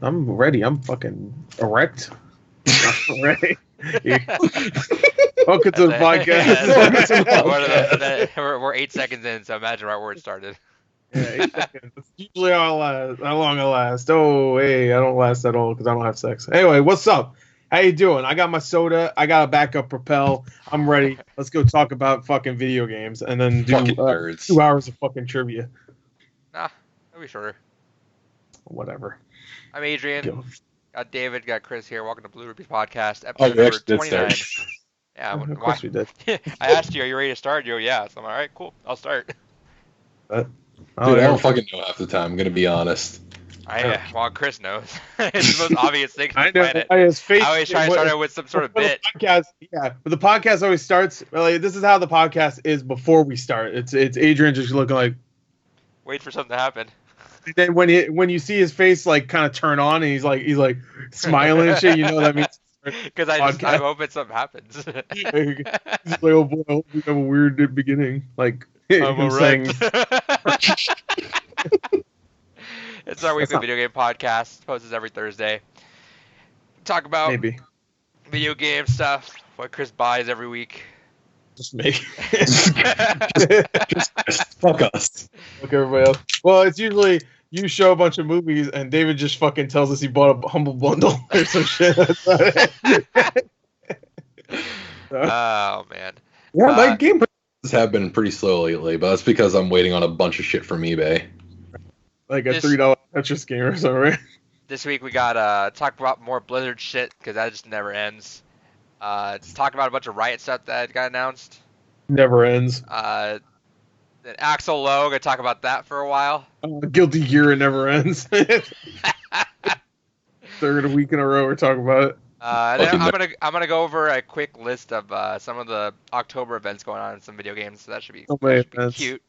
I'm ready. I'm fucking erect. I'm ready. Welcome to the podcast. We're 8 seconds in, so imagine right where it started. Yeah, 8 seconds. That's usually how long I last. Oh, hey, I don't last at all because I don't have sex. Anyway, what's up? How you doing? I got my soda. I got a backup Propel. I'm ready. Let's go talk about fucking video games and then do 2 hours of fucking trivia. Nah, it'll be shorter. Whatever. I'm Adrian. Got David. Got Chris here. Welcome to Blue Ruby's podcast, Oh, episode we number actually did 29. start. Yeah, Of course we did. I asked you, are you ready to start? You go, yeah. So I'm all right, cool. I'll start. Dude, I don't fucking know half the time. I'm gonna be honest. Well, Chris knows. It's the most obvious thing on I the know. planet. I always try to start it with some sort of bit. Podcast, yeah, but the podcast always starts. Like, this is how the podcast is before we start. It's Adrian just looking like. Wait for something to happen. Then when you see his face like kind of turn on and he's like smiling and shit, you know that means. Because I'm hoping something happens. He's like, oh boy, I hope we have a weird beginning. Like I'm saying. It's our weekly video game podcast. Posts every Thursday. Talk about video game stuff. What Chris buys every week. Just me. Fuck us. Fuck everybody else. Well, it's usually you show a bunch of movies and David just fucking tells us he bought a Humble Bundle or some shit. That's not it. Oh man. Yeah, my game purchases have been pretty slow lately, but that's because I'm waiting on a bunch of shit from eBay. Like a $3 Tetris game or something, right? This week we got talk about more Blizzard shit because that just never ends. Talk about a bunch of Riot stuff that got announced. Never ends. Then Axl Low, gonna talk about that for a while. Guilty Gear, it never ends. Third week in a row we're talking about it. Then I'm gonna go over a quick list of some of the October events going on in some video games. So that should be cute.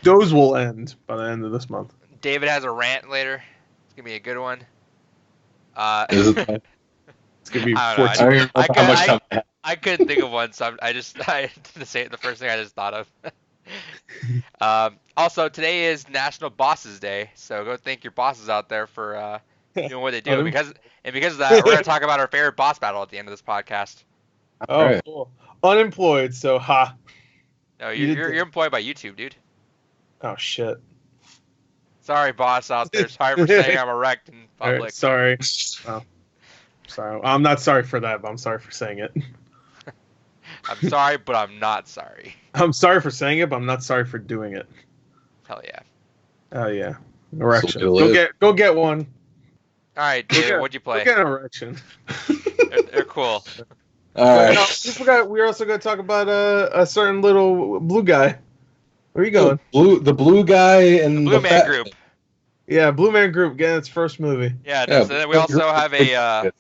Those will end by the end of this month. David has a rant later. It's gonna be a good one. It's gonna be 14. I couldn't think of one, so I didn't say it the first thing I just thought of. Also, today is National Bosses Day, so go thank your bosses out there for doing what they do. Because of that, we're gonna talk about our favorite boss battle at the end of this podcast. Oh, right. Cool. Unemployed, so ha. No, you're employed by YouTube, dude. Oh shit. Sorry, boss out there. Sorry for saying I'm erect in public. Right, sorry. Oh. Sorry. I'm not sorry for that, but I'm sorry for saying it. I'm sorry, but I'm not sorry. I'm sorry for saying it, but I'm not sorry for doing it. Hell yeah. Oh yeah. Erection. Go get one. All right, David, what'd you play? Go get an erection. They're cool. All right. No, we're also going to talk about a certain little blue guy. Where are you going? The blue guy and the Blue Man Group. Yeah, Blue Man Group getting its first movie. Yeah, so then we also have a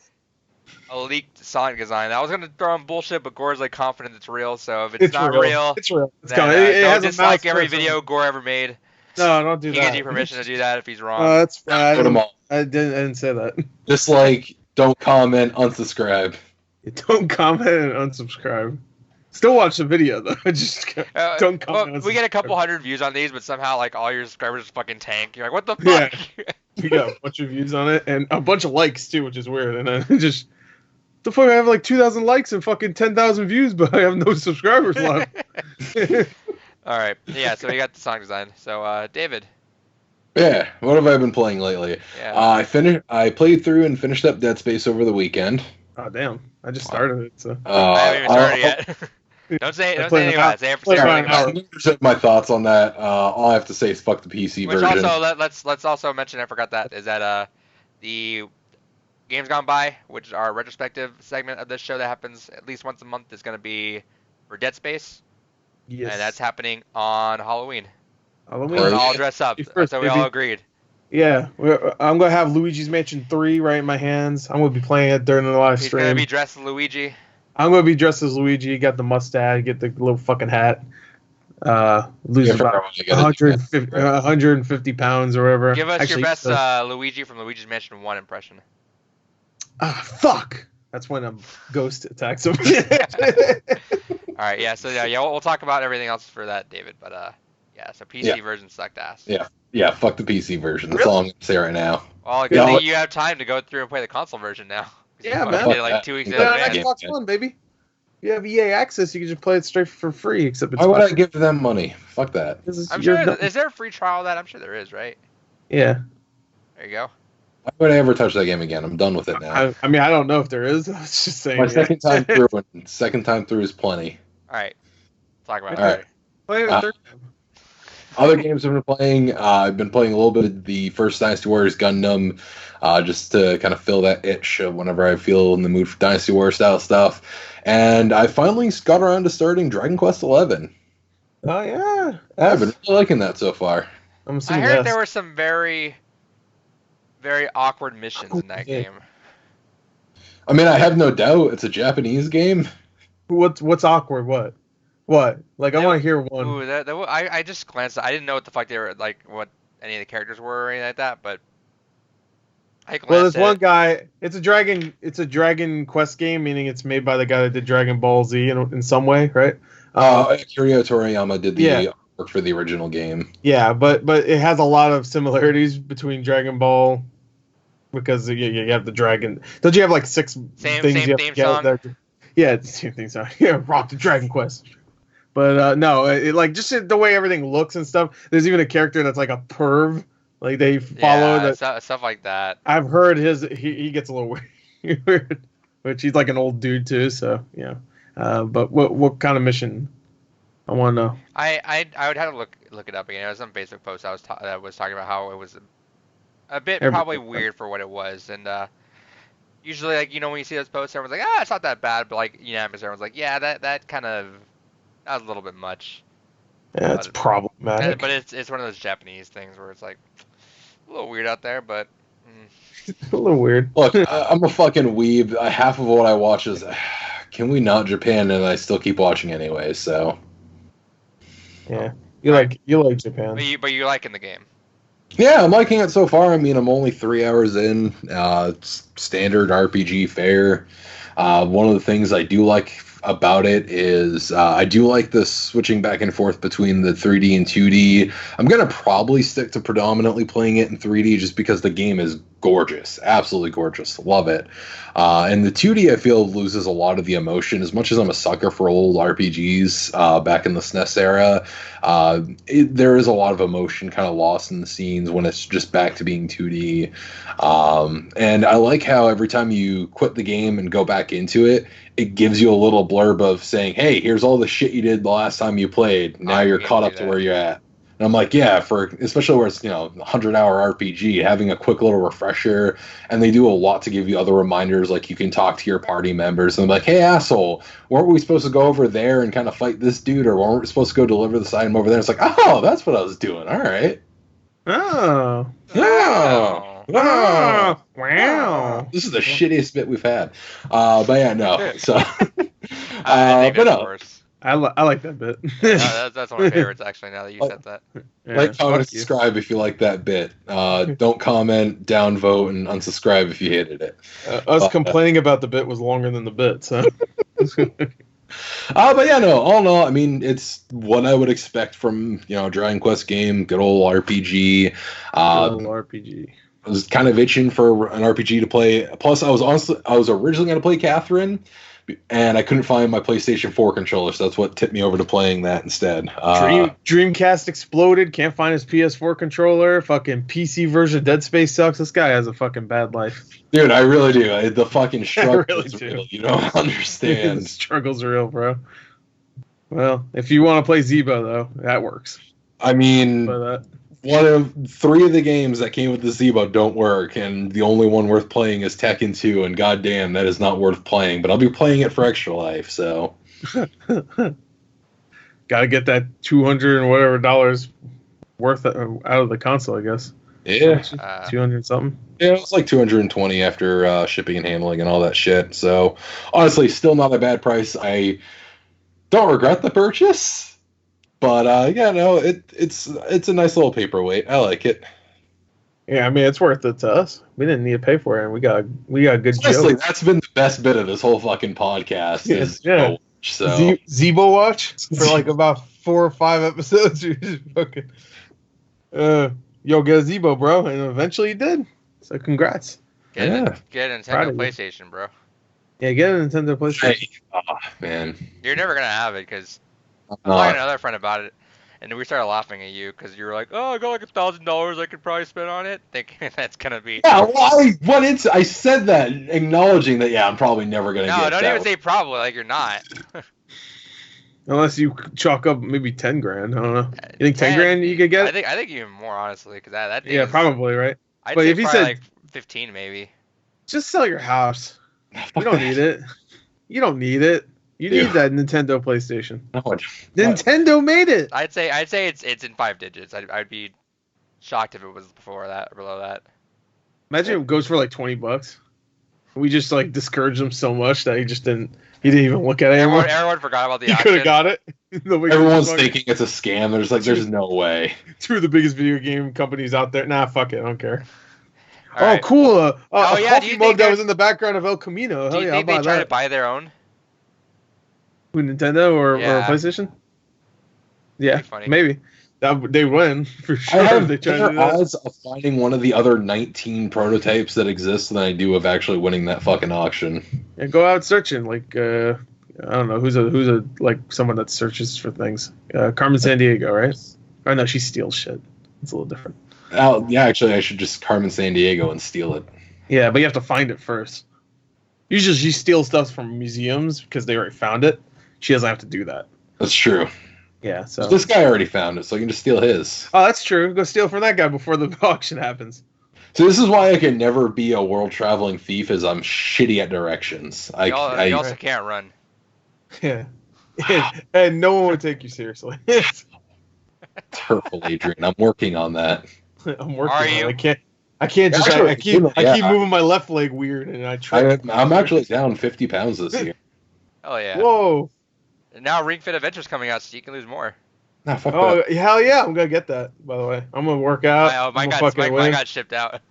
leaked Sonic design. I was gonna throw in bullshit, but Gore's like confident it's real. So if it's not real, it's real. It's then, coming. It has dislike every video Gore ever made. No, don't do that. He gives you permission to do that if he's wrong. That's fine. I didn't say that. Just like don't comment, unsubscribe. Don't comment and unsubscribe. Still watch the video though. Just don't comment. Well, we get a couple hundred views on these, but somehow like all your subscribers fucking tank. You're like, what the fuck? Yeah. We got a bunch of views on it and a bunch of likes too, which is weird. And then just the fuck, I have like 2,000 likes and fucking 10,000 views, but I have no subscribers left. All right, yeah. So we got the song design. So David. Yeah, what have I been playing lately? Yeah. I played through and finished up Dead Space over the weekend. Oh damn! I just started it. So I haven't even started yet. Don't say anything about it. Say it for my thoughts on that. All I have to say is fuck the PC version. Which also let's also mention, I forgot that, is that the Games Gone By, which is our retrospective segment of this show that happens at least once a month, is going to be for Dead Space. Yes. And that's happening on Halloween. We're going to all dress up. So we all agreed. Yeah, I'm going to have Luigi's Mansion 3 right in my hands. I'm going to be playing it during the live stream. He's going to be dressed as Luigi. I'm going to be dressed as Luigi, got the mustache, get the little fucking hat. Lose about 150 pounds or whatever. Give us your best Luigi from Luigi's Mansion 1 impression. Fuck! That's when a ghost attacks him. Alright, yeah, so yeah, we'll talk about everything else for that, David, but yeah, so PC version sucked ass. Yeah. Yeah, fuck the PC version. That's all I'm gonna say right now. Well, good thing you have time to go through and play the console version now. Yeah, you man. did it like 2 weeks in Play on advance. Xbox One, baby. You have EA access. You can just play it straight for free. Except it's why would I give them money? Fuck that. I'm sure. Is there a free trial of that? I'm sure there is, right? Yeah. There you go. Why would I ever touch that game again? I'm done with it now. I mean, I don't know if there is. I was just saying. My second time through, and second time through is plenty. All right. Talk about All right. Play it a third time. Other games I've been playing, I've been playing a little bit of the first Dynasty Warriors Gundam, just to kind of fill that itch whenever I feel in the mood for Dynasty Warrior style stuff. And I finally got around to starting Dragon Quest XI. Oh yeah, I've been really liking that so far. I heard there were some very, very awkward missions in that game. I mean, I have no doubt it's a Japanese game. What's awkward? What? Like, I want to hear one. Ooh, I just glanced. I didn't know what the fuck they were like, what any of the characters were or anything like that. But there's one guy. It's a Dragon Quest game, meaning it's made by the guy that did Dragon Ball Z in some way, right? Akira Toriyama did the work for the original game. Yeah, but it has a lot of similarities between Dragon Ball, because you have the dragon. Don't you have like six things you have to get there? Yeah, it's the same thing song. Yeah, rock the Dragon Quest. But no, just the way everything looks and stuff. There's even a character that's like a perv. Like they follow stuff like that. I've heard he gets a little weird, which he's like an old dude too. So yeah. But what kind of mission? I want to know. I would have to look it up again. It was on Facebook post. I was talking about how it was a bit probably weird for what it was, and usually when you see those posts, everyone's like, it's not that bad, but everyone's like, yeah, that kind of. That was a little bit much. Yeah, it's problematic. But it's one of those Japanese things where it's like a little weird out there, but a little weird. Look, I'm a fucking weeb. Half of what I watch is, can we not Japan? And I still keep watching anyway. So yeah, you like Japan. But you're liking the game. Yeah, I'm liking it so far. I mean, I'm only 3 hours in. It's standard RPG fare. One of the things I do like about it is I do like the switching back and forth between the 3D and 2D. I'm going to probably stick to predominantly playing it in 3D just because the game is gorgeous. Absolutely gorgeous. Love it. And the 2D, I feel, loses a lot of the emotion. As much as I'm a sucker for old RPGs back in the SNES era, there is a lot of emotion kind of lost in the scenes when it's just back to being 2D. And I like how every time you quit the game and go back into it, it gives you a little blurb of saying, hey, here's all the shit you did the last time you played. Now you're caught up to where you're at. And I'm like, yeah, especially where it's, 100-hour RPG, having a quick little refresher. And they do a lot to give you other reminders, like you can talk to your party members and be like, hey, asshole, weren't we supposed to go over there and kind of fight this dude? Or weren't we supposed to go deliver this item over there? It's like, oh, that's what I was doing. All right. Oh. Yeah. Oh, wow. This is the shittiest bit we've had. But yeah, no. So, but no. I like that bit. That's one of my favorites, actually, now that you said that. Yeah, like, comment, subscribe if you like that bit. Don't comment, downvote, and unsubscribe if you hated it. Us complaining about the bit was longer than the bit, so. But yeah, no, all in all, I mean, it's what I would expect from, Dragon Quest game, good old RPG. I was kind of itching for an RPG to play. Plus, I was originally going to play Catherine, and I couldn't find my PlayStation 4 controller, so that's what tipped me over to playing that instead. Dreamcast exploded. Can't find his PS4 controller. Fucking PC version of Dead Space sucks. This guy has a fucking bad life. Dude, I really do. The fucking struggle is real. You don't understand. The struggle's real, bro. Well, if you want to play Zebo, though, that works. I mean, one of 3 of the games that came with the Zebo don't work, and the only one worth playing is Tekken 2, and goddamn, that is not worth playing. But I'll be playing it for extra life, so. Gotta get that $200 and whatever dollars worth out of the console, I guess. Yeah. 200 something. Yeah, it's like 220 after shipping and handling and all that shit. So, honestly, still not a bad price. I don't regret the purchase. But yeah, no, it's a nice little paperweight. I like it. Yeah, I mean it's worth it to us. We didn't need to pay for it, and we got good Honestly, jokes. That's been the best bit of this whole fucking podcast. Yeah. So Zebo watch for like about 4 or 5 episodes. You just fucking. yo, get a Zebo, bro, and eventually he did. So congrats. Get a Nintendo PlayStation, bro. Yeah, get a Nintendo PlayStation. Hey, oh, man. You're never gonna have it because I was talking to another friend about it, and we started laughing at you because you were like, "Oh, I got like $1,000 I could probably spend on it," thinking that's gonna be. Yeah, well, I said that, acknowledging that. Yeah, I'm probably never gonna. No, don't even say probably. Like you're not. Unless you chalk up maybe 10 grand. I don't know. You think 10 grand you could get? I think even more honestly, because that thing. Yeah, probably right. I'd but say if you probably said like 15 maybe. Just sell your house. You don't need it. You don't need it. You need that Nintendo PlayStation. No, Nintendo made it. I'd say it's in 5 digits. I'd be shocked if it was before that or below that. Imagine it goes for like $20. We just like discouraged him so much that he didn't even look at it anymore. Everyone forgot about the He auction. could have got it. Everyone's thinking it's a scam. There's no way. 2 of the biggest video game companies out there. Nah, fuck it. I don't care. All right. Cool. A yeah, coffee mug that was in the background of El Camino. Do you think they try to buy their own? Who, Nintendo or PlayStation? Yeah, maybe. They win for sure. I have they try better to do that. odds of finding one of the other 19 prototypes that exist than I do of actually winning that fucking auction. Yeah, go out searching. Like I don't know who's a like someone that searches for things. Carmen Sandiego, right? Oh no, she steals shit. It's a little different. Yeah, actually, I should just Carmen Sandiego and steal it. Yeah, but you have to find it first. Usually, she steals stuff from museums because they already found it. She doesn't have to do that. That's true. Yeah, so this guy already found it, so I can just steal his. Oh, that's true. Go steal from that guy before the auction happens. So this is why I can never be a world traveling thief, is I'm shitty at directions. You also can't run. Yeah, and no one would take you seriously. Terrible, Adrian. I'm working on that. I'm working. Are you? I can't just. I keep moving my left leg weird, and I try. I'm actually down 50 pounds this year. Oh yeah. Whoa. And now Ring Fit Adventure's coming out, so you can lose more. Nah, fuck that. Hell yeah! I'm gonna get that. By the way, I'm gonna work out. Mine got shipped out.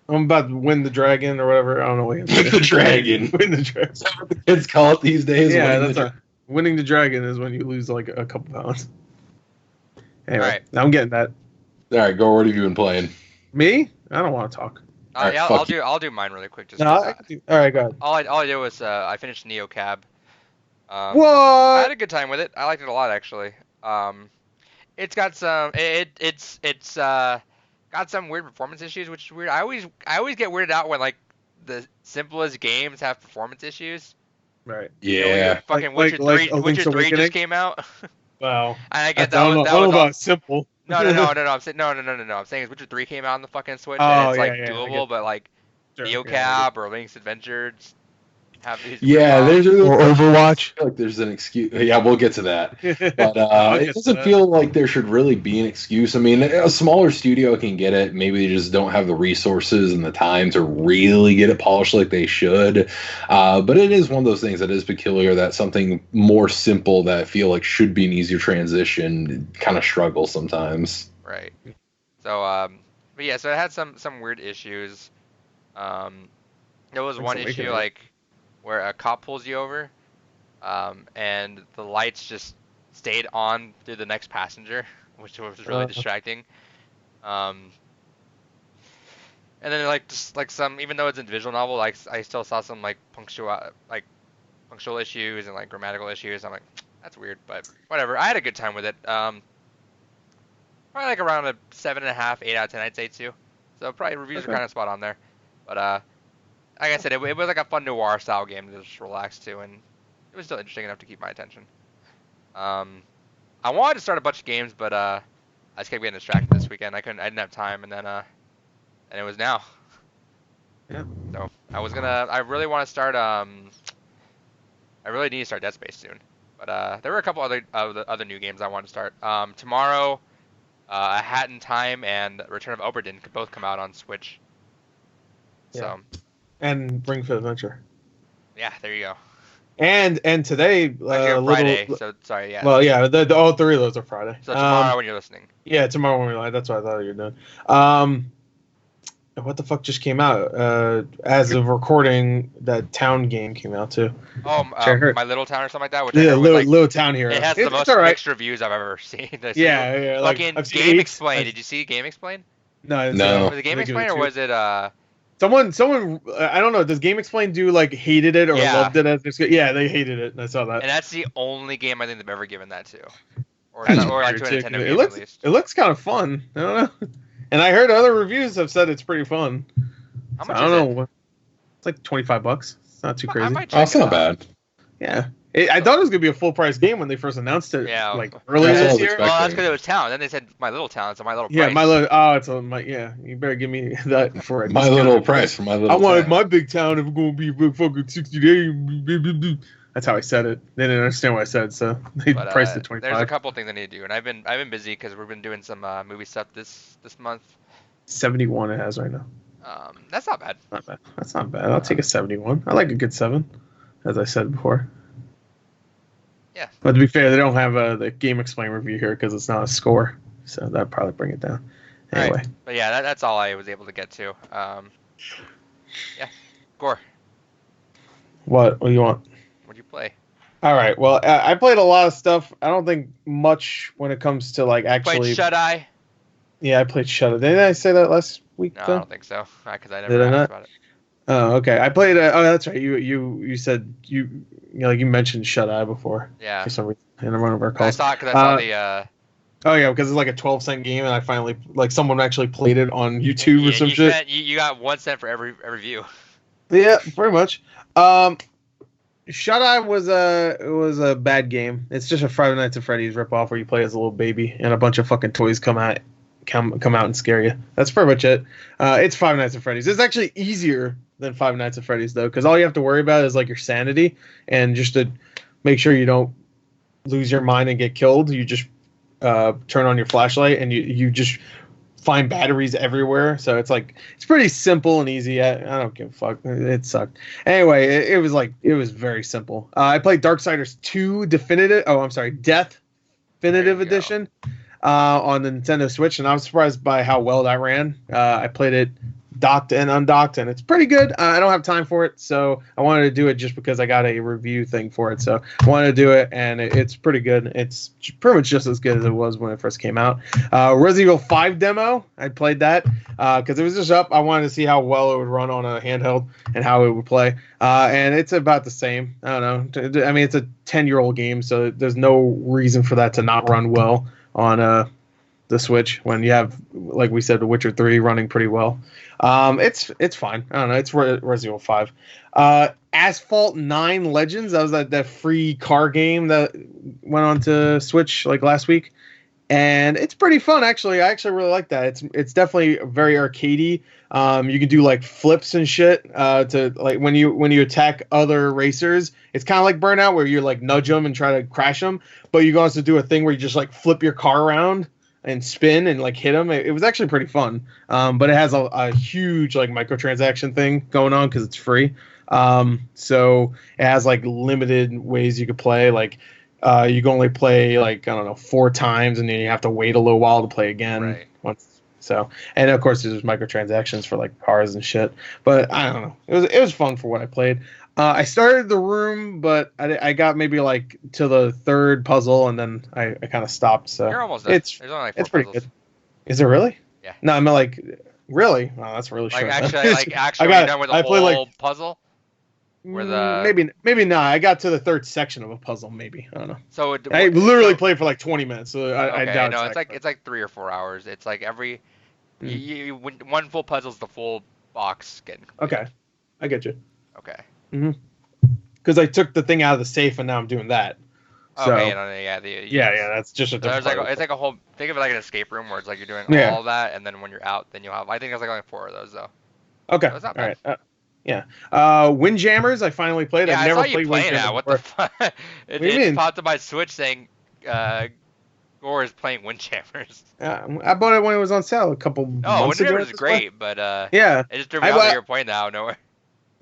I'm about to win the dragon or whatever. I don't know what win the dragon. Win the dragon. Is that what the kids call it these days? Yeah, winning the dragon is when you lose like a couple pounds. Anyway, right. I'm getting that. All right, go. What have you been playing? Me? I don't want to talk. I'll do mine really quick. All right, go ahead. All I did was I finished Neo Cab. What? I had a good time with it. I liked it a lot actually. It's got some got some weird performance issues, which is weird. I always get weirded out when like the simplest games have performance issues. Right. Yeah. Fucking Witcher 3 just came out. Wow. And I get that was all simple. No. I'm saying no. I'm saying Witcher 3 came out on the fucking Switch, and it's like doable, but like Neo Cab or Link's Adventure have these. There's or Overwatch. I feel like there's an excuse. Yeah, we'll get to that. But it doesn't feel like there should really be an excuse. I mean, a smaller studio can get it. Maybe they just don't have the resources and the time to really get it polished like they should. But it is one of those things that is peculiar, that something more simple that I feel like should be an easier transition kind of struggles sometimes. Right. So, but yeah, so it had some weird issues. There was one issue like where a cop pulls you over, and the lights just stayed on through the next passenger, which was really distracting. And then like just like some, even though it's a visual novel, like I still saw some like punctual issues and like grammatical issues. I'm like, that's weird, but whatever. I had a good time with it. Probably like around a 7.5, 8 out of 10, I'd say too. So probably reviews are kind of spot on there, but like I said, it was like a fun noir style game to just relax to, and it was still interesting enough to keep my attention. I wanted to start a bunch of games, but I just kept getting distracted this weekend. I didn't have time, and then and it was now. Yeah. So I really want to start. I really need to start Dead Space soon, but there were a couple other new games I wanted to start. Tomorrow, A Hat in Time and Return of Obra Dinn could both come out on Switch. Yeah. So. And Ring Fit Adventure. Yeah, there you go. And today, Friday. So sorry, yeah. Well, yeah, all 3 of those are Friday. So tomorrow when you're listening. Yeah, tomorrow when we're live. That's what I thought you were doing. What the fuck just came out? As of recording, that Town game came out too. Oh, My Little Town or something like that. Which Little Town Hero. It has the most mixed reviews I've ever seen. Yeah. Fucking Game Explain. Did you see Game Explain? No, I didn't No. see that. Was it Game I think Explainer or was it Someone, I don't know. Does Game Explain do like hated it or Yeah. loved it? Yeah, they hated it. I saw that. and that's the only game I think they've ever given that to. Or That's like to a weird, too, Nintendo 'cause game at least. it looks kind of fun. I don't know. And I heard other reviews have said it's pretty fun. How So much I is don't it? know. It's like $25. It's not too I crazy. might Oh, check it's it not out. bad. Yeah. I thought it was gonna be a full price game when they first announced it. Yeah. Like earlier That's what I this was year. expecting. Well, that's because it was Town. Then they said My Little Town. It's a My Little Yeah, Price. my little. Oh, it's on my. Yeah, you better give me that for it. My little price for my little. I wanted town. my big town if it's gonna be fucking 60 days. That's how I said it. They didn't understand what I said, so they But, priced it there's a 25. couple things I need to do, and I've been busy because we've been doing some movie stuff this month. 71 it has right now. That's not bad. Not bad. That's not bad. I'll take a 71. I like a good 7, as I said before. Yeah. But to be fair, they don't have the Game Explain review here because it's not a score, so that'd probably bring it down. Anyway. Right. But yeah, that's all I was able to get to. Yeah. Gore, What do you want? what'd you play? All right. Well, I played a lot of stuff. I don't think much when it comes to like actually. Played Shut Eye? Yeah, I played Shut Eye. Didn't I say that last week? No, I though? don't think so. Because I Did never I asked not? about it. Oh, okay. I played. Oh, that's right. You said you like you mentioned Shut Eye before Yeah. for some reason in one of our I calls. saw it because I saw the. Oh yeah, because it's like a 12-cent game, and I finally like someone actually played it on YouTube or some shit. You got 1 cent for every view. Yeah, pretty much. Shut Eye was a bad game. It's just a Friday Nights at Freddy's ripoff where you play as a little baby and a bunch of fucking toys come out and scare you. That's pretty much it. It's Five Nights at Freddy's. It's actually easier than Five Nights at Freddy's though, because all you have to worry about is like your sanity and just to make sure you don't lose your mind and get killed. You just turn on your flashlight and you just find batteries everywhere. So it's pretty simple and easy. I don't give a fuck. It sucked. Anyway, it was very simple. I played Darksiders 2 Death Definitive Edition on the Nintendo Switch, and I was surprised by how well that ran. I played it docked and undocked, and it's pretty good. I don't have time for it, so I wanted to do it just because I got a review thing for it. So I wanted to do it, and it's pretty good. It's pretty much just as good as it was when it first came out. Resident Evil 5 demo, I played that because it was just up. I wanted to see how well it would run on a handheld and how it would play. And it's about the same. I don't know. I mean, it's a 10-year-old game, so there's no reason for that to not run well on the Switch when you have, like we said, The Witcher 3 running pretty well. It's fine. I don't know. It's Resident Evil 5. Asphalt 9 Legends. That was that free car game that went on to Switch like last week, and it's pretty fun actually. I actually really like that. It's definitely very arcadey. You can do like flips and shit to like when you attack other racers. It's kind of like Burnout where you like nudge them and try to crash them, but you can also do a thing where you just like flip your car around and spin and like hit them. It was actually pretty fun. But it has a huge like microtransaction thing going on because it's free. So it has like limited ways you could play. Like you can only play like, I don't know, 4 times and then you have to wait a little while to play again. Right. Once. So, and of course there's microtransactions for like cars and shit. But I don't know. It was fun for what I played. I started the room, but I got maybe like to the 3rd puzzle, and then I kind of stopped. So You're almost done. There's only like 4 it's pretty puzzles. good. Is it really? Yeah. No, I mean like really. Oh, that's really Like short. actually, I you're done with the played, whole puzzle. Where the maybe not. I got to the 3rd section of a puzzle. Maybe I don't know. So I literally played for like 20 minutes. So I okay, doubt no, it's it's like 3 or 4 hours. It's like every one full puzzle's the full box getting completed. Okay, I get you. Okay. Because I took the thing out of the safe and now I'm doing that. So, Okay, yeah, that's just a There's different. it's like a whole. Think of it like an escape room where it's like you're doing Yeah. all that, and then when you're out, then you'll have. I think there's like only 4 of those though. Okay. That's not All bad. right. Yeah. Windjammers. I finally played. Yeah, I've never I saw you played playing Windjammers that. What before. the fuck? What do you mean? Popped up my Switch saying, Gore is playing Windjammers. I bought it when it was on sale a couple months ago. Windjammers is great, but Yeah. it just threw me out that you're playing that out of nowhere.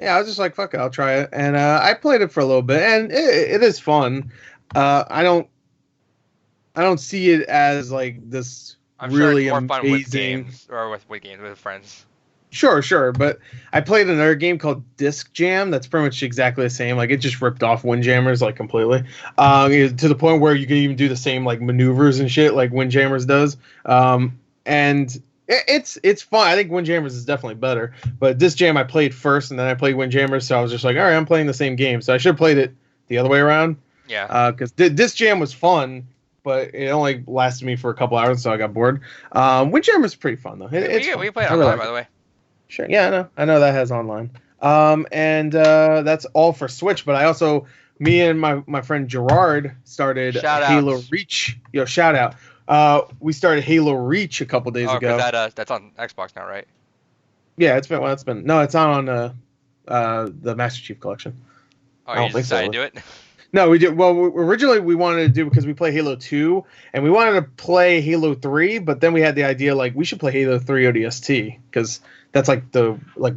Yeah, I was just like, fuck it, I'll try it, and I played it for a little bit, and it is fun. I don't see it as like this I'm really sure it's more amazing. fun with games or with games with friends. Sure, but I played another game called Disc Jam that's pretty much exactly the same. Like it just ripped off Windjammers like completely, to the point where you can even do the same like maneuvers and shit like Windjammers does. And It's fun. I think Windjammers is definitely better. But this jam I played first, and then I played Windjammers, so I was just like, all right, I'm playing the same game. So I should have played it the other way around. Yeah. Because this jam was fun, but it only lasted me for a couple hours, so I got bored. Windjammers is pretty fun though. We play it online, by the way. Sure. Yeah, I know that has online. And that's all for Switch. But I also, me and my friend Gerard started Halo Reach. Yo, shout out. We started Halo Reach a couple days ago. That's on Xbox now, right? Yeah, it's been. No, it's not on the Master Chief Collection. Oh, you decided to do it? No, we did. Well, originally we wanted to do because we play Halo 2 and we wanted to play Halo 3, but then we had the idea like we should play Halo 3 ODST because that's like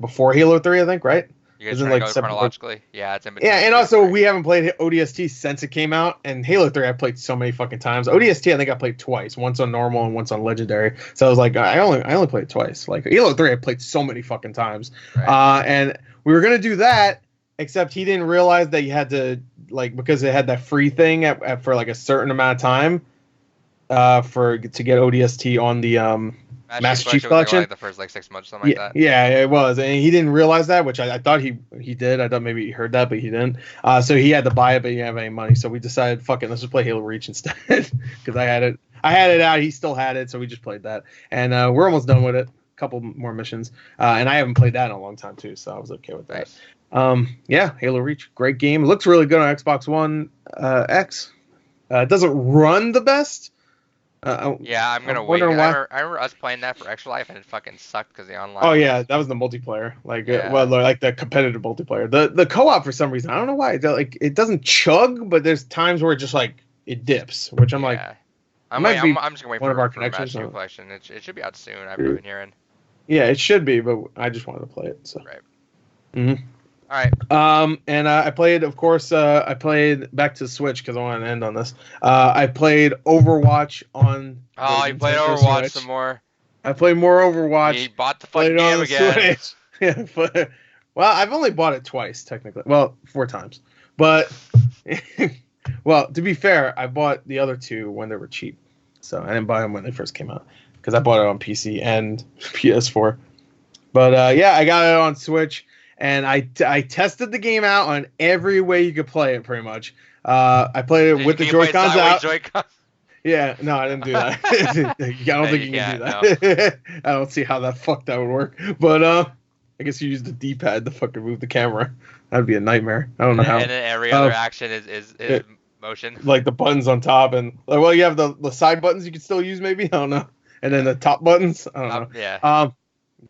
before Halo 3, I think, right? You guys trying to go chronologically? Yeah, it's in between. Yeah, and also we haven't played ODST since it came out, and Halo 3 I played so many fucking times. ODST I think I played twice, once on normal and once on legendary. So I was like, I only played it twice. Like Halo 3 I played so many fucking times. Right. And we were gonna do that, except he didn't realize that you had to because it had that free thing for like a certain amount of time to get ODST on the Master Chief Collection. Like the first 6 months, something like that. Yeah, it was, and he didn't realize that, which I thought he did. I thought maybe he heard that, but he didn't. So he had to buy it, but he didn't have any money. So we decided, fuck it, let's just play Halo Reach instead, because I had it out. He still had it, so we just played that, and we're almost done with it. A couple more missions, and I haven't played that in a long time too, so I was okay with that. Nice. Yeah, Halo Reach, great game. It looks really good on Xbox One X. It doesn't run the best. Yeah, I'm gonna wait. I remember us playing that for Extra Life, and it fucking sucked because the online. Oh yeah, that was the multiplayer, like the competitive multiplayer. The co-op for some reason, I don't know why. It doesn't chug, but there's times where it just it dips, which I'm like. I'm just gonna wait one of our for Master Chief Collection. It should be out soon. I've been hearing. Yeah, it should be, but I just wanted to play it. So. Right. Mm-hmm. All right. And I played, of course, I played back to Switch because I want to end on this. I played Overwatch on. Oh, you played Overwatch Switch. Some more. I played more Overwatch. You bought the fucking game again. Yeah, well, I've only bought it twice, technically. Well, 4 times. But, well, to be fair, I bought the other 2 when they were cheap. So I didn't buy them when they first came out because I bought it on PC and PS4. But, yeah, I got it on Switch. And I tested the game out on every way you could play it, pretty much. I played it with the Joy-Cons out. Yeah, no, I didn't do that. I don't think you can do that. No. I don't see how that that would work. But I guess you use the D-pad to fucking move the camera. That'd be a nightmare. I don't know how. And then every other action is motion. Like the buttons on top, and well, you have the side buttons you could still use, maybe. I don't know. And then the top buttons. I don't know. Yeah.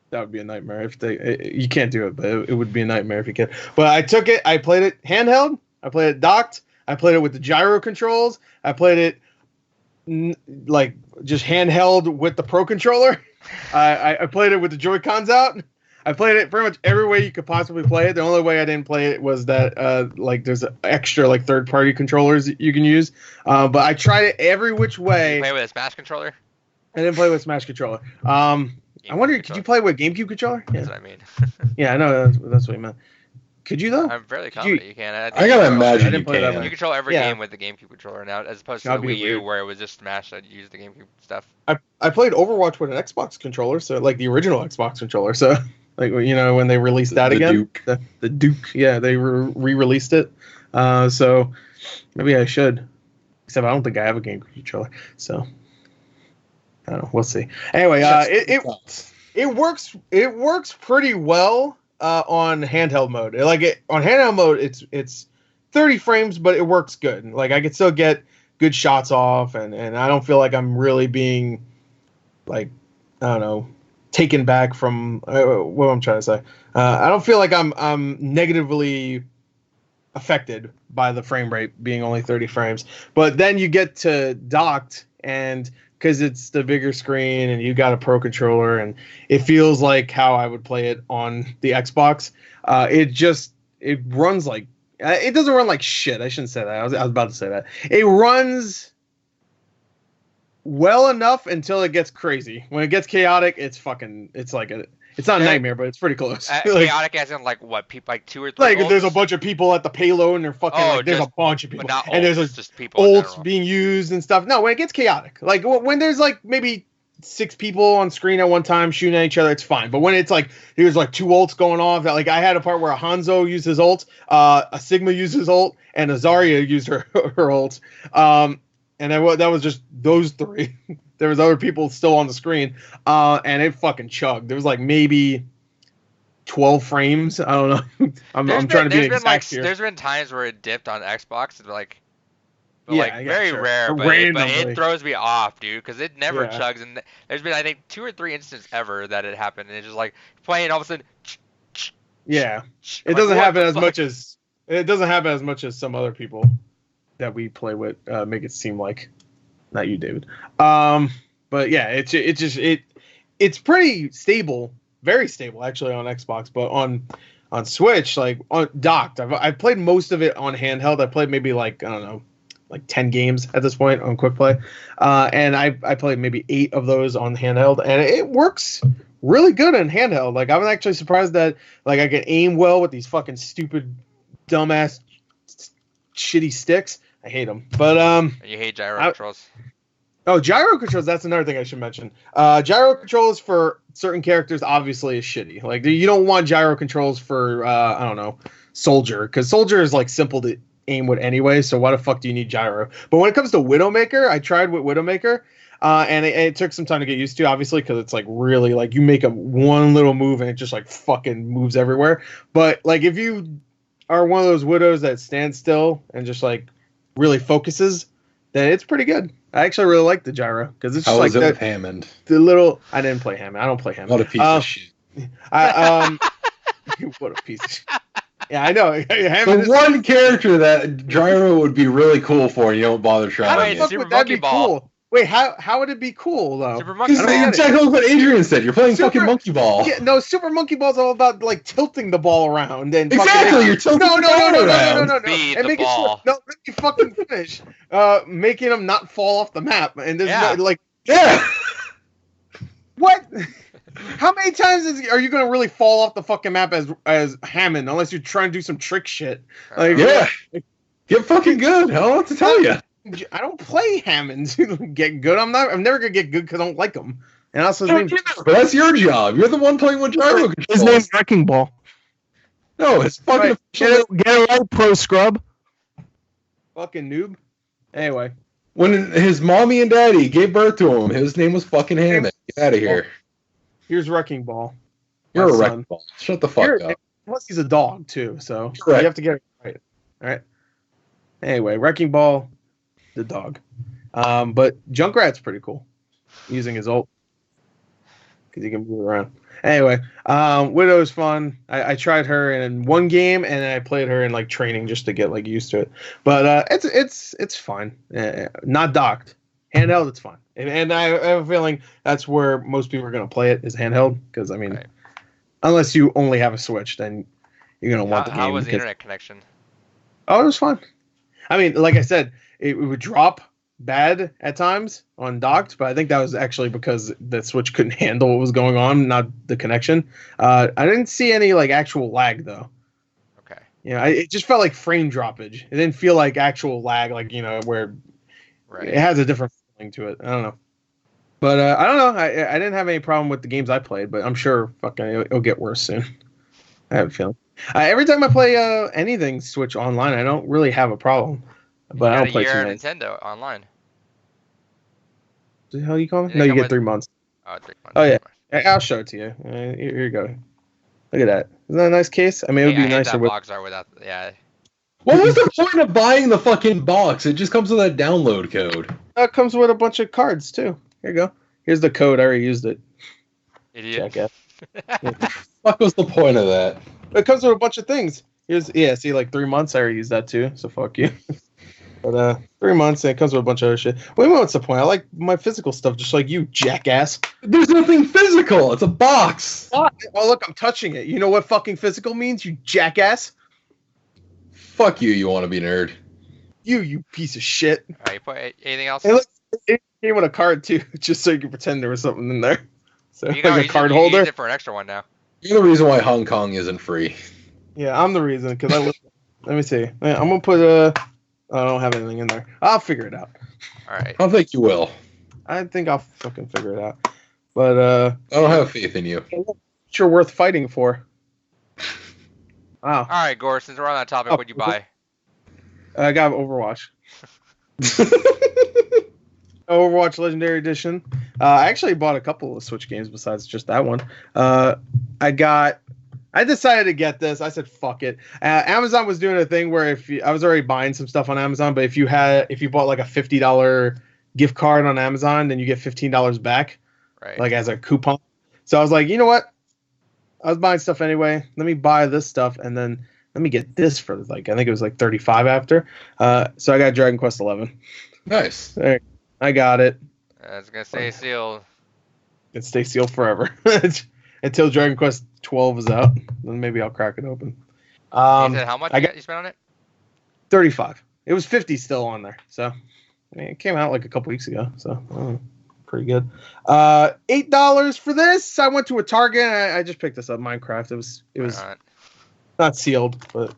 That would be a nightmare if you can't do it, but it would be a nightmare if you could. But I took it, I played it handheld, I played it docked, I played it with the gyro controls, I played it just handheld with the Pro controller. I played it with the Joy-Cons out. I played it pretty much every way you could possibly play it. The only way I didn't play it was that there's extra third-party controllers you can use. But I tried it every which way. Did you play with a Smash controller? I didn't play with Smash controller. I wonder, could you play with GameCube controller? Yeah. That's what I mean. Yeah, I know that's what you meant. Could you though? I'm fairly confident you can. I gotta imagine you can. You control every game with the GameCube controller now, as opposed to the Wii U where it was just Smash that used the GameCube stuff. I played Overwatch with an Xbox controller, so the original Xbox controller. So when they released that again, Duke. The Duke, yeah, they re-released it. So maybe I should. Except I don't think I have a GameCube controller, so. I don't know. We'll see. Anyway, it works pretty well on handheld mode. On handheld mode, it's 30 frames, but it works good. I can still get good shots off, and I don't feel like I'm really being I don't know, taken back from what I'm trying to say. I don't feel like I'm negatively affected by the frame rate being only 30 frames. But then you get to docked and because it's the bigger screen and you got a Pro controller and it feels like how I would play it on the Xbox. It runs it doesn't run like shit. I shouldn't say that. I was about to say that. It runs well enough until it gets crazy. When it gets chaotic, it's not a nightmare, but it's pretty close. Chaotic as in what? People 2 or 3. There's a bunch of people at the payload and they're fucking. There's a bunch of people, and there's just people ults being used and stuff. No, when it gets chaotic, when there's maybe 6 people on screen at one time shooting at each other, it's fine. But when it's like there's like 2 ults going off, that like I had a part where a Hanzo used his ult, a Sigma used his ult, and a Zarya used her ult. And that was just those 3. There was other people still on the screen, and it fucking chugged. There was like maybe 12 frames. I don't know. I'm trying to be exact here. There's been times where it dipped on Xbox, like very sure. rare, but it throws me off, dude, because it never chugs. And there's been, I think, 2 or 3 instances ever that it happened, and it's just like playing, all of a sudden. Yeah, it doesn't happen as much as some other people that we play with make it seem like. Not you, David. But yeah, it's pretty stable, very stable actually on Xbox, but on Switch, like on docked. I've played most of it on handheld. I played maybe like, I don't know, like 10 games at this point on quick play, and I played maybe 8 of those on handheld, and it works really good in handheld. Like I'm actually surprised that like I can aim well with these fucking stupid, dumbass, shitty sticks. I hate them, but you hate gyro controls. Oh, gyro controls. That's another thing I should mention. Gyro controls for certain characters obviously is shitty. Like you don't want gyro controls for I don't know, Soldier, because Soldier is like simple to aim with anyway. So why the fuck do you need gyro? But when it comes to Widowmaker, I tried with Widowmaker, and it took some time to get used to, obviously, because it's like really like you make one little move and it just like fucking moves everywhere. But like if you are one of those widows that stands still and just like really focuses, then it's pretty good. I actually really like the gyro because it's just like that. With Hammond? The little. I didn't play Hammond. I don't play Hammond. What a piece of shit. What a piece of shit. Yeah, I know. The one character that gyro would be really cool for, and you don't bother trying. Super Monkey Ball. Cool? Wait, how would it be cool though? Super Monkey Ball. Exactly what Adrian said. You're playing fucking Monkey Ball. Yeah, no, Super Monkey Ball's all about like tilting the ball around and exactly. You're tilting the ball around. No. And making sure, no, let me fucking finish. Making them not fall off the map, and there's What? How many times are you gonna really fall off the fucking map as Hammond unless you're trying to do some trick shit? Like, get fucking good. I don't know what to tell you. I don't play Hammond to get good. I'm never gonna get good because I don't like them. And also, but that's your job. You're the one playing with gyro controls. His name's Wrecking Ball. No, it's fucking get it right, pro scrub. Fucking noob. Anyway, when his mommy and daddy gave birth to him, his name was fucking Hammond. Get out of here. Here's Wrecking Ball. You're a Wrecking Ball. Shut the fuck up. Plus, he's a dog too, so you have to get it right. All right. Anyway, Wrecking Ball. The dog. But Junkrat's pretty cool using his ult because he can move around. Anyway, Widow's fun. I tried her in one game and I played her in like training just to get like used to it. But it's fine. Not docked. Handheld, it's fine. And I have a feeling that's where most people are gonna play it is handheld because I mean, unless you only have a Switch, then you're gonna want the game. How was the internet connection? Oh, it was fun. I mean, like I said, it would drop bad at times on docked, but I think that was actually because the Switch couldn't handle what was going on, not the connection. I didn't see any like actual lag though. Okay. Yeah, it just felt like frame droppage. It didn't feel like actual lag, like where it has a different feeling to it. I don't know, but I don't know. I didn't have any problem with the games I played, but I'm sure fucking it'll get worse soon. I have a feeling. Every time I play anything Switch online, I don't really have a problem. But I don't play too many. Nintendo online. What the hell you call me? No, you get 3 months. Oh, 3 months. Oh yeah, I'll show it to you. Here you go. Look at that. Isn't that a nice case? I mean, it would be nicer with. Box art without. Yeah. What was the point of buying the fucking box? It just comes with a download code. It comes with a bunch of cards too. Here you go. Here's the code. I already used it. Idiot. Check it. What was the point of that? It comes with a bunch of things. See, like 3 months. I already used that too. So fuck you. But 3 months and it comes with a bunch of other shit. Wait, what's the point? I like my physical stuff just like you, jackass. There's nothing physical. It's a box. What? Oh, look, I'm touching it. You know what fucking physical means, you jackass? Fuck you, you want to be nerd. You piece of shit. Alright, you put anything else? Hey, look, it came with a card too, just so you can pretend there was something in there. So you like a card holder. Use it for an extra one now. You're the reason why Hong Kong isn't free. Yeah, I'm the reason, because I look. Let me see. I'm going to put I don't have anything in there. I'll figure it out. Alright. I don't think you will. I think I'll fucking figure it out. But I don't have faith in you. You're worth fighting for. Wow. All right, Gore. Since we're on that topic, what'd you buy? I got Overwatch. Overwatch Legendary Edition. I actually bought a couple of Switch games besides just that one. I decided to get this. I said, "Fuck it." Amazon was doing a thing where I was already buying some stuff on Amazon, but if you bought like a $50 gift card on Amazon, then you get $15 back, Right. like as a coupon. So I was like, you know what? I was buying stuff anyway. Let me buy this stuff, and then let me get this for like I think it was like $35 after. So I got Dragon Quest 11. Nice. I got it. I was gonna say sealed. It stays sealed forever until Dragon Quest 12 is out. Then maybe I'll crack it open. You said how much you spent on it? 35. It was 50 still on there. So I mean, it came out like a couple weeks ago. So pretty good. $8 for this. I went to a Target. And I just picked this up. Minecraft. It was not sealed, but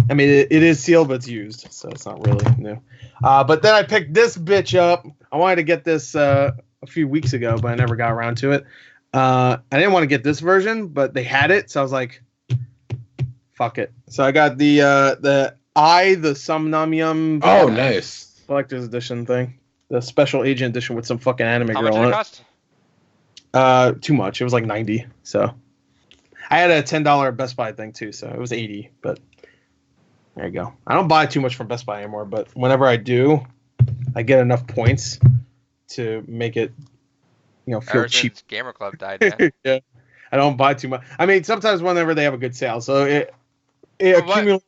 I mean it is sealed, but it's used, so it's not really new. But then I picked this bitch up. I wanted to get this a few weeks ago, but I never got around to it. I didn't want to get this version, but they had it, so I was like, "Fuck it." So I got the Somnamyum. Oh, nice. Collector's edition thing, the special agent edition with some fucking anime How girl much on did it. it cost? Too much. It was like 90. So I had a $10 Best Buy thing too, so it was 80. But there you go. I don't buy too much from Best Buy anymore, but whenever I do, I get enough points to make it, feel Ever cheap. since Gamer Club died, man. Yeah, I don't buy too much. I mean, sometimes whenever they have a good sale, so it accumulates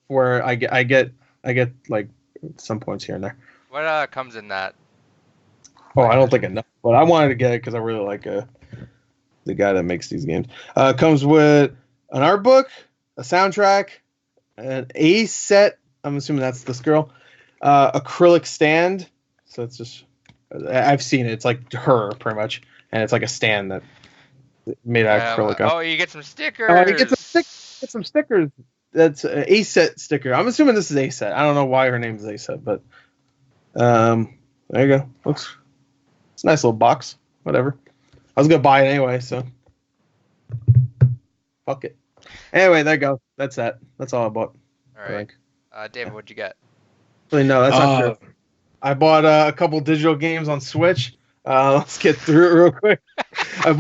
where I get like some points here and there. What comes in that? Oh, I don't think enough, but I wanted to get it because I really like the guy that makes these games. Comes with an art book, a soundtrack, an A set. I'm assuming that's this girl. Acrylic stand. So it's just, I've seen it. It's like her pretty much, and it's like a stand that made out of acrylic. Oh, you get some stickers. You get some stickers. That's an A set sticker. I'm assuming this is A set. I don't know why her name is A set, but there you go. It's a nice little box. Whatever. I was gonna buy it anyway, so fuck it. Anyway, there you go. That's that. That's all I bought. All right. David, what'd you get? Really, no, that's not true. I bought a couple digital games on Switch. Let's get through it real quick. I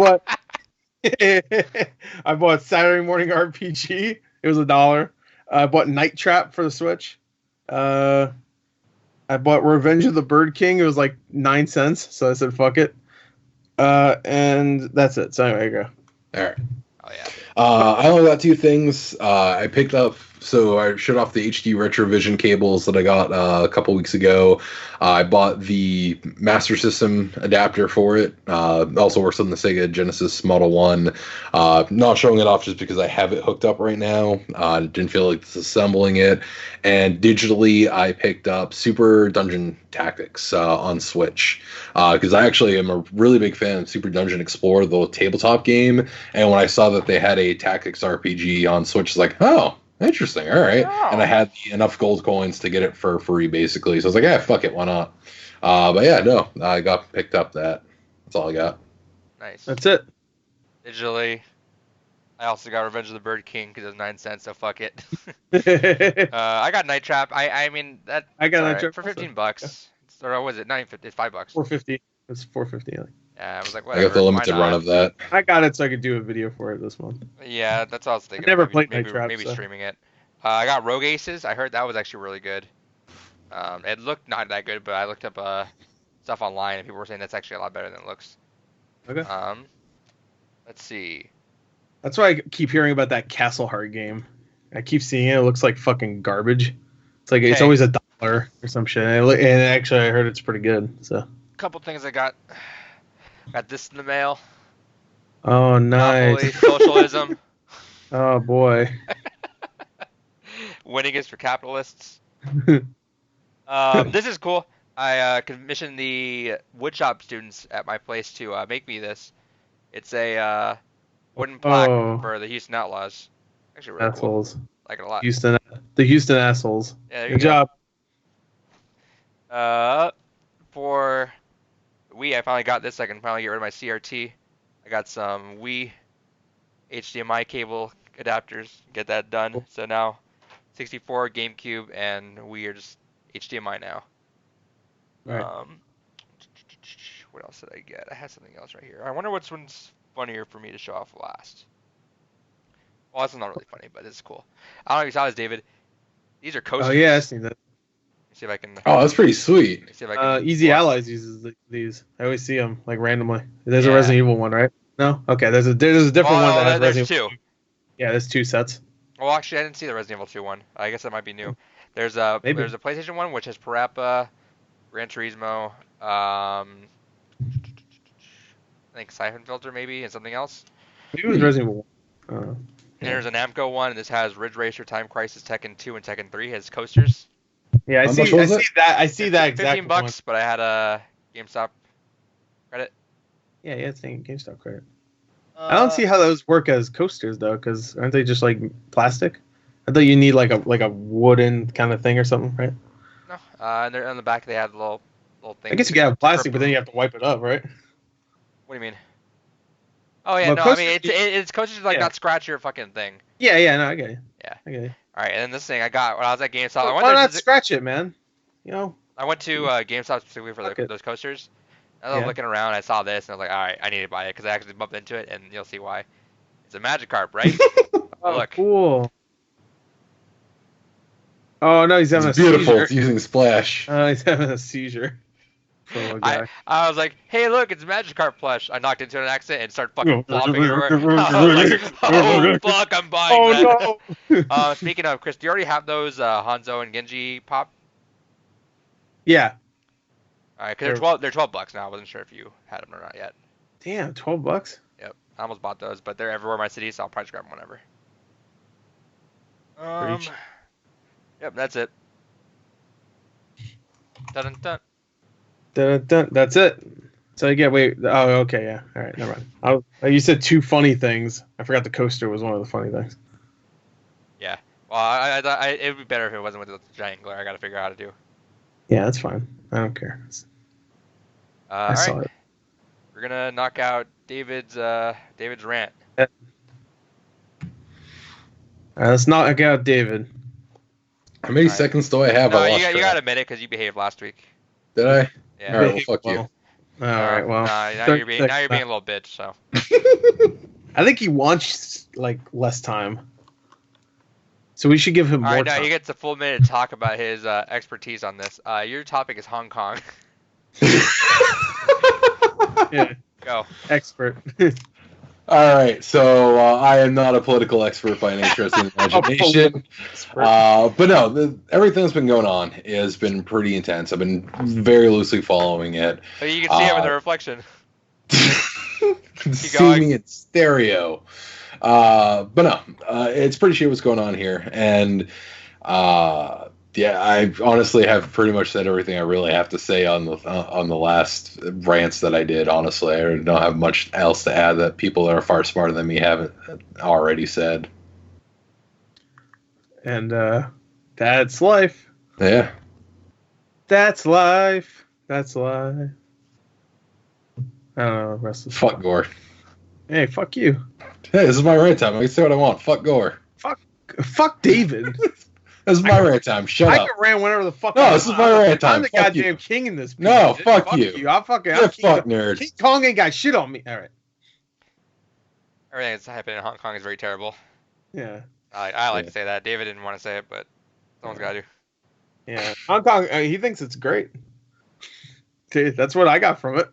bought Saturday Morning RPG. It was $1. I bought Night Trap for the Switch. I bought Revenge of the Bird King. It was like 9 cents, so I said fuck it. And that's it. So anyway, go. All right. Oh yeah. I only got 2 things. I picked up. So I shut off the HD Retrovision cables that I got a couple weeks ago. I bought the Master System adapter for it. Also works on the Sega Genesis Model 1. Not showing it off just because I have it hooked up right now. Didn't feel like disassembling it. And digitally, I picked up Super Dungeon Tactics on Switch. Because I actually am a really big fan of Super Dungeon Explorer, the tabletop game. And when I saw that they had a Tactics RPG on Switch, I was like, oh, interesting. All right. Oh. And I had enough gold coins to get it for free, basically. So I was like, yeah, fuck it. Why not? But yeah, no, I picked up that. That's all I got. Nice. That's it. Digitally, I also got Revenge of the Bird King because it was 9 cents, so fuck it. I got Night Trap. I mean that. I got Night Night Trap for $15. Or what was it? Not even 50. It's $5. $4.50. It's $4.50. Yeah, I was like, whatever. I got the limited run of that. I got it so I could do a video for it this month. Yeah, that's what I was thinking. I never Maybe- played maybe, Night Trap, maybe so. streaming it. I got Rogue Aces. I heard that was actually really good. It looked not that good, but I looked up stuff online and people were saying that's actually a lot better than it looks. Okay. Let's see. That's why I keep hearing about that Castle Heart game. I keep seeing it. It looks like fucking garbage. It's like it's always $1 or some shit. And actually, I heard it's pretty good. So. Couple things I got. Got this in the mail. Oh, nice. Monopoly, socialism. Oh boy. Winning is for capitalists. This is cool. I commissioned the woodshop students at my place to make me this. It's a wooden plaque for the Houston Outlaws. Actually, really assholes. Cool. Like it a lot. The Houston assholes. Yeah, there Good you go. job. For Wii, I finally got this. I can finally get rid of my CRT. I got some Wii HDMI cable adapters. Get that done. Cool. So now 64, GameCube, and Wii are just HDMI now. Right. What else did I get? I had something else right here. I wonder which one's funnier for me to show off last. Well, this is not really funny, but it's cool. I don't know if you saw this, David. These are coasters. Oh yeah, I seen that. Let's see if I can. Oh, that's pretty sweet. Let's see if I can Easy Allies uses these. I always see them like randomly. There's a Yeah. Resident Evil one, right? No. Okay. There's a different one that has there's Resident Evil. two. Yeah, there's 2 sets. Well, actually, I didn't see the Resident Evil 2 one. I guess that might be new. There's a PlayStation one which has Parappa, Gran Turismo, I think Siphon Filter maybe, and something else. Maybe it was Resident Evil 1. And there's an Namco one, and this has Ridge Racer, Time Crisis, Tekken 2, and Tekken 3 as coasters. Yeah, I How see much was it? that. I see that exact $15, one. but I had a GameStop credit. Yeah, it's saying GameStop credit. I don't see how those work as coasters though, because aren't they just like plastic? I thought you need like a wooden kind of thing or something, right? No, and they're on the back. They had little things. I guess you can have plastic, but then you have to wipe it up, right? What do you mean? Oh yeah, Well, no, I coasters- mean it's coasters like Yeah. not scratch your fucking thing. Yeah, no, I get you. Yeah. I get you. All right, and then this thing I got when I was at GameStop. Why not scratch it, man? You know? I went to GameStop specifically for Fuck it. those coasters. As I was Yeah. looking around, I saw this, and I was like, all right, I need to buy it because I actually bumped into it, and you'll see why. It's a Magikarp, right? Oh, Look. cool. Oh no, he's having It's a beautiful. seizure. It's using Splash. He's having a seizure. Poor little guy. I was like, hey, look, it's Magikarp plush. I knocked into an accident and started fucking flopping everywhere. I was like, oh, fuck, I'm buying that. Oh no. Speaking of, Chris, do you already have those Hanzo and Genji pop? Yeah. All right, because they're $12 now. I wasn't sure if you had them or not yet. Damn, $12. Yep, I almost bought those, but they're everywhere in my city, so I'll probably just grab them whenever. Preach. Yep, that's it. Dun dun. Dun, dun, that's it. So you get oh okay, yeah. All right, never mind. You said 2 funny things. I forgot the coaster was one of the funny things. Yeah. Well, I thought it would be better if it wasn't with the giant glare. I got to figure out how to do. Yeah, that's fine. I don't care. I saw it. We're gonna knock out David's rant. All right, let's knock out David. How many seconds do I have? No, I lost you track. got a minute because you behaved last week. Did I? Yeah. All right, well, fuck you. All right, well. Now you're being a little bitch. So. I think he wants like less time. So we should give him All more right, now time. he gets a full minute to talk about his expertise on this. Your topic is Hong Kong. Yeah, Go. expert. All right, so I am not a political expert by any stretch of the imagination. But no, everything that's been going on has been pretty intense. I've been very loosely following it. So you can see it with the reflection. See me in stereo. But no, it's pretty shit what's going on here. And yeah, I honestly have pretty much said everything I really have to say on the last rants that I did. Honestly, I don't have much else to add that people that are far smarter than me haven't already said. And that's life. Yeah. That's life. That's life. I don't know the rest of the Fuck Gore. Hey, fuck you. Hey, this is my rant time. I can say what I want. Fuck Gore. Fuck David. This is my rant time. Shut I up. can rant whenever the fuck No, I this is want. my rant time. I'm the Fuck goddamn you. king in this. No, bitch. fuck you. I'm You're king. fuck nerd. King Kong ain't got shit on me. All right. Everything that's happening in Hong Kong is very terrible. Yeah. I like to say that. David didn't want to say it, but someone's got to. Yeah. Hong Kong. He thinks it's great. Dude, that's what I got from it.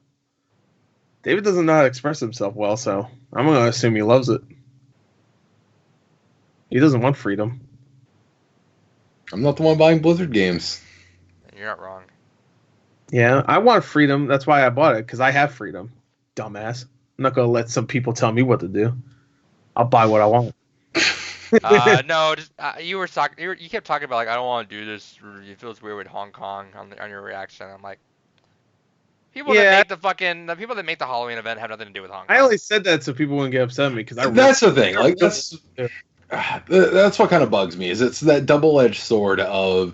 David doesn't know how to express himself well, so I'm gonna assume he loves it. He doesn't want freedom. I'm not the one buying Blizzard games. You're not wrong. Yeah, I want freedom. That's why I bought it, because I have freedom. Dumbass. I'm not gonna let some people tell me what to do. I'll buy what I want. No, just you kept talking about like I don't want to do this. It feels weird with Hong Kong on your reaction. I'm like, people that make the Halloween event have nothing to do with Hong Kong. I only said that so people wouldn't get upset at me, because That's the thing. Like that's what kind of bugs me. Is it's that double-edged sword of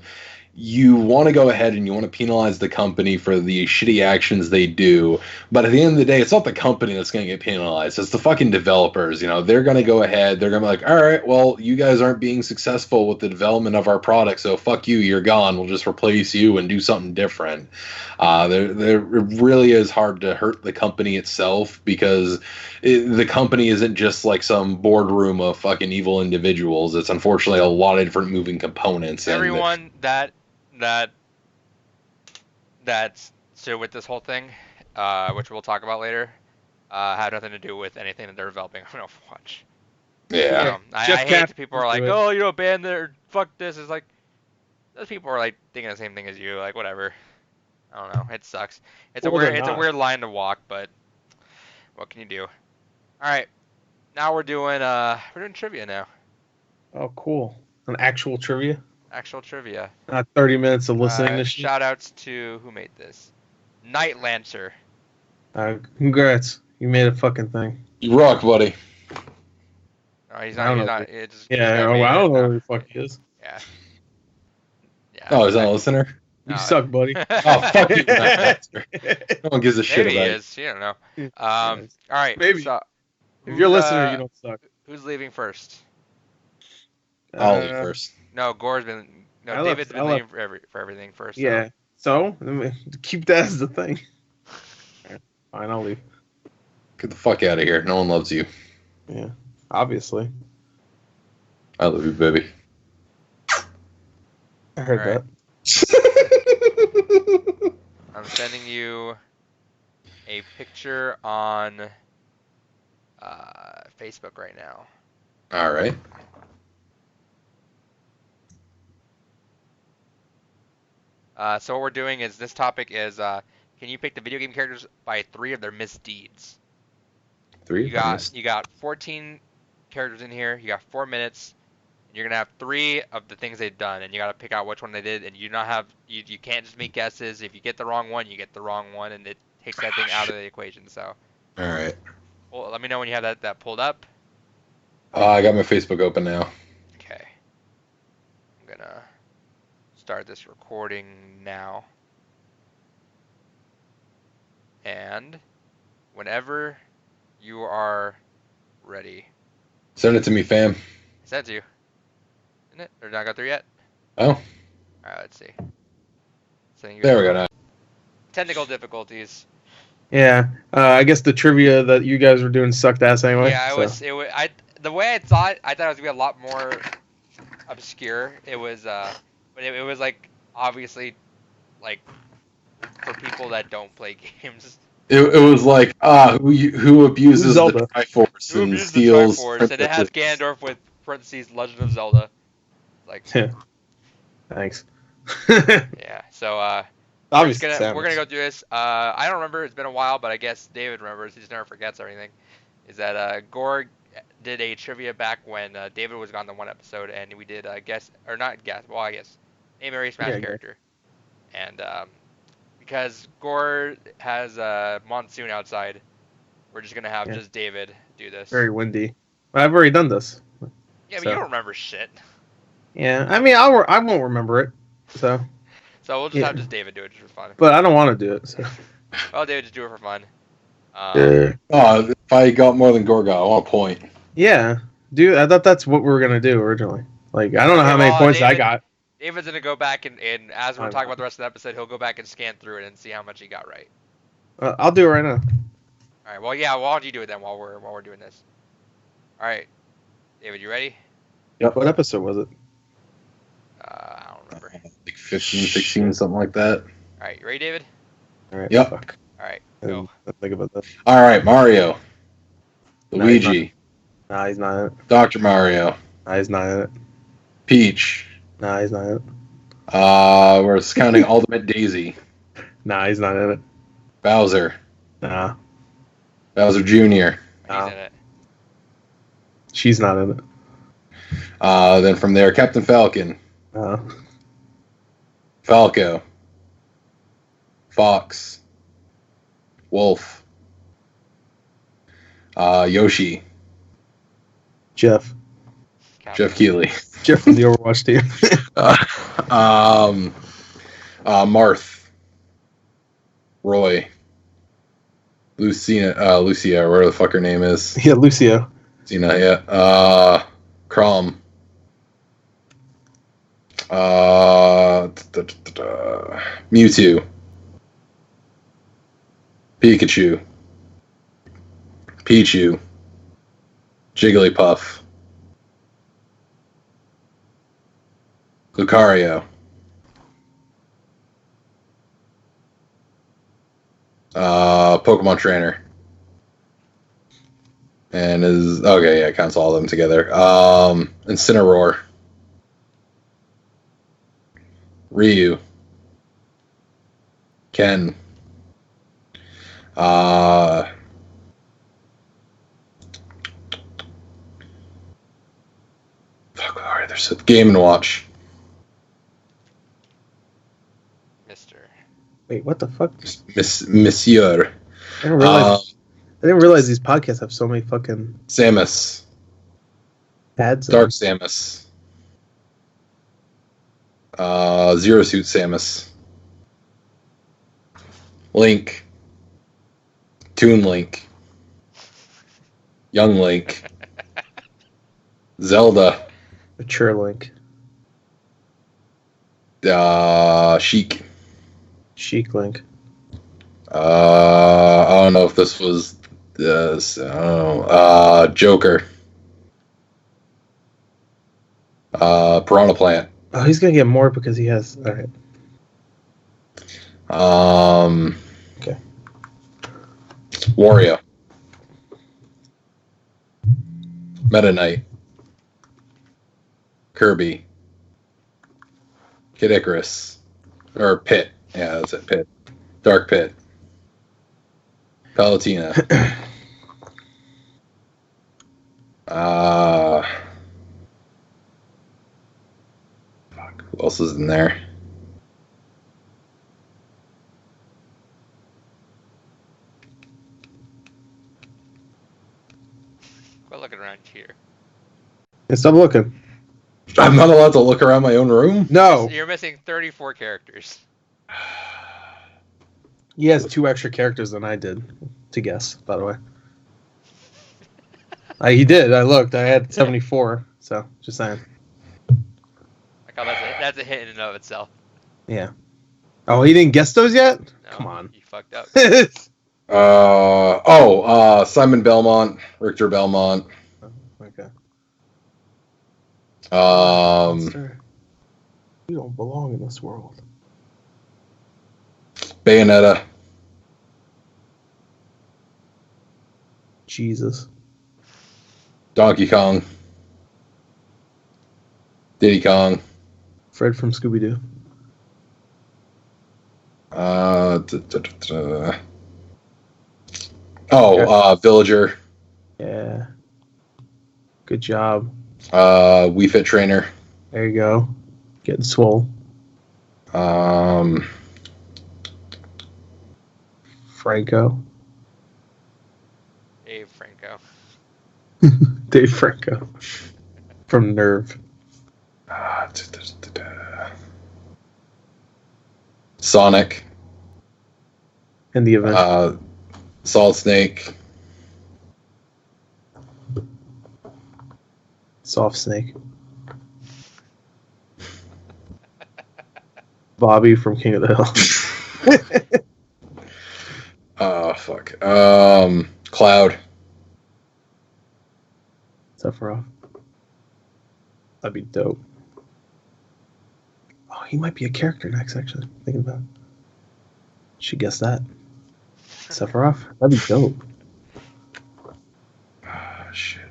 you want to go ahead and you want to penalize the company for the shitty actions they do, but at the end of the day, it's not the company that's going to get penalized. It's the fucking developers. They're going to go ahead. They're going to be like, all right, well, you guys aren't being successful with the development of our product, so fuck you. You're gone. We'll just replace you and do something different. It really is hard to hurt the company itself because the company isn't just like some boardroom of fucking evil individuals. It's unfortunately a lot of different moving components. Everyone that's so with this whole thing, which we'll talk about later, had nothing to do with anything that they're developing on Overwatch. Yeah. I hate that people are like, oh, ban their fuck this. It's like those people are like thinking the same thing as you. Like whatever. I don't know. It sucks. It's a weird line to walk, but what can you do? All right. Now we're doing trivia now. Oh, cool. An actual trivia? Actual trivia. Not 30 minutes of listening to shit. Shout outs to who made this. Night Lancer. Congrats. You made a fucking thing. You rock, buddy. No, he's not. I don't know who the fuck he is. Yeah. Oh, is that a listener? You suck, buddy. Oh, fuck you. No one gives a shit Maybe about he is. You don't know. All right. Maybe. So, if you're a listener, you don't suck. Who's leaving first? I'll leave first. No, Gore's been. No, David's been leaving for everything first. Yeah. So keep that as the thing. Fine, I'll leave. Get the fuck out of here. No one loves you. Yeah. Obviously. I love you, baby. I heard that. I'm sending you a picture on Facebook right now. All right. So what we're doing is this topic is can you pick the video game characters by 3 of their misdeeds? 3. You got 14 characters in here. You got 4 minutes. You're gonna have 3 of the things they've done, and you gotta pick out which one they did. And you can't just make guesses. If you get the wrong one, you get the wrong one, and it takes that thing out of the equation. So. All right. Well, let me know when you have that pulled up. I got my Facebook open now. Okay. I'm gonna start this recording now. And whenever you are ready. Send it to me, fam. I sent it to you. Isn't it? Or not got there yet? Oh. Alright, let's see. There we go now. Technical difficulties. Yeah. I guess the trivia that you guys were doing sucked ass anyway. Yeah, the way I thought it was gonna be a lot more obscure. It was but it was like obviously like for people that don't play games. It was like who abuses the Triforce and steals. And it has Ganondorf with parentheses Legend of Zelda. Like thanks. Yeah. So we're gonna go through this. I don't remember. It's been a while, but I guess David remembers. He just never forgets everything. Is that Gore did a trivia back when David was gone the one episode, and we did I guess name a Smash character, and because Gore has a monsoon outside, we're just gonna have just David do this. Very windy. I've already done this. Yeah, but you don't remember shit. Yeah, I mean I won't remember it. So we'll just have just David do it just for fun. But I don't want to do it. So. Well, David, just do it for fun. If I got more than Gore got, I want a point. Yeah, dude, I thought that's what we were gonna do originally. Like I don't know how many points I got. David's gonna go back and as we're talking about the rest of the episode, he'll go back and scan through it and see how much he got right. I'll do it right now. All right. Well, yeah. Why don't you do it then while we're doing this? All right, David, you ready? Yep. What episode was it? I don't remember. Like 15, 16, something like that. All right, you ready, David? All right. Yep. Fuck. All right. Go. Think about that. All right, Mario. Luigi. Nah, he's not in it. Dr. Mario. Nah, he's not in it. Peach. Nah, he's not in it. We're counting Ultimate Daisy. Nah, he's not in it. Bowser. Nah. Bowser Jr. He's in it. She's not in it. Then from there, Captain Falcon. Falco. Fox. Wolf. Yoshi. Jeff Keighley. Jeff from the Overwatch team. Marth. Roy. Lucia, whatever the fuck her name is. Yeah, Lucio. Lucina, yeah. Crom. Mewtwo. Pikachu. Pichu. Jigglypuff. Lucario. Pokemon Trainer. And counts all of them together. Incineroar. Ryu. Ken. Fuck, alright, there's a Game & Watch. Wait, what the fuck? Monsieur. I didn't realize these podcasts have so many fucking Samus. pads. Dark Samus. Zero Suit Samus. Link. Toon Link. Young Link. Zelda. Mature Link. Sheik. Chic Link. I don't know if this was this. I don't know. Joker. Piranha Plant. Oh, he's gonna get more because he has. All right. Okay. Wario. Meta Knight. Kirby. Kid Icarus. Or Pit. Yeah, that's it. Pit. Dark Pit. Palutena. Fuck, who else is in there? Quit looking around here. Yeah, stop looking. I'm not allowed to look around my own room? No. You're missing 34 characters. He has 2 extra characters than I did to guess, by the way. He did. I looked. I had 74. So, just saying. Like, oh, that's a hit in and of itself. Yeah. Oh, he didn't guess those yet? No, Come on. You fucked up. Simon Belmont, Richter Belmont. Okay. Um, You don't belong in this world. Bayonetta. Jesus. Donkey Kong. Diddy Kong. Fred from Scooby-Doo. Villager. Yeah. Good job. Wii Fit Trainer. There you go. Getting swole. Franco. Dave Franco. Dave Franco. From Nerve. Sonic. In the event. Solid Snake. Soft Snake. Bobby from King of the Hill. Fuck. Cloud. Sephiroth. That'd be dope. Oh, he might be a character next, actually. Thinking about it. Should guess that. Sephiroth? That'd be dope. Shit.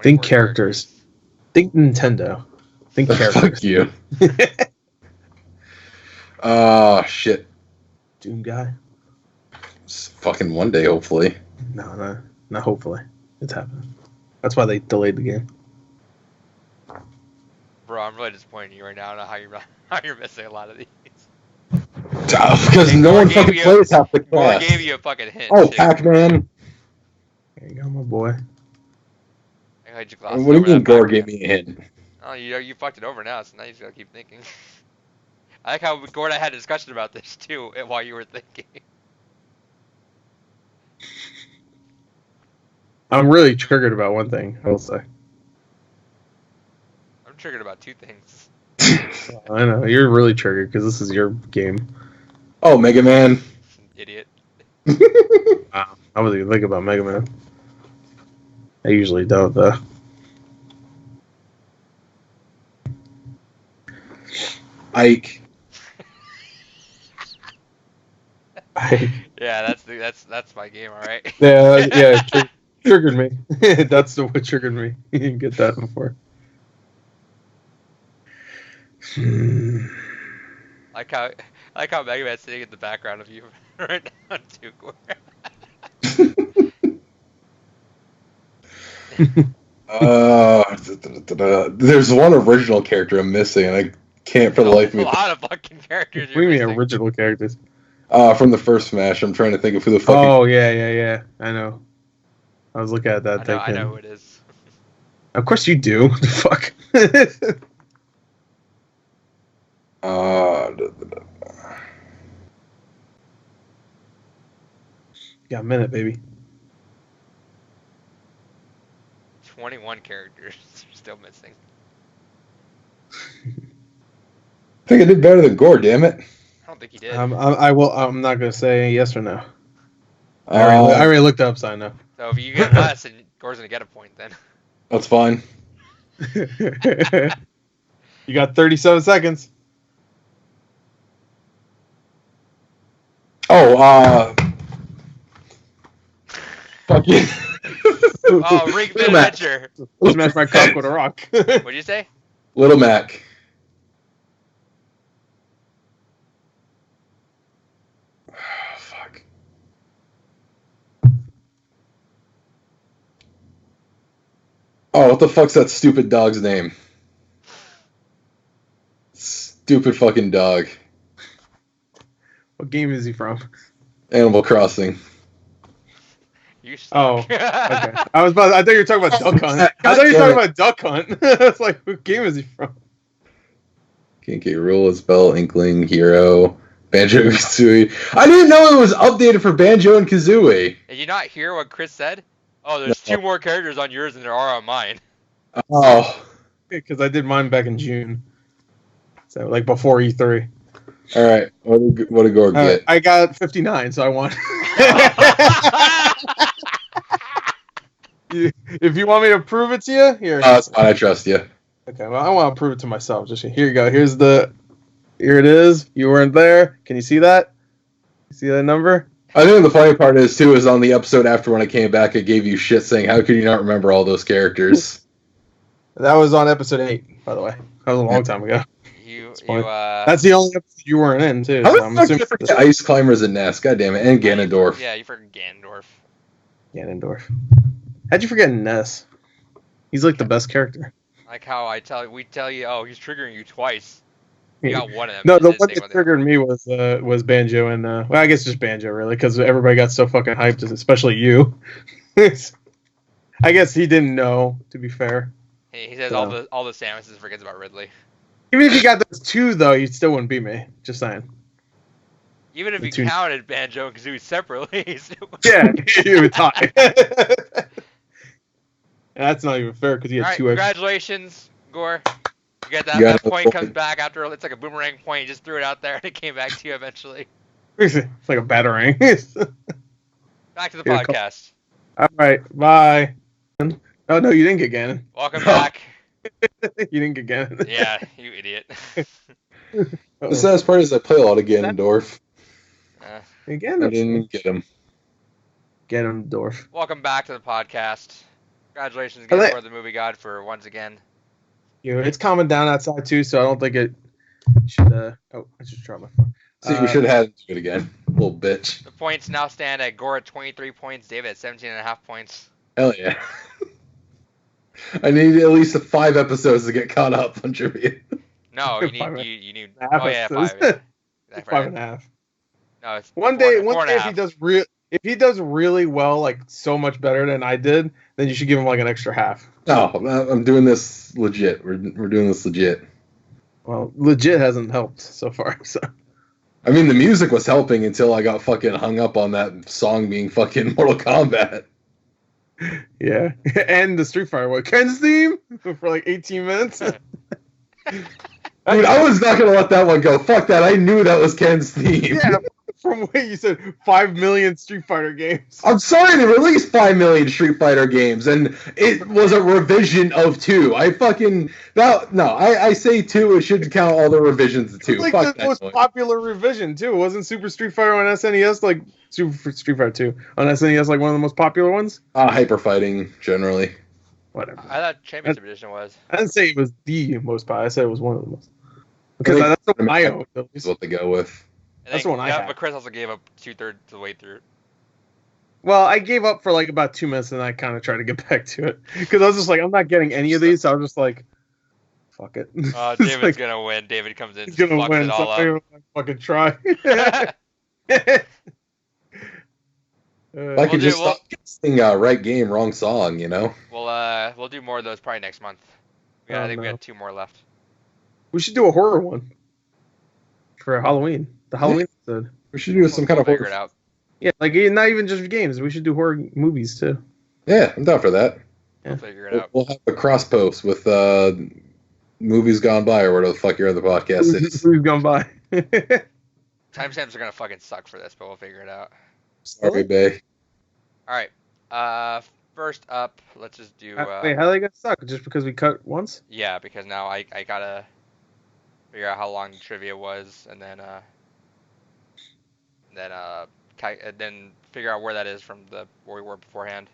Think characters. Think Nintendo. Think characters. Fuck you. Shit. Doom guy? Fucking one day, hopefully. No, not hopefully. It's happening. That's why they delayed the game. Bro, I'm really disappointed in you right now. I don't know how you're missing a lot of these. Because no one fucking plays half the Gore class. gave you a fucking hint. Oh, shit. Pac-Man. There you go, my boy. I had you What do you mean Gore gave me a hint? Oh, you fucked it over now, so now you just gotta keep thinking. I like how Gordon had a discussion about this too while you were thinking. I'm really triggered about one thing, I will say. I'm triggered about two things. I know, you're really triggered because this is your game. Oh, Mega Man. Idiot. Wow. I wasn't even thinking about Mega Man. I usually don't, though. Ike. Yeah, that's my game, alright. Yeah, triggered me. That's the what triggered me. You didn't get that before. Like how Mega Man's sitting in the background of you right now too, Gore. There's one original character I'm missing, and I can't for the life of me. A lot of fucking characters. What do you mean original characters? From the first Smash, I'm trying to think of who the fuck. Oh yeah. I know. I was looking at that. I know who it is. Of course you do. What the fuck? Got a minute, baby. 21 characters are still missing. I think I did better than Gore. Damn it! I don't think you did. I will. I'm not gonna say yes or no. I already looked up, so I know. So if you get less, and Gore's gonna get a point then. That's fine. You got 37 seconds. Oh, fuck you. Oh, Ring Fit Adventure. Smash my cock with a rock. What'd you say? Little Mac. Fuck. Oh, what the fuck's that stupid dog's name? Stupid fucking dog. What game is he from? Animal Crossing. You suck. Oh, okay. I thought you were talking about Duck Hunt. I thought you were talking about Duck Hunt. It's like, what game is he from? Can't get Rule, Spell, Inkling, Hero, Banjo Kazooie. I didn't know it was updated for Banjo and Kazooie. Did you not hear what Chris said? Oh, there's 2 more characters on yours than there are on mine. Oh. Because I did mine back in June. So, like, before E3. All right. What did Gore get? I got 59, so I won. If you want me to prove it to you, here. That's fine. I trust you. Okay, well, I want to prove it to myself. Just here you go. Here it is. You weren't there. Can you see that? See that number? I think the funny part is on the episode after when I came back, I gave you shit saying, how could you not remember all those characters? That was on episode 8, by the way. That was a long time ago. That's the only episode you weren't in, too. How the fuck did you forget Ice Climbers and Ness? God damn it. And Ganondorf. Yeah, you forgot Ganondorf. Ganondorf. How'd you forget Ness? He's like the best character. Like how we tell you, oh, he's triggering you twice. You got one of them. No, the one that triggered me was Banjo and well, I guess just Banjo really, because everybody got so fucking hyped, especially you. I guess he didn't know. To be fair, he says all the Samuses and forgets about Ridley. Even if you got those 2 though, you still wouldn't beat me. Just saying. Even if you counted Banjo and Kazooie separately, yeah, you would tie. That's not even fair because he had 2 extra. Congratulations, Gore. You got that. That point comes back after it's like a boomerang point. You just threw it out there and it came back to you eventually. It's like a batarang. Back to the podcast. All right, bye. Oh no, you didn't get Ganon. Welcome back. You didn't get Ganon. Yeah, you idiot. The saddest part is I play a lot of Ganondorf. Again, I didn't get him. Ganondorf. Welcome back to the podcast. Congratulations again for the movie guide for once again. It's calming down outside too, so I don't think it should. Oh, I just dropped my phone. See, we should have had to do it again. Little bitch. The points now stand at Gore at 23 points, David at 17.5 points. Hell yeah. I need at least 5 episodes to get caught up on trivia. No, you need. Oh yeah, 5. 5.5. No, it's one day if he does really well, like so much better than I did, then you should give him like an extra half. No, I'm doing this legit. We're doing this legit. Well, legit hasn't helped so far. So. I mean, the music was helping until I got fucking hung up on that song being fucking Mortal Kombat. Yeah, and the Street Fighter one, Ken's theme for like 18 minutes. Dude, I was not gonna let that one go. Fuck that. I knew that was Ken's theme. Yeah, from what you said, 5 million Street Fighter games. I'm sorry, they released 5 million Street Fighter games, and it was a revision of 2. I say 2. It should count all the revisions of 2. Like Fuck the most popular revision too. Wasn't Super Street Fighter on SNES like Super Street Fighter 2 on SNES like one of the most popular ones? Hyper fighting generally. Whatever. I thought Championship Edition was. I didn't say it was the most popular. I said it was one of the most. Because that's what I own. Is what they go with. That's the one I have. But Chris also gave up 2/3 of the way through. Well, I gave up for like about 2 minutes, and I kind of tried to get back to it because I was just like, I'm not getting any of these. So I was just like, fuck it. David's like, gonna win. David comes in, he's gonna win. It all so I'm gonna fucking try. I could just stop guessing right game, wrong song, you know. We'll do more of those probably next month. I think we got 2 more left. We should do a horror one for Halloween. The Halloween episode. We should do some kind of figure it out. Yeah, like not even just games. We should do horror movies too. Yeah, I'm down for that. We'll figure it out. We'll have a cross post with movies gone by or whatever the fuck your other podcast is. Movies gone by. Timestamps are gonna fucking suck for this, but we'll figure it out. Sorry, Bay. All right. First up, let's just do. Wait, how are they gonna suck? Just because we cut once? Yeah, because now I gotta figure out how long the trivia was, and then figure out where that is from where we were beforehand.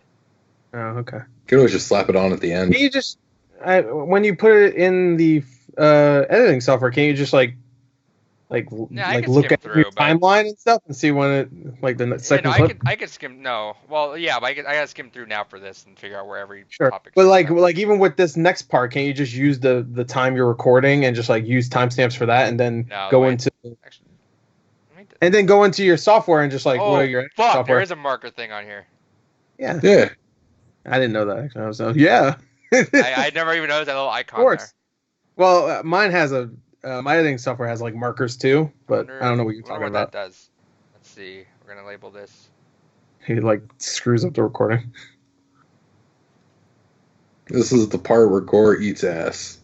Oh, okay. Could always just slap it on at the end. Can you just when you put it in the editing software, can you just look at your timeline and stuff and see when it the second clip? I could skim. No, well, yeah, but I gotta skim through now for this and figure out where every topic. But even with this next part, can you just use the time you're recording and just use timestamps for that, and then go into your software and just what are your software? There is a marker thing on here. Yeah. Yeah. I didn't know that actually. I was yeah. I never even noticed that little icon. Of course. There. Well, mine has my editing software has markers too, but I don't know what you're talking about. That does. Let's see. We're gonna label this. He screws up the recording. This is the part where Gore eats ass.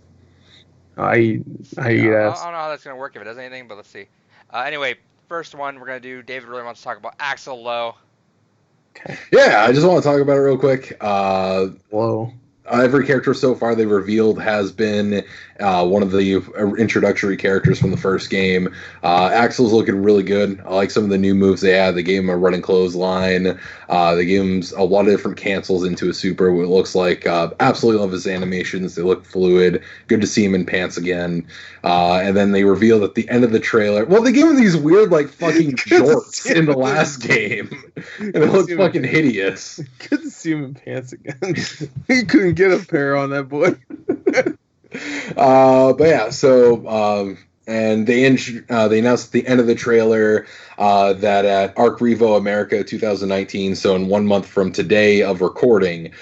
I eat ass. I don't know how that's gonna work if it does anything, but let's see. Anyway, first one we're gonna do. David really wants to talk about Axl Low. Okay. Yeah, I just want to talk about it real quick. Low. Every character so far they've revealed has been one of the introductory characters from the first game. Axl's looking really good. I like some of the new moves they had. They gave him a running clothesline. They gave him a lot of different cancels into a super, what it looks like. Absolutely love his animations. They look fluid. Good to see him in pants again. And then they revealed at the end of the trailer, well, they gave him these weird, fucking jorts in the last game. And it looks fucking hideous. Good to see him in pants again. He couldn't get a pair on that boy. But yeah, so and they announced at the end of the trailer that at Arc Revo America 2019, so in 1 month from today of recording,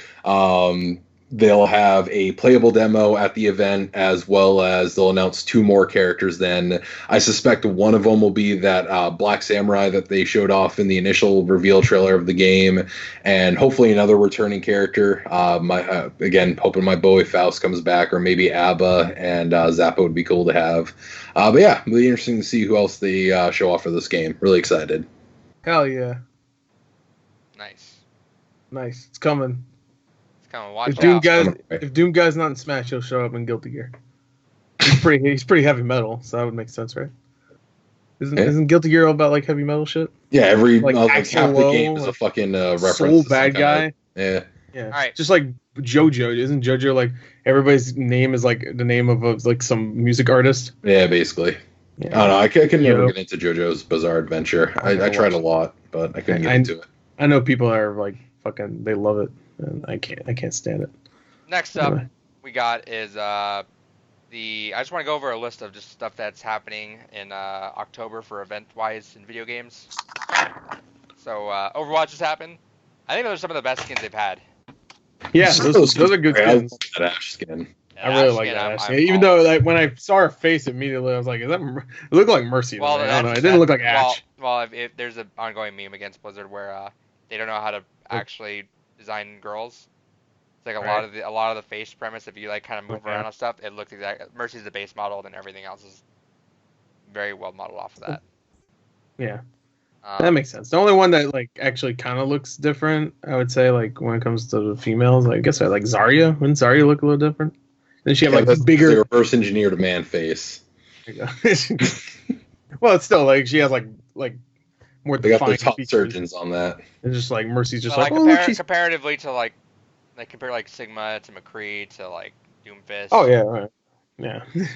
they'll have a playable demo at the event, as well as they'll announce 2 more characters then. I suspect one of them will be that Black Samurai that they showed off in the initial reveal trailer of the game, and hopefully another returning character. Again, hoping my boy Faust comes back, or maybe Abba and Zappa would be cool to have. But yeah, really interesting to see who else they show off for this game. Really excited. Hell yeah. Nice. It's coming. Watch if Doom Guy's not in Smash, he'll show up in Guilty Gear. He's pretty heavy metal, so that would make sense, right? Isn't Guilty Gear all about heavy metal shit? Yeah, every Axl Low, the game is a fucking reference. Soul bad guy. Yeah. All right. Just like JoJo, isn't JoJo everybody's name is the name of some music artist? Yeah, basically. Yeah. I don't know. I can never get into JoJo's Bizarre Adventure. I tried a lot, but I couldn't get into it. I know people are fucking they love it. And I can't stand it. Next up, we got is I just want to go over a list of just stuff that's happening in October for event-wise in video games. So Overwatch has happened. I think those are some of the best skins they've had. Yeah, those are good skins. That Ash skin. Yeah, I really like that Ash skin. Even though like when I saw her face immediately, I was like, "Is that?" It looked like Mercy. Well, I don't know. It didn't look like Ash. Well, if there's an ongoing meme against Blizzard where they don't know how to actually design girls. It's like a lot of the face premise. If you like kind of move around and stuff, it looks exactly. Mercy's the base model, and everything else is very well modeled off of that. Yeah. That makes sense. The only one that like actually kind of looks different, I would say, like when it comes to the females, I guess I like Zarya. Wouldn't Zarya look a little different? Then she have like this bigger. They reverse engineered a man face. Well, it's still like she has like more. They got the top surgeons on that. It's just like Mercy's just comparatively to like compare like Sigma to McCree to like Doomfist. Oh yeah, right. Yeah. Right.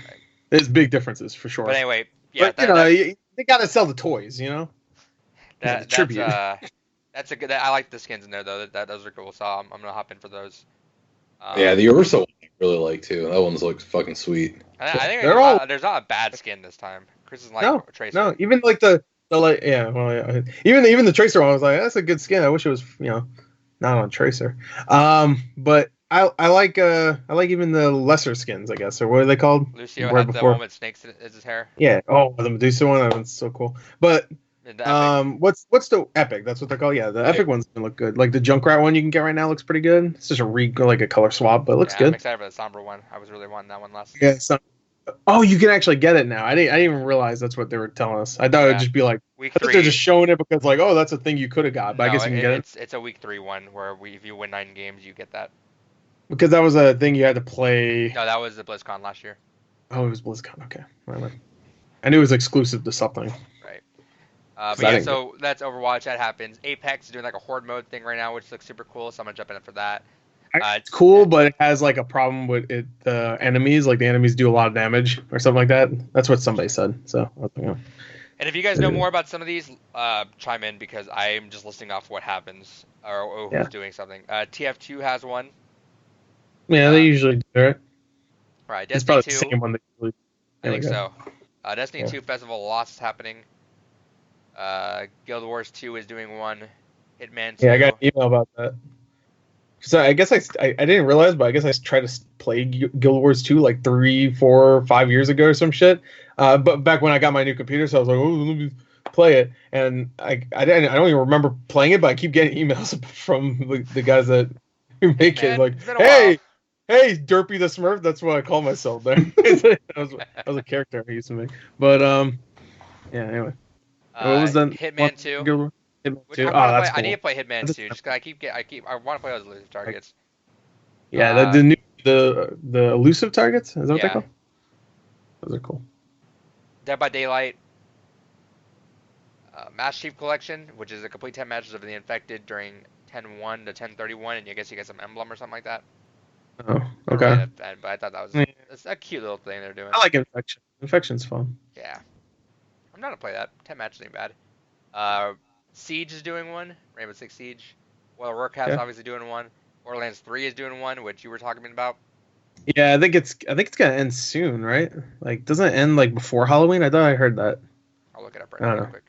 There's big differences for sure. But anyway, yeah. But they gotta sell the toys, you know. That's a good. I like the skins in there though. Those are cool. So I'm gonna hop in for those. Yeah, the Ursa one I really like too. That one's looks fucking sweet. I think there's not a bad skin this time. Chris is like Tracer. No, even like the like even the Tracer one I was like, that's a good skin. I wish it was not on Tracer. But I like even the lesser skins, I guess, or what are they called? Lucio had the one with snakes in his hair. Yeah. Oh, the Medusa one. That one's so cool. But what's the Epic? That's what they're called. Yeah, the Epic one's gonna look good. Like the Junkrat one you can get right now looks pretty good. It's just a color swap, but it looks good. I'm excited for the Sombra one. I was really wanting that one last. Yeah. Oh, you can actually get it now. I didn't even realize that's what they were telling us. I thought it would just be like week 3. They're just showing it because like, oh, that's a thing you could have got. But I guess you can get it. It's a week 3 one where if you win 9 games, you get that. Because that was a thing you had to play. No, that was the BlizzCon last year. Oh, it was BlizzCon. Okay, right. I knew it was exclusive to something. Right. But yeah, so that's Overwatch. That happens. Apex is doing like a horde mode thing right now, which looks super cool. So I'm gonna jump in for that. It's cool, but it has like a problem with it. The enemies, like the enemies, do a lot of damage or something like that. That's what somebody said. So. And if you guys know more about some of these, chime in because I'm just listing off what happens or who's doing something. TF2 has one. Yeah, they usually do it. Right, Destiny Destiny 2. The same one that usually, I think so. Destiny 2 Festival of Lost is happening. Guild Wars 2 is doing one. Hitman 2. Yeah, I got an email about that. So I guess I didn't realize, but I guess I tried to play Guild Wars 2 like 3, 4, 5 years ago or some shit. But back when I got my new computer, so I was like, oh, let me play it. And I don't even remember playing it, but I keep getting emails from the guys that make it like, hey, Derpy the Smurf. That's what I call myself there. that was a character I used to make. But yeah. Anyway, what was that? Hitman 2. Hitman 2. That's cool. I need to play Hitman 2. Just cause I want to play those elusive targets. Yeah, the elusive targets. Is that what they're called? Those are cool. Dead by Daylight. Master Chief Collection, which is a complete 10 matches of the infected during 10-1 to 10-31, and I guess you get some emblem or something like that. Oh, okay. But I thought that was a cute little thing they're doing. I like Infection. Infection's fun. Yeah. I'm down to play that. 10 matches ain't bad. Siege is doing one. Rainbow Six Siege. World of Warcraft's obviously doing one. Borderlands 3 is doing one, which you were talking about. Yeah, I think it's gonna end soon, right? Like, doesn't it end like before Halloween? I thought I heard that. I'll look it up right now real quick.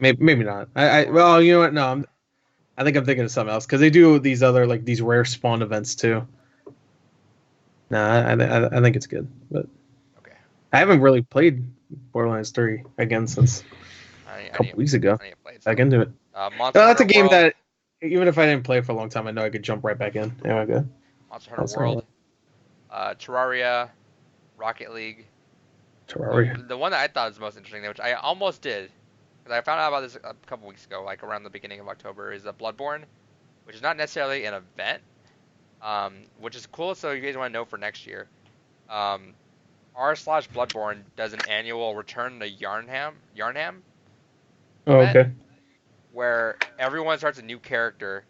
Maybe not. Well, you know what? No, I think I'm thinking of something else because they do these other like these rare spawn events too. Nah, I think it's good, but okay. I haven't really played Borderlands 3 again since a couple weeks ago. Back into it. That's a game that even if I didn't play it for a long time, I know I could jump right back in. Yeah, good. Monster Hunter World, Terraria, Rocket League. Terraria. The one that I thought was the most interesting, which I almost did, because I found out about this a couple weeks ago, like around the beginning of October, is Bloodborne, which is not necessarily an event. Which is cool, so you guys want to know for next year. r/Bloodborne does an annual return to Yarnham. Oh, okay. Where everyone starts a new character,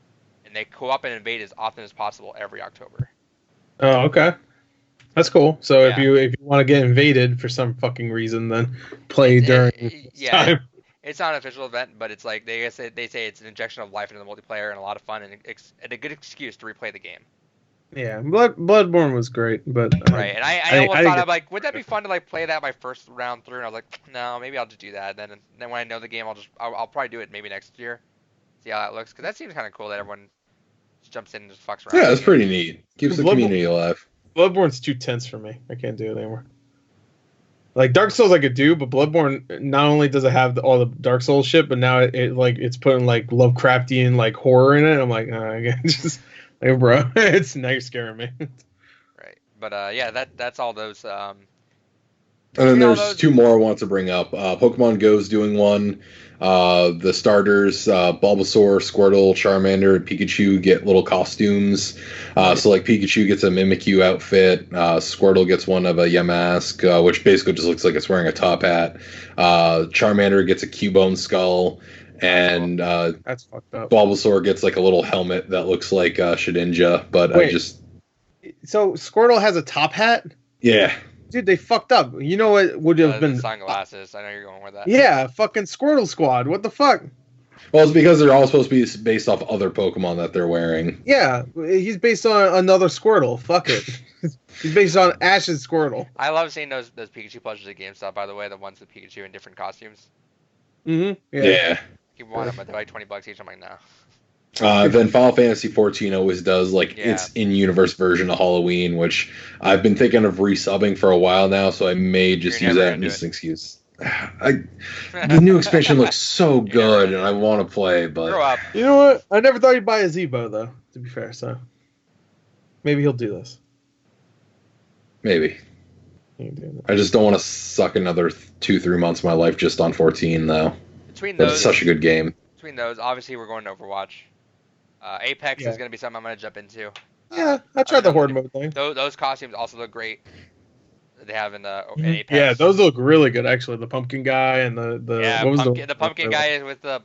and they go up and invade as often as possible every October. Oh, okay. That's cool. So if you want to get invaded for some fucking reason, then play during time. It's not an official event, but it's like they say it's an injection of life into the multiplayer and a lot of fun and a good excuse to replay the game. Yeah, Bloodborne was great, but right. And I almost thought, I'm like, would that be fun to like play that my first round through? And I was like, no, maybe I'll just do that. Then when I know the game, I'll probably do it maybe next year, see how that looks, because that seems kind of cool that everyone just jumps in and just fucks around. Yeah, it's pretty neat. Keeps the community alive. Bloodborne's too tense for me. I can't do it anymore. Like Dark Souls, I could do, but Bloodborne not only does it have all the Dark Souls shit, but now it's putting like Lovecraftian like horror in it. I'm like, just like, bro, now you're scaring me. Right, but yeah, that's all those. And then there's two more I want to bring up. Pokemon Go's doing one. The starters, Bulbasaur, Squirtle, Charmander, and Pikachu get little costumes. So like Pikachu gets a Mimikyu outfit. Squirtle gets one of a Yamask, which basically just looks like it's wearing a top hat. Charmander gets a Cubone skull. And that's fucked up. Bulbasaur gets like a little helmet that looks like Shedinja. But Wait, so Squirtle has a top hat? Yeah. Dude, they fucked up. You know what would have been sunglasses? I know you're going with that. Yeah, fucking Squirtle Squad. What the fuck? Well, it's because they're all supposed to be based off other Pokemon that they're wearing. Yeah, he's based on another Squirtle. Fuck it. He's based on Ash's Squirtle. I love seeing those Pikachu plushes at GameStop. By the way, the ones with Pikachu in different costumes. Mm-hmm. Yeah. You want them, but they're like $20 each. I'm like, no. Then Final Fantasy XIV always does its in-universe version of Halloween, which I've been thinking of resubbing for a while now, so I may just use that as an excuse. The new expansion looks so good, and I want to play, but grow up. You know what? I never thought he'd buy a Zeebo though. To be fair, so maybe he'll do this. Maybe. I just don't want to suck another 2-3 months of my life just on 14 though. It's such a good game. Between those, obviously we're going to Overwatch. Apex is going to be something I'm going to jump into. Yeah, I tried the Horde mode thing. Those costumes also look great. They have in Apex. Yeah, those look really good actually. The pumpkin guy and the pumpkin guy is with the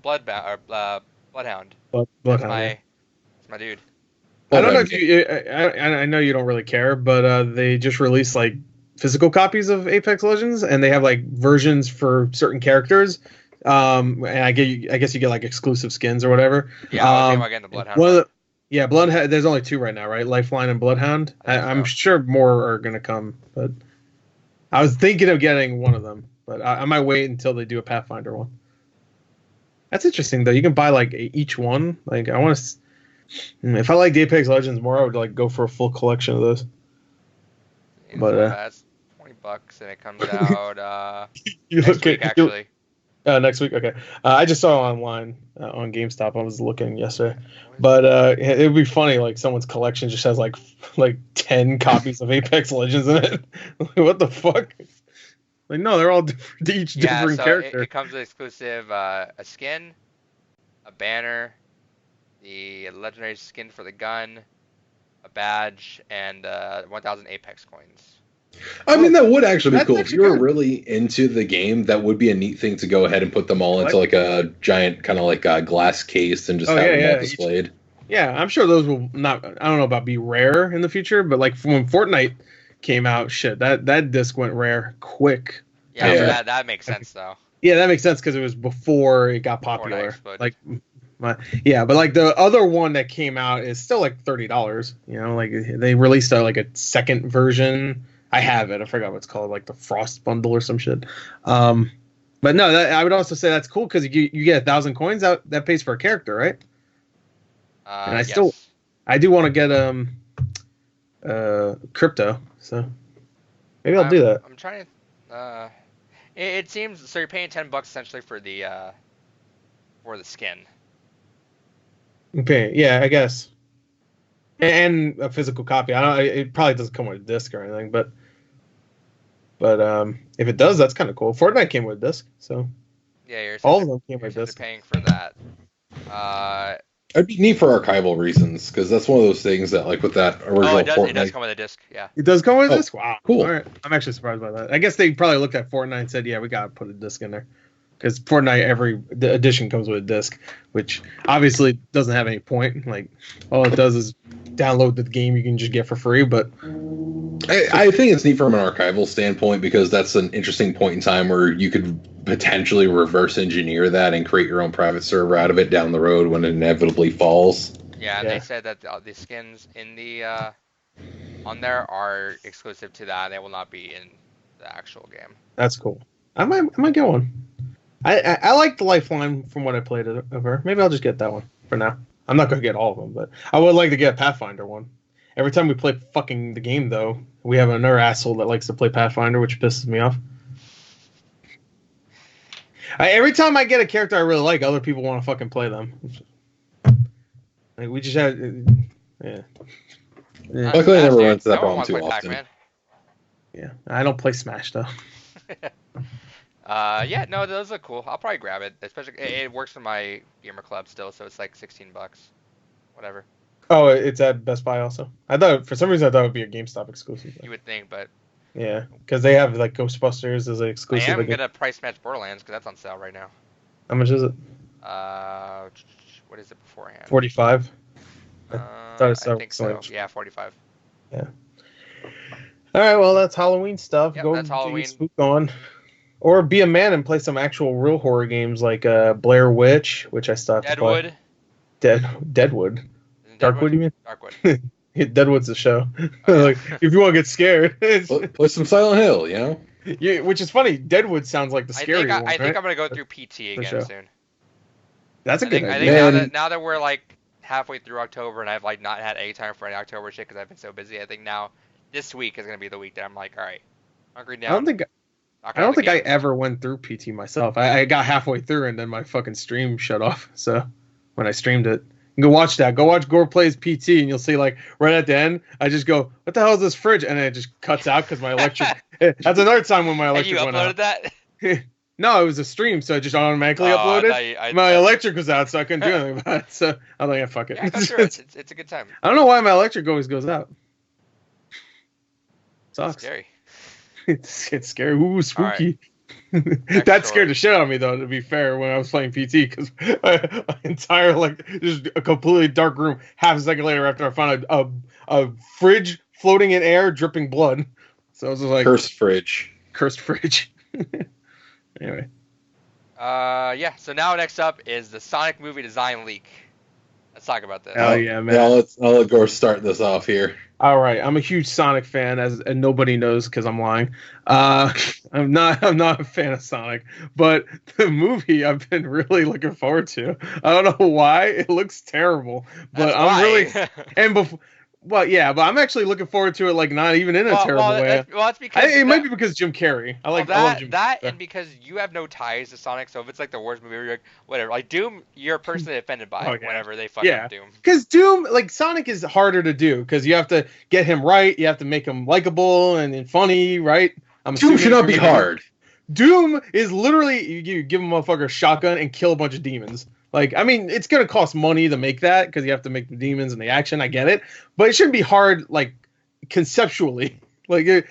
bloodhound. That's my dude. I don't know if you. I know you don't really care, but they just released like physical copies of Apex Legends, and they have like versions for certain characters. And I guess you get like exclusive skins or whatever. Yeah, I was thinking about getting the Bloodhound. Bloodhound. There's only 2 right now, right? Lifeline and Bloodhound. I'm sure more are gonna come, but I was thinking of getting one of them, but I might wait until they do a Pathfinder one. That's interesting though. You can buy like each one. Like I want to. If I like Apex Legends more, I would like go for a full collection of those. But that's $20 and it comes out next week actually. Next week, okay. I just saw it online on GameStop. I was looking yesterday, but it would be funny. Like someone's collection just has like 10 copies of Apex Legends in it. What the fuck? Like no, they're all different, different character. It comes with exclusive a skin, a banner, the legendary skin for the gun, a badge, and 1,000 Apex coins. I mean, that would actually be cool. If you were really into the game, that would be a neat thing to go ahead and put them all into like a giant kind of like a glass case and just have them all displayed. Yeah, I'm sure those will not. I don't know about be rare in the future, but like when Fortnite came out, shit, that disc went rare quick. Yeah, that makes sense though. Yeah, that makes sense because it was before it got popular. Like, but like the other one that came out is still like $30. You know, like they released like a second version. I have it. I forgot what it's called, like the Frost Bundle or some shit. But no, I would also say that's cool because you get 1,000 coins out. That pays for a character, right? And I do want to get crypto, so maybe I'll do that. I'm trying to. It seems so. You're paying $10 essentially for the skin. Okay, yeah, I guess. And a physical copy. I don't. It probably doesn't come with a disc or anything, but if it does, that's kind of cool. Fortnite came with a disc, so yeah, all of them came with a disc. Paying for that. It'd be neat for archival reasons because that's one of those things that, like, with that original Fortnite, it does come with a disc. Yeah, it does come with a disc. Wow, cool. All right, I'm actually surprised by that. I guess they probably looked at Fortnite and said, "Yeah, we gotta put a disc in there." Because Fortnite, every edition comes with a disc, which obviously doesn't have any point. Like, all it does is download the game you can just get for free. But I think it's neat from an archival standpoint because that's an interesting point in time where you could potentially reverse engineer that and create your own private server out of it down the road when it inevitably falls. Yeah, and they said that the skins in the on there are exclusive to that. They will not be in the actual game. That's cool. I might get one. I like the Lifeline from what I played of her. Maybe I'll just get that one for now. I'm not going to get all of them, but I would like to get a Pathfinder one. Every time we play fucking the game, though, we have another asshole that likes to play Pathfinder, which pisses me off. Every time I get a character I really like, other people want to fucking play them. Like, we just had... Yeah. Luckily, I never run into that problem too often. Pac-Man. Yeah, I don't play Smash, though. Yeah, no, those look cool. I'll probably grab it. Especially, it works for my gamer club still, so it's like $16. Whatever. Oh, it's at Best Buy also. For some reason, I thought it would be a GameStop exclusive. You would think, but... Yeah, because they have like Ghostbusters as an exclusive. I am gonna price match Borderlands because that's on sale right now. How much is it? What is it beforehand? 45. I think so. Yeah, 45. Yeah. All right, well that's Halloween stuff. Yep, Go that's Halloween. Spook on, or be a man and play some actual real horror games like Blair Witch, which I still have to play. Deadwood. Darkwood, you mean? Darkwood. Deadwood's the show. Like, if you want to get scared, play some Silent Hill, you know. Yeah, which is funny. Deadwood sounds like the scary one. I think I'm gonna go through PT again soon. That's a good idea. I think now that we're like halfway through October and I've like not had any time for any October shit because I've been so busy, I think now this week is gonna be the week that I'm like, all right, hungry down. I don't think I ever went through PT myself. I got halfway through and then my fucking stream shut off. So when I streamed it. Go watch that. Go watch Gore Plays PT, and you'll see, like, right at the end, I just go, what the hell is this fridge? And then it just cuts out because my electric... That's another time when my electric went out. And you uploaded that? No, it was a stream, so it just automatically uploaded. My electric was out, so I couldn't do anything about it. So I was like, fuck it. Yeah, sure. It's a good time. I don't know why my electric always goes out. Sucks. It's scary. It's scary. Ooh, spooky. That scared the shit out of me, though, to be fair, when I was playing PT, because my entire, like, just a completely dark room, half a second later after I found a fridge floating in air, dripping blood. So I was just like... Cursed fridge. Anyway. Yeah, so now next up is the Sonic movie design leak. Let's talk about this. Oh, yeah, man. Yeah, I'll let Gore start this off here. All right, I'm a huge Sonic fan, and nobody knows because I'm lying. I'm not a fan of Sonic, but the movie I've been really looking forward to. I don't know why it looks terrible, but but I'm actually looking forward to it. Like not even in a terrible way. That's because it might be because Jim Carrey. I love Jim Carrey. And because you have no ties to Sonic, so if it's like the worst movie, you're like whatever. Like Doom, you're personally offended by whenever they fuck up Doom. Because Doom, like Sonic, is harder to do because you have to get him right. You have to make him likable and funny, right? Doom should not be hard. Doom is literally you give a motherfucker a shotgun and kill a bunch of demons. Like, I mean, it's going to cost money to make that because you have to make the demons and the action. I get it. But it shouldn't be hard, like, conceptually. Like you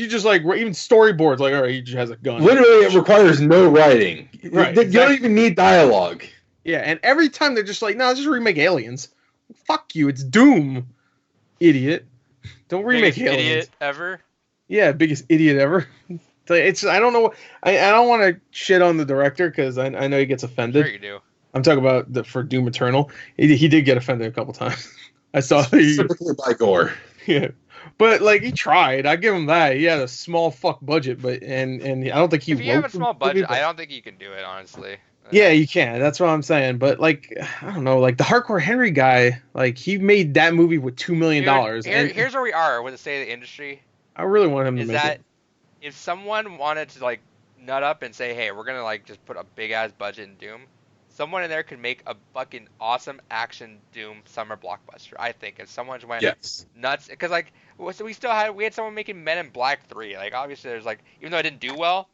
just, like, even storyboards, like, all right, he just has a gun. Literally, it requires no writing. Right. You don't even need dialogue. Yeah, and every time they're just like, no, just remake Aliens. Fuck you, it's Doom, idiot. Don't remake Aliens. Idiot ever? Yeah, biggest idiot ever. I don't know. I don't want to shit on the director because I know he gets offended. Sure you do. I'm talking about for Doom Eternal. He did get offended a couple times. I saw specifically by Gore. Yeah, but like he tried. I give him that. He had a small fuck budget, but and I don't think he. If you have a small budget, I don't think you can do it. Honestly. Yeah, you can. That's what I'm saying. But like, I don't know. Like the Hardcore Henry guy, like he made that movie with $2 million. Here's where we are with the state of the industry. I really want him to make it. If someone wanted to like nut up and say, hey, we're gonna like just put a big ass budget in Doom. Someone in there could make a fucking awesome action Doom summer blockbuster. I think if someone went nuts, because like so we had someone making Men in Black 3. Like obviously there's like even though it didn't do well,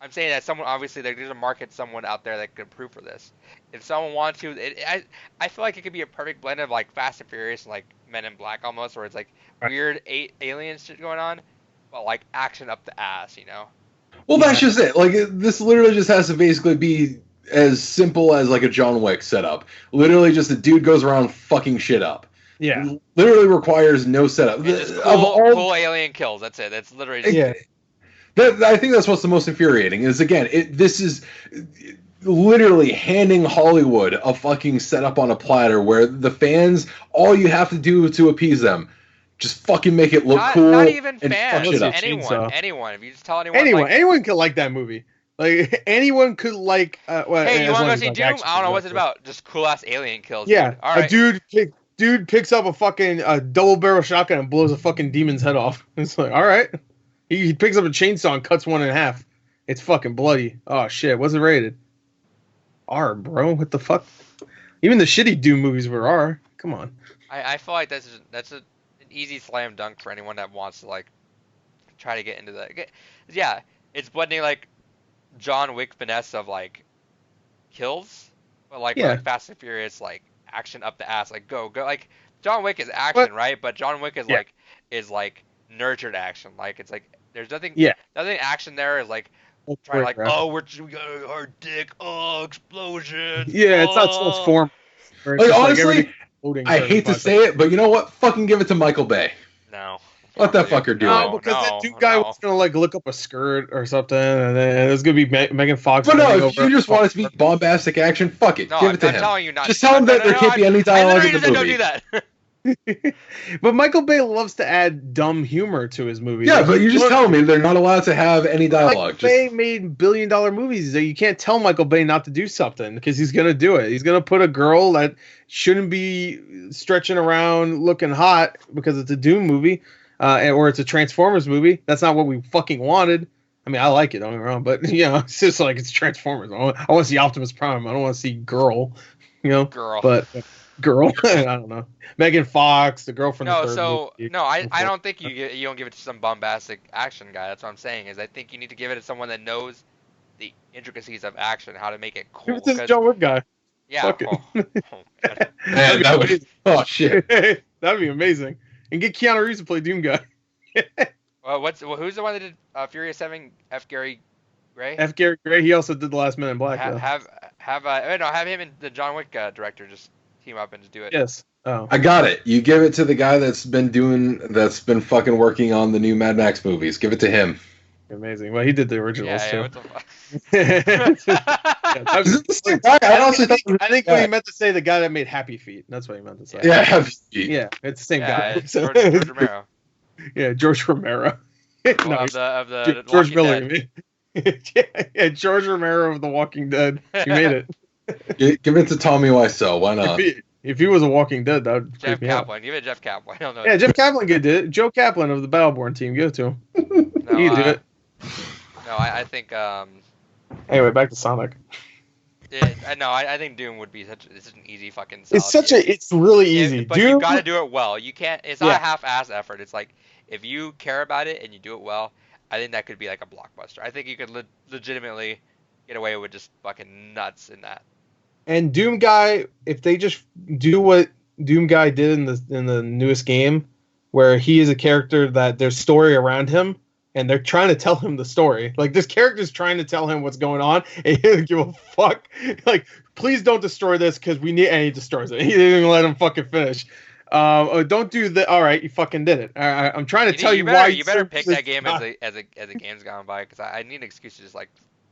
I'm saying that someone obviously there's a market someone out there that could approve for this. If someone wants to, I feel like it could be a perfect blend of like Fast and Furious and like Men in Black almost, where it's like weird alien shit going on, but like action up the ass, you know. Well, that's just it. Like this literally just has to basically be as simple as like a John Wick setup. Literally just a dude goes around fucking shit up. Yeah. Literally requires no setup. Cool alien kills. That's it. That's literally just I think that's what's the most infuriating is again, this is literally handing Hollywood a fucking setup on a platter where the fans, all you have to do to appease them, just fucking make it look cool. Not even fans. Anyone. If you just tell anyone could like that movie. Like anyone could like. Hey, you want to go see Doom? I don't know what's it about. Just cool ass alien kills. Yeah, all right. A dude dude picks up a fucking double barrel shotgun and blows a fucking demon's head off. It's like, all right. He picks up a chainsaw and cuts one in half. It's fucking bloody. Oh shit, what's it rated? R, bro. What the fuck? Even the shitty Doom movies were R. Come on. I feel like that's an easy slam dunk for anyone that wants to like try to get into that. Yeah, it's blending like John Wick finesse of like kills, but like, with, like Fast and Furious like action up the ass, like go like John Wick is action, right? But John Wick is like nurtured action. Like it's like there's nothing action there is like trying to like we got a hard dick, explosion. Yeah, it's not so form. Like honestly, I hate to say it, but you know what? Fucking give it to Michael Bay. No. Let that fucker do it. No, because that dude guy was gonna like look up a skirt or something, and then it was gonna be Megan Fox. But no, if you just want it to be bombastic action, fuck it, give it to him. Telling you not. Just tell him that there can't be any dialogue in the movie. Don't do that. But Michael Bay loves to add dumb humor to his movies. Yeah, but you just tell me they're not allowed to have any dialogue. Michael Bay made billion-dollar movies. You can't tell Michael Bay not to do something because he's gonna do it. He's gonna put a girl that shouldn't be stretching around looking hot because it's a Doom movie. Or it's a Transformers movie. That's not what we fucking wanted. I mean, I like it, don't get me wrong, but it's just like it's Transformers. I want to see Optimus Prime. I don't want to see Girl. Girl. But Girl, I don't know. Megan Fox, the girl from the third movie. I don't think you don't give it to some bombastic action guy. That's what I'm saying. Is I think you need to give it to someone that knows the intricacies of action, how to make it cool. Give it to the John Wick guy. Yeah. Fuck it. Man, shit. That'd be amazing. And get Keanu Reeves to play Doom guy. Who's the one that did Furious 7? F. Gary Gray? F. Gary Gray. He also did The Last Man in Black. Have him and the John Wick director just team up and just do it. Yes. Oh. I got it. You give it to the guy that's been fucking working on the new Mad Max movies. Give it to him. Amazing. Well, he did the originals too. What the fuck? I think what he meant to say, the guy that made Happy Feet. That's what he meant to say. Yeah, Happy Feet. Yeah, it's the same guy. It's George Romero. Yeah, George Romero. Well, of the George Walking Miller. Yeah, George Romero of The Walking Dead. You made it. Give it to Tommy Wiseau. Why not? If he was a Walking Dead, that would Jeff Kaplan. Give it to Jeff Kaplan. I don't know. Yeah, Jeff Kaplan did it. Joe Kaplan of the Battleborn team. Give it to him. No, he do it. No, I think. Anyway, back to Sonic. I think Doom would be such an easy fucking. It's really easy. But Doom, you got to do it well. You can't. It's not a half-ass effort. It's like if you care about it and you do it well, I think that could be like a blockbuster. I think you could legitimately get away with just fucking nuts in that. And Doom Guy, if they just do what Doom Guy did in the newest game, where he is a character that there's story around him, and they're trying to tell him the story. Like, this character's trying to tell him what's going on, and he doesn't give a fuck. Like, please don't destroy this, because we need... And he destroys it. He didn't even let him fucking finish. Don't do that. All right, you fucking did it. I'm trying to tell you why... You better pick that game as a game's gone by, because I need an excuse to just, like,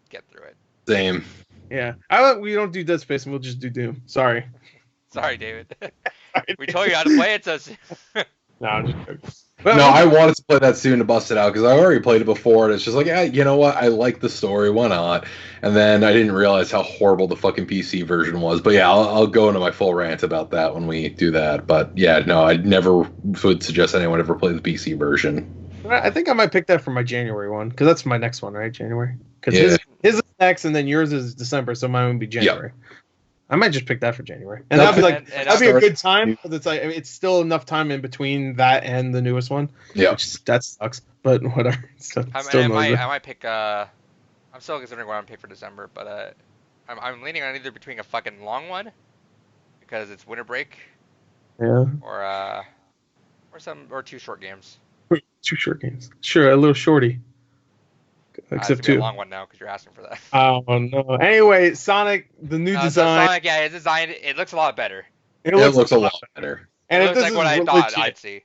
get through it. Same. Yeah. We don't do Dead Space, and we'll just do Doom. Sorry. Sorry, David. We told you how to play it, so... No, I'm just joking. I wanted to play that soon to bust it out because I already played it before, and it's just like, you know what? I like the story. Why not? And then I didn't realize how horrible the fucking PC version was. But yeah, I'll go into my full rant about that when we do that. But yeah, no, I never would suggest anyone ever play the PC version. I think I might pick that for my January one because that's my next one, right? January. Because his is next, and then yours is December, so mine would be January. Yep. I might just pick that for January, and that'd be like that'd be a good time because it's like it's still enough time in between that and the newest one. Yeah, that sucks, but whatever. I might pick. I'm still considering what I'm pick for December, but I'm leaning on either between a fucking long one because it's winter break. Yeah. Or two short games. 2 short games. Sure, a little shorty. Except it's a long one now because you're asking for that. Oh no! Anyway, Sonic, the new design. So Sonic, yeah, it's designed. It looks a lot better. It looks a lot better. And it looks like what I thought I'd see.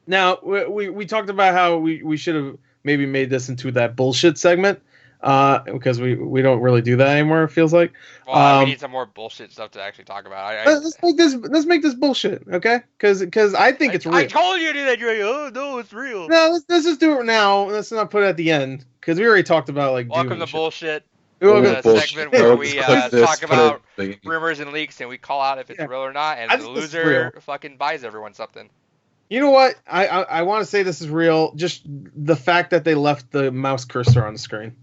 Now we talked about how we should have maybe made this into that bullshit segment, because we don't really do that anymore. It feels like. Well, we need some more bullshit stuff to actually talk about. Let's make this bullshit, okay? Because I think it's real. I told you to do that. You're like, oh no, it's real. No, let's just do it now. Let's not put it at the end because we already talked about like. Welcome to bullshit. The segment where we talk about rumors and leaks, and we call out if it's real or not, and the loser fucking buys everyone something. You know what? I want to say this is real. Just the fact that they left the mouse cursor on the screen.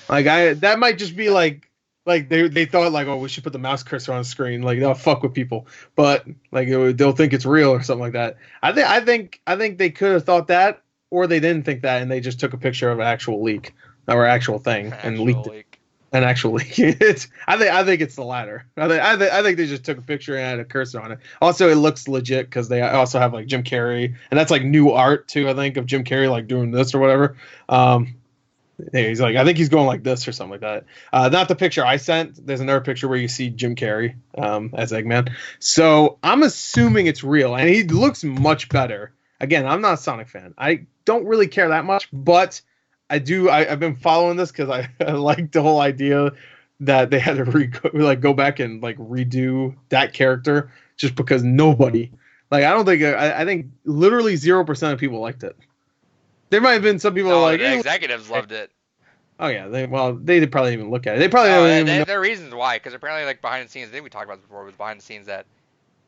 Like that might just be like they thought like, oh, we should put the mouse cursor on the screen. Like they'll fuck with people, but like they'll think it's real or something like that. I think they could have thought that, or they didn't think that, and they just took a picture of an actual leak or actual thing and leaked it. An actual leak. I think it's the latter. I think they just took a picture and had a cursor on it. Also, it looks legit because they also have like Jim Carrey, and that's like new art too. I think of Jim Carrey like doing this or whatever. He's like, I think he's going like this or something like that. Not the picture I sent. There's another picture where you see Jim Carrey as Eggman. So I'm assuming it's real, and he looks much better. Again, I'm not a Sonic fan. I don't really care that much, but I do. I've been following this because I like the whole idea that they had to go back and like redo that character just because nobody like. I don't think I think literally 0% of people liked it. There might have been some people like the executives loved it. Oh yeah, they probably didn't even look at it. They probably don't even. There are reasons why, because apparently like behind the scenes, I think we talked about this before, was behind the scenes that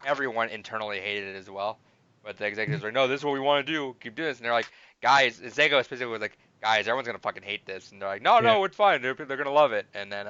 everyone internally hated it as well. But the executives were like, no, this is what we want to do. Keep doing this, and they're like, guys, Zego specifically was like, guys, everyone's gonna fucking hate this, and they're like, no, it's fine. They're gonna love it, and then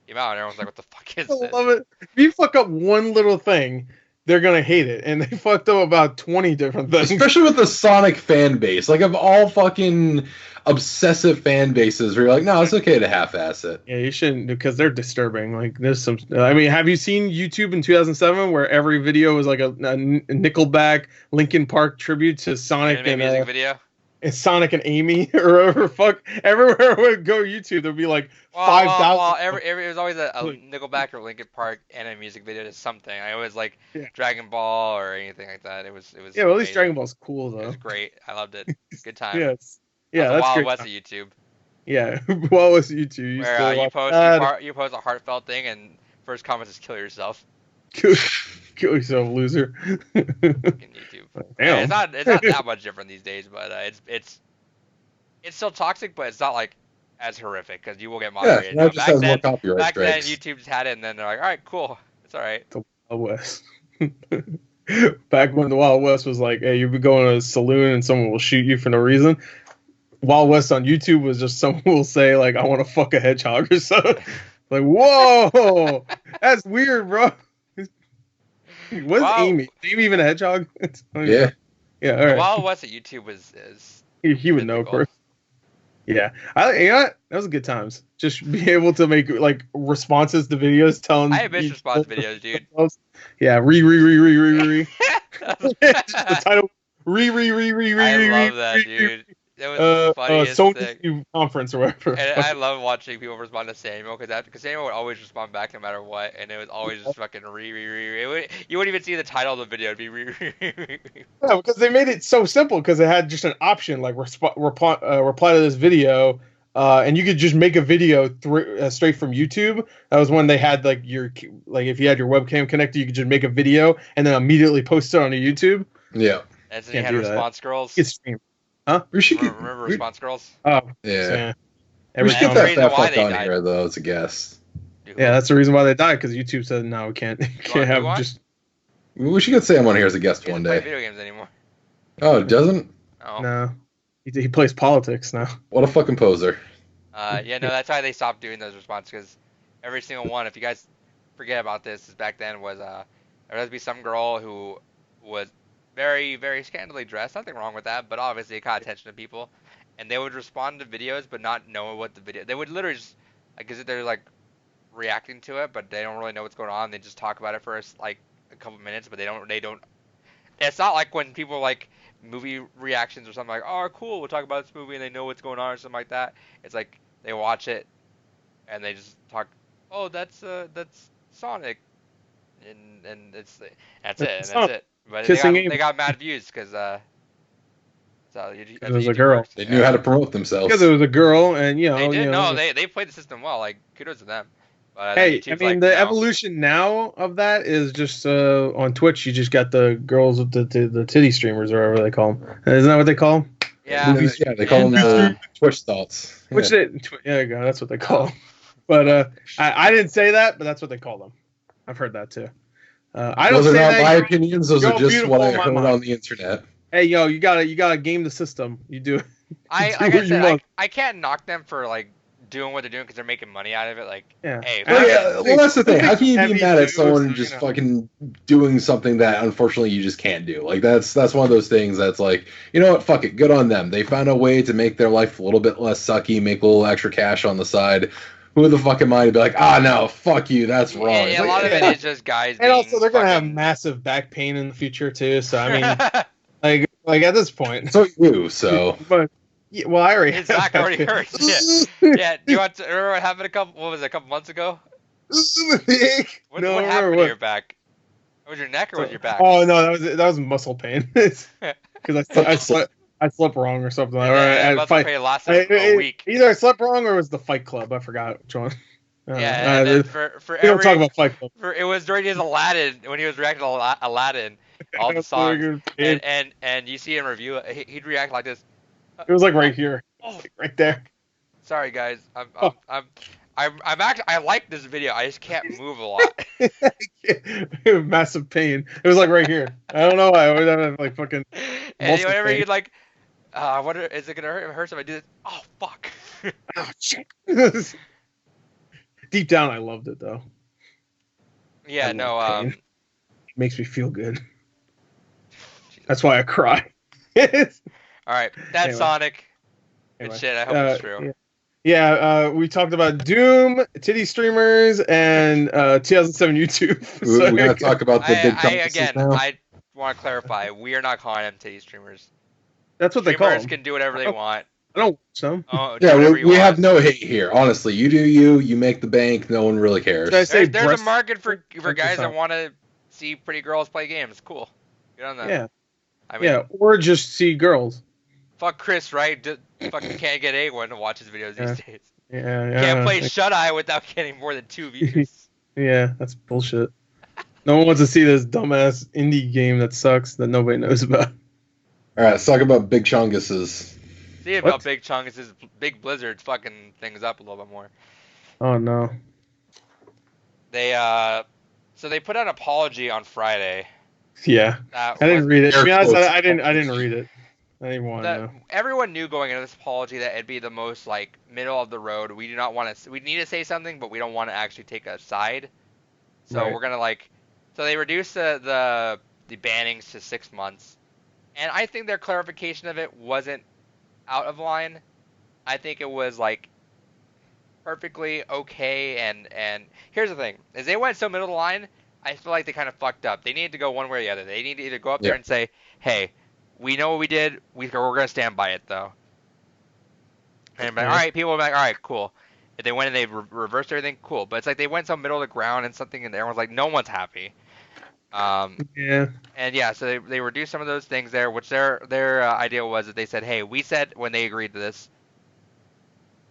came out, and everyone's like, what the fuck is this? Love it. If you fuck up one little thing, they're gonna hate it, and they fucked up about 20 different things. Especially with the Sonic fan base, like of all fucking obsessive fan bases, where you're like, no, it's okay to half-ass it. Yeah, you shouldn't, because they're disturbing. Like, there's some. I mean, have you seen YouTube in 2007 where every video was like a Nickelback, Linkin Park tribute to Sonic and music video? And Sonic and Amy or whatever. Fuck, everywhere I would go YouTube, there'd be like 5,000. It was always a Nickelback or Linkin Park and a music video to something. I always like Dragon Ball or anything like that. It was. Yeah, well, at least Dragon Ball's cool though. It was great. I loved it. Good time. Yes. Yeah, that's Wild great. West of YouTube. Yeah, Wild West of YouTube. Where you post a heartfelt thing and first comment is kill yourself. Kill yourself, loser. YouTube. Damn. Yeah, it's not that much different these days, but it's still toxic, but it's not like as horrific because you will get moderated. Yeah, back then YouTube just had it, and then they're like, all right, cool, it's all right. The Wild West. Back when the Wild West was like, hey, you'd be going to a saloon and someone will shoot you for no reason. Wild West on YouTube was just someone will say like, I want to fuck a hedgehog or something. Like, whoa, that's weird, bro. What's Amy? Is Amy even a hedgehog? Yeah. Yeah. All right. Wild West at YouTube is he would know, of course. Yeah. That was good times. Just be able to make like responses to videos telling. I have bitch response videos, dude. Yeah. Re. Just the title. Re. I love that, dude. That was the funniest thing. Conference or whatever. And I love watching people respond to Samuel because Samuel would always respond back no matter what, and it was always just fucking you wouldn't even see the title of the video. It'd be Yeah, because they made it so simple because it had just an option like reply to this video, and you could just make a video straight from YouTube. That was when they had like if you had your webcam connected, you could just make a video and then immediately post it on YouTube. Yeah. And then you had response girls. It's stream. Huh? Remember Response Girls? Oh, yeah. We should get that fuck on here, though, as a guest. Yeah, that's the reason why they died, because YouTube said, no, we can't have just... We should get Sam on here as a guest one day. He doesn't play video games anymore. Oh, it doesn't? No. He plays politics now. What a fucking poser. That's why they stopped doing those responses, because every single one, if you guys forget about this, back then was, there had to be some girl who was very, very scantily dressed. Nothing wrong with that, but obviously it caught attention to people. And they would respond to videos, but not know what the video. They would literally just, because they're like reacting to it, but they don't really know what's going on. They just talk about it for like a couple minutes, but they don't. It's not like when people like movie reactions or something like, oh, cool, we'll talk about this movie, and they know what's going on or something like that. It's like they watch it and they just talk. Oh, that's Sonic, and that's it. And that's it. But they got mad views because it was a girl. They knew how to promote themselves. Because it was a girl, and they played the system well. Like, kudos to them. But, hey, I mean, the evolution now of that is just on Twitch. You just got the girls with the titty streamers, or whatever they call them. Isn't that what they call them? Yeah, they call them the Twitch thoughts. Which that's what they call them. But I didn't say that, but that's what they call them. I've heard that too. I don't Those are say not that. my opinions. Those are just what I beautiful in my heard mind. on the internet. Hey, yo, you gotta game the system. You do. Like I said, I can't knock them for like doing what they're doing because they're making money out of it. Like, Yeah. hey, Well, that's the thing. How can you be Heavy mad at too, someone so, just you know. fucking doing something that unfortunately you just can't do? Like that's one of those things that's like, you know what? Fuck it. Good on them. They found a way to make their life a little bit less sucky, make a little extra cash on the side. Who the fuck am I to be like, no, fuck you, that's wrong. And a lot of it is just guys. And also, they're gonna have fucking... massive back pain in the future too. So I mean, like at this point. So you, so. But yeah, well, I already. His back already hurts. Yeah. Do you want to remember what happened a couple months ago? What happened to your back? Was your neck or was your back? Oh no, that was muscle pain. Because I slept wrong or something. Muscle pain lasted a week. Either I slept wrong or it was the Fight Club. I forgot which one. Yeah, and then we don't talk about Fight Club. It was during his Aladdin when he was reacting to Aladdin, all the songs, and you see him review it. He'd react like this. It was like right here, right there. Sorry guys, I'm actually I like this video. I just can't move a lot. Massive pain. It was like right here. I don't know why. I always have like fucking. And whenever you'd like, I wonder, is it gonna hurt if I do this? Oh fuck. Oh shit. Deep down, I loved it though. Yeah, no. Makes me feel good. That's why I cry. All right, that's anyway. Sonic. Good shit. I hope it's true. Yeah, we talked about Doom, titty streamers, and 2007 YouTube. We gotta talk about the big again, now. I want to clarify. We are not calling them titty streamers. That's what they call them. Streamers can do whatever they want. I don't watch them. Yeah, we have no hate here. Honestly, you do you make the bank. No one really cares. There's a market for guys that want to see pretty girls play games. Cool. Good on that. Yeah. I mean, or just see girls. Fuck Chris, right? Fucking can't get anyone to watch his videos these days. Yeah. Can't play Shut Eye without getting more than 2 views. Yeah, that's bullshit. No one wants to see this dumbass indie game that sucks that nobody knows about. All right, let's talk about Big Chungus's. See about Big Chungus is Big Blizzard fucking things up a little bit more. Oh no. They so they put out an apology on Friday. Yeah. I didn't read it. To be honest, I didn't read it. I didn't want to know. Everyone knew going into this apology that it'd be the most like middle of the road. We do not want to. We need to say something, but we don't want to actually take a side. So we're gonna So they reduced the bannings to 6 months, and I think their clarification of it wasn't out of line. I think it was like perfectly okay. And here's the thing: is they went so middle of the line. I feel like they kind of fucked up. They needed to go one way or the other. They need to either go up there and say, "Hey, we know what we did. We're gonna stand by it, though." And all right, people were like, "All right, cool." If they went and they reversed everything, cool. But it's like they went so middle of the ground and something, and everyone's like, "No one's happy." Yeah. And yeah, so they reduced some of those things there, which their idea was that they said, "Hey, we said when they agreed to this,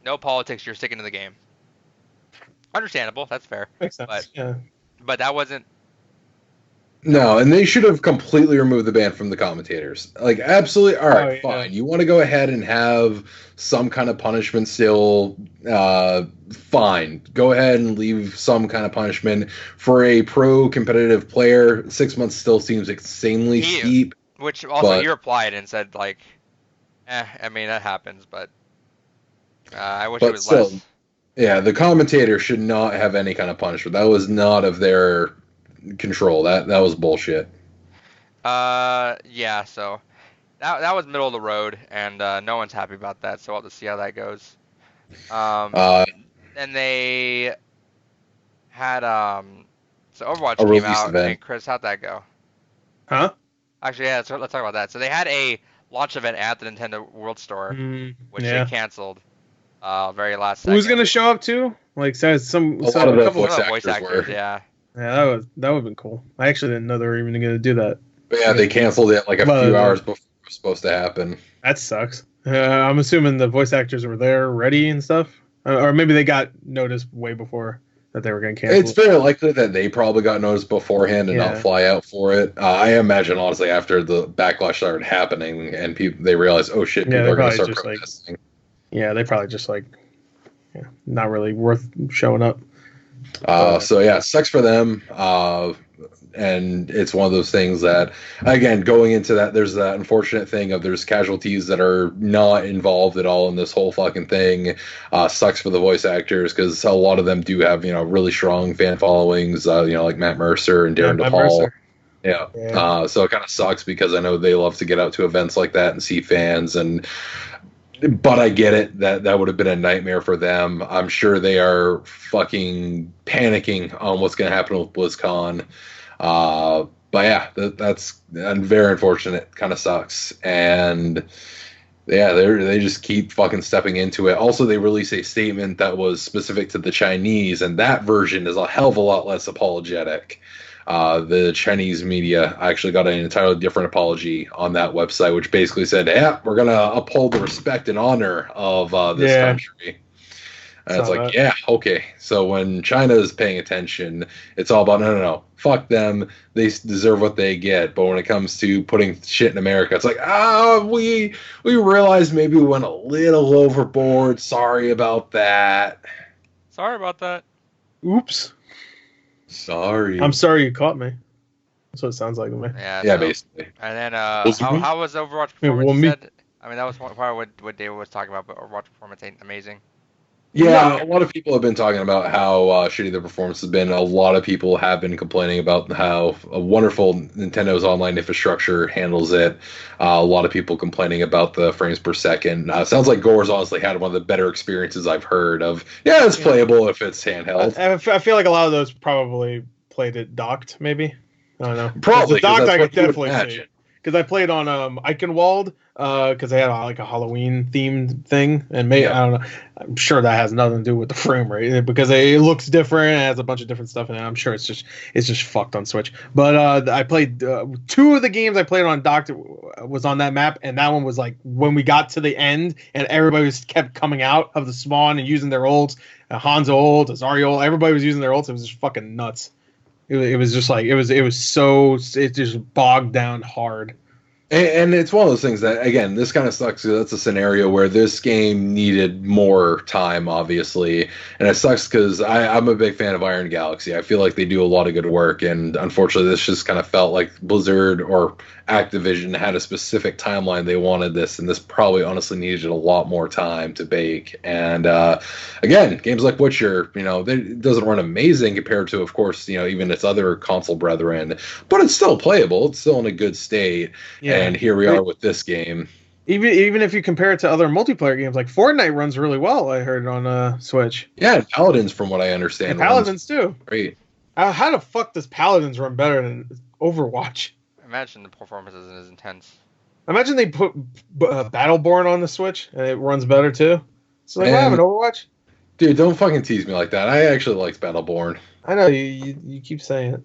no politics. You're sticking to the game." Understandable. That's fair. Makes sense. But that wasn't. No, and they should have completely removed the ban from the commentators. Like, absolutely, all right, fine. You want to go ahead and have some kind of punishment still, fine. Go ahead and leave some kind of punishment. For a pro-competitive player, 6 months still seems insanely steep. Which also, you replied and said, like, I mean, that happens, but I wish it was less. Yeah, the commentator should not have any kind of punishment. That was not of their control. That was bullshit. Yeah, so that was middle of the road, and no one's happy about that, so we'll have to see how that goes. And they had so Overwatch came out, and Chris, how'd that go? Huh? Actually, yeah, let's talk about that. So they had a launch event at the Nintendo World Store, which they canceled very last second. Who's gonna show up too? Like, a couple of voice actors, yeah. Yeah, that would have been cool. I actually didn't know they were even going to do that. But yeah, they canceled it like a few hours before it was supposed to happen. That sucks. I'm assuming the voice actors were there ready and stuff. Or maybe they got notice way before that they were going to cancel. It's very likely that they probably got notice beforehand and not fly out for it. I imagine, honestly, after the backlash started happening and they realized, oh shit, people are going to start protesting. they probably just not really worth showing up. So yeah, sucks for them. And it's one of those things that, again, going into that, there's that unfortunate thing of there's casualties that are not involved at all in this whole fucking thing. Sucks for the voice actors because a lot of them do have, really strong fan followings, like Matt Mercer and Darren DePaul. Yeah. So it kind of sucks because I know they love to get out to events like that and see fans, but I get it that would have been a nightmare for them. I'm sure they are fucking panicking on what's going to happen with BlizzCon. But yeah, that's very unfortunate. Kind of sucks. And yeah, they just keep fucking stepping into it. Also, they released a statement that was specific to the Chinese, and that version is a hell of a lot less apologetic. The Chinese media actually got an entirely different apology on that website, which basically said, yeah, we're going to uphold the respect and honor of this country. And it's like, yeah, okay. So when China is paying attention, it's all about, no, fuck them. They deserve what they get. But when it comes to putting shit in America, it's like, we realized maybe we went a little overboard. Sorry about that. Oops. Sorry. I'm sorry you caught me. That's what it sounds like to me. Yeah, basically. And then, how was Overwatch performance? I mean, that was part of what David was talking about, but Overwatch performance ain't amazing. Yeah, a lot of people have been talking about how shitty the performance has been. A lot of people have been complaining about how wonderful Nintendo's online infrastructure handles it. A lot of people complaining about the frames per second. Sounds like Gore's honestly had one of the better experiences I've heard of. Yeah, it's playable if it's handheld. I feel like a lot of those probably played it docked, maybe. I don't know. Probably. Docked, I could definitely see. Because I played on Eichenwald, because they had like a Halloween themed thing, and I don't know. I'm sure that has nothing to do with the frame rate because it looks different. It has a bunch of different stuff in it. I'm sure it's just fucked on Switch. But I played 2 of the games I played on docked was on that map, and that one was like when we got to the end and everybody kept coming out of the spawn and using their ults. Hanzo ult, Azari ult, everybody was using their ults. It was just fucking nuts. It was just like it just bogged down hard. And it's one of those things that, again, this kind of sucks. That's a scenario where this game needed more time, obviously. And it sucks because I'm a big fan of Iron Galaxy. I feel like they do a lot of good work. And unfortunately, this just kind of felt like Blizzard or Activision had a specific timeline they wanted this. And this probably honestly needed a lot more time to bake. And again, games like Witcher, it doesn't run amazing compared to, of course, even its other console brethren. But it's still playable. It's still in a good state. Yeah. And here we are with this game. Even if you compare it to other multiplayer games, like Fortnite runs really well, I heard on Switch. Yeah, and Paladins, from what I understand. And Paladins, too. Great. How the fuck does Paladins run better than Overwatch? Imagine the performance isn't as intense. Imagine they put Battleborn on the Switch, and it runs better, too. So, like, what happened, Overwatch? Dude, don't fucking tease me like that. I actually liked Battleborn. I know, you keep saying it.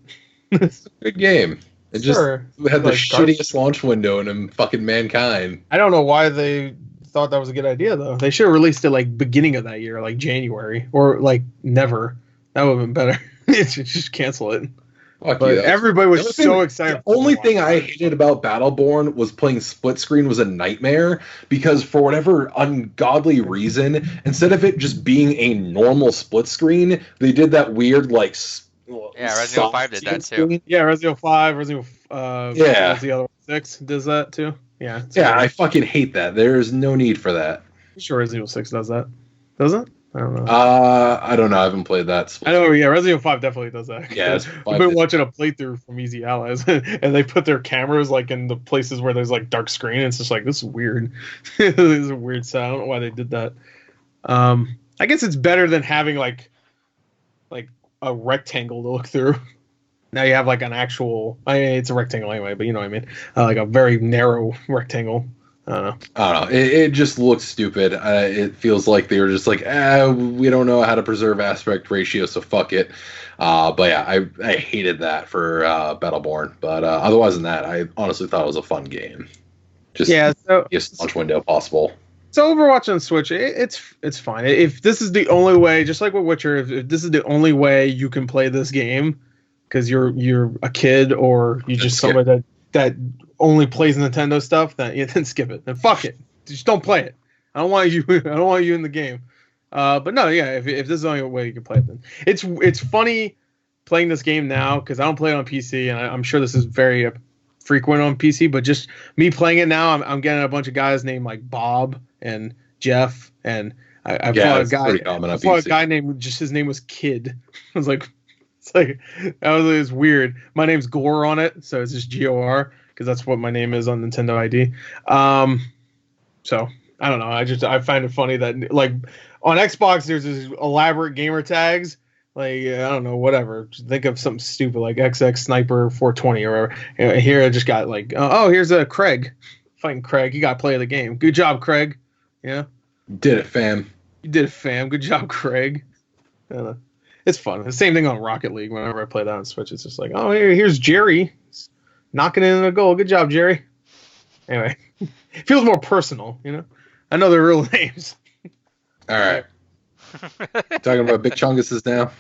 It's a good game. It just had the shittiest launch window in fucking Mankind. I don't know why they thought that was a good idea, though. They should have released it, like, beginning of that year, like January. Or, like, never. That would have been better. Just cancel it. Fuck but you. Everybody was so excited. The only thing I hated about Battleborn was playing split screen was a nightmare, because for whatever ungodly reason, instead of it just being a normal split screen, they did that weird, like... Yeah, Resident Evil 5 did that too. Yeah, Resident Evil 5, Resident Evil what's the other one? 6 does that too. Yeah. Yeah, I fucking hate that. There's no need for that. I'm sure Resident Evil 6 does that. Does it? I don't know. I don't know. I haven't played that. I know. Yeah, Resident Evil 5 definitely does that. Yeah, I've been watching a playthrough from Easy Allies, and they put their cameras like in the places where there's like dark screen. And it's just like, this is weird. This is a weird sound. I don't know why they did that. I guess it's better than having like a rectangle to look through. Now you have like an actual. It's a rectangle anyway, but you know what I mean. Like a very narrow rectangle. I don't know. It just looks stupid. It feels like they were just like, we don't know how to preserve aspect ratio, so fuck it. But yeah, I hated that for Battleborn. But otherwise than that, I honestly thought it was a fun game. Just the biggest launch window possible. So Overwatch on Switch, it's fine. If this is the only way, just like with Witcher, if this is the only way you can play this game, because you're a kid or you just somebody that only plays Nintendo stuff, then skip it. Then fuck it. Just don't play it. I don't want you in the game. But no, yeah. If this is the only way you can play it, then it's funny playing this game now because I don't play it on PC, and I'm sure this is very frequent on PC. But just me playing it now, I'm getting a bunch of guys named like Bob and Jeff, and I fought a guy. I fought a guy named his name was Kid. I was like, it was weird. My name's Gore on it, so it's just GOR because that's what my name is on Nintendo ID. So I don't know. I find it funny that like on Xbox there's these elaborate gamer tags. Like I don't know, whatever. Just think of something stupid like XX Sniper 420 or whatever. Here I just got like, oh, here's a Craig fighting Craig. You got to play the game. Good job, Craig. Yeah. Did it, fam. You did it, fam. Good job, Craig. It's fun. The same thing on Rocket League. Whenever I play that on Switch, it's just like, oh, here's Jerry knocking in a goal. Good job, Jerry. Anyway, it feels more personal, you know. I know their real names. All right. Talking about Big Chunguses now.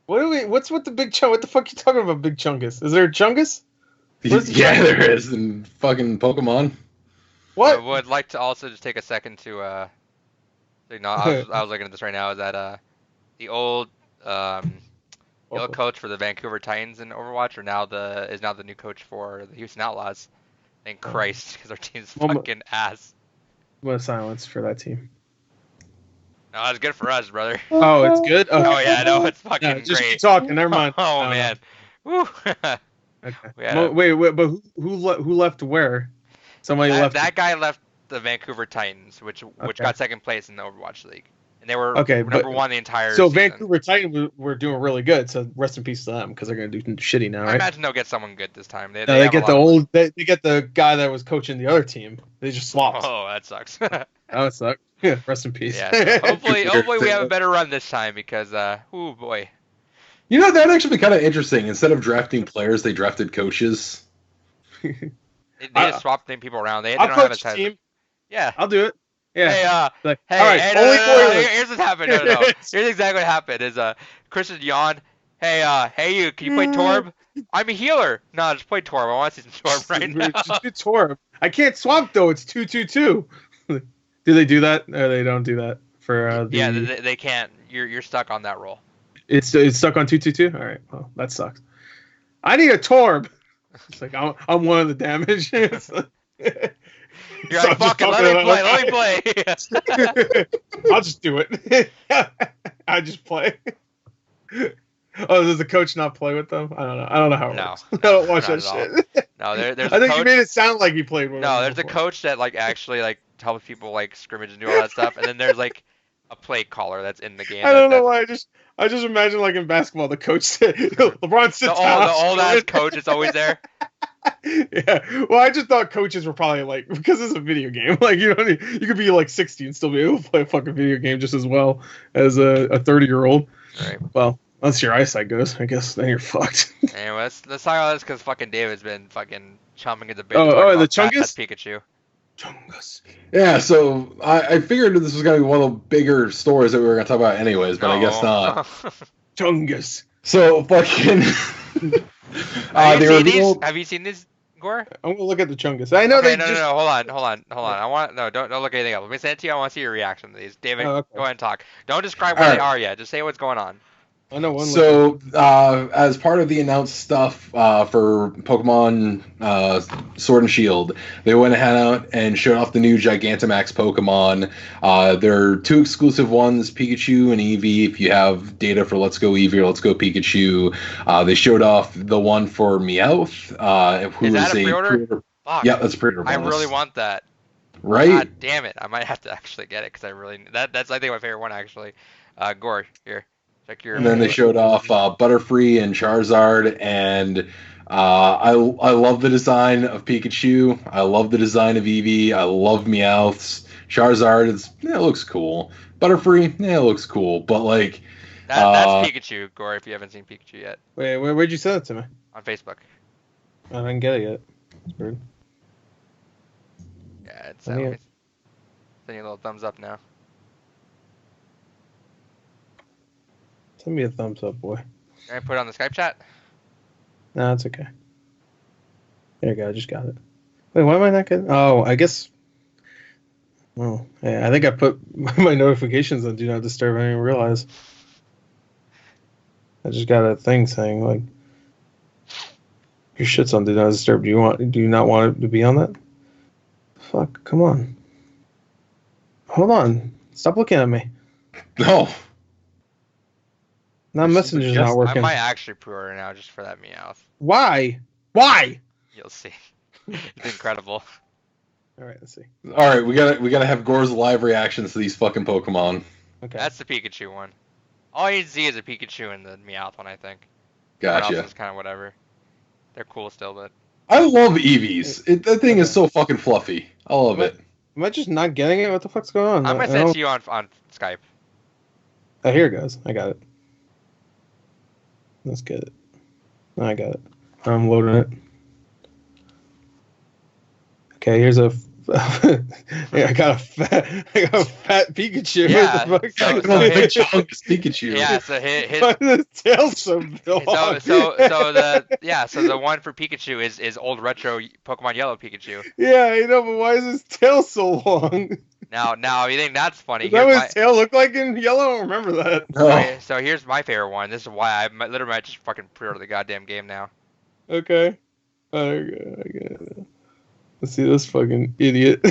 What's with the Big Chungus? What the fuck are you talking about, Big Chungus? Is there a Chungus? Yeah, there is in fucking Pokemon. What? I would like to also just take a second to I was looking at this right now. Is that the old coach for the Vancouver Titans in Overwatch is now the new coach for the Houston Outlaws? Thank Christ, because our team's fucking ass. What a silence for that team. No, that's good for us, brother. Oh, it's good? Okay. Oh, yeah, no, it's fucking great. Just keep talking, never mind. Oh, man. Woo. Okay. Wait, but who left where? Somebody left. That guy left the Vancouver Titans, which got second place in the Overwatch League. And they were number one the entire season. Vancouver Titans were doing really good, so rest in peace to them, because they're going to do shitty now, right? I imagine they'll get someone good this time. They get the guy that was coaching the other team. They just swapped. Oh, that sucks. Oh, it sucked. Yeah, rest in peace. Yeah, so hopefully we have a better run this time because, oh boy. You know, that'd actually be kind of interesting. Instead of drafting players, they drafted coaches. They just swapped people around. They I'll don't coach have a team. Yeah. I'll do it. Yeah. Hey, all right, no, here's what happened. No. Here's exactly what happened. Is Christian yawned. Hey, you, can you play Torb? I'm a healer. No, just play Torb. I want to see some Torb right now. Just do Torb. I can't swap though. It's 2-2-2. Do they do that? Or they don't do that for Yeah, they can't. You're stuck on that roll. It's stuck on 2-2-2. All right. Well, that sucks. I need a Torb. It's like I'm one of the damage. You're like, fuck it, let me play. I'll just do it. I just play. Oh, does the coach not play with them? I don't know how it works. I don't watch that shit. No, there's I think you made it sound like he played with them. No, there's a coach that actually helps people scrimmage and do all that stuff, and then there's a play caller that's in the game. I don't know why. I just imagine in basketball the coach LeBron sits down. The old ass coach is always there. Yeah. Well, I just thought coaches were probably because it's a video game. You could be 60 and still be able to play a fucking video game just as well as a 30-year-old. Right. Well, unless your eyesight goes, I guess then you're fucked. Anyway, let's talk about this because fucking David's been fucking chomping at the bit. The Chungus? Pikachu. Chungus. Yeah, so I figured this was going to be one of the bigger stories that we were going to talk about anyways, but I guess not. Chungus. So, fucking... Have you seen these, Gore? I'm gonna look at the Chungus. I know no, hold on. I want don't look at anything else. Let me send it to you. I want to see your reaction to these. David, Go ahead and talk. Don't describe where they are yet. Just say what's going on. I know one. So, as part of the announced stuff for Pokemon Sword and Shield, they went ahead and showed off the new Gigantamax Pokemon. There are two exclusive ones, Pikachu and Eevee. If you have data for Let's Go Eevee or Let's Go Pikachu, they showed off the one for Meowth, who is that a pre-order? Yeah, that's a pre-order bonus. I really want that. Right? God damn it! I might have to actually get it because I really that's I think my favorite one actually. Gore, here. And then they showed off Butterfree and Charizard, and I love the design of Pikachu. I love the design of Eevee. I love Meowth's. Charizard, it looks cool. Butterfree, it looks cool. But that's Pikachu, Gore. If you haven't seen Pikachu yet. Wait, where'd you send it to me? On Facebook. I didn't get it yet. It's weird. Yeah, it's sending you a little thumbs up now. Send me a thumbs up, boy. Can I put it on the Skype chat? No, it's okay. There you go. I just got it. Wait, why am I not getting... Oh, I guess... Oh, yeah, I think I put my notifications on Do Not Disturb. I didn't even realize. I just got a thing saying like, your shit's on Do Not Disturb. Do you not want it to be on that? Fuck, come on. Hold on. Stop looking at me. No. Now Messenger's not I working. might actually pre-order now just for that Meowth. Why? Why? You'll see. It's incredible. All right, let's see. All right, we gotta have Gore's live reactions to these fucking Pokemon. Okay. That's the Pikachu one. All you see is a Pikachu and the Meowth one, I think. Gotcha. Else is kind of whatever. They're cool still, but I love Eevees. That thing is so fucking fluffy. I love it. Am I just not getting it? What the fuck's going on? I'm gonna send it to you on Skype. Oh, here it goes. I got it. Let's get it. I got it. I'm loading it. Okay, here's a. I got a fat Pikachu. Yeah, Pikachu. Yeah, so his the tail's so long. So the one for Pikachu is old retro Pokemon Yellow Pikachu. Yeah, I know, but why is his tail so long? Now you think that's funny? Is that what his tail looked like in Yellow? I don't remember that. No. Okay, so here's my favorite one. This is why I literally might just fucking pre-order the goddamn game now. Okay. Okay. Let's see this fucking idiot.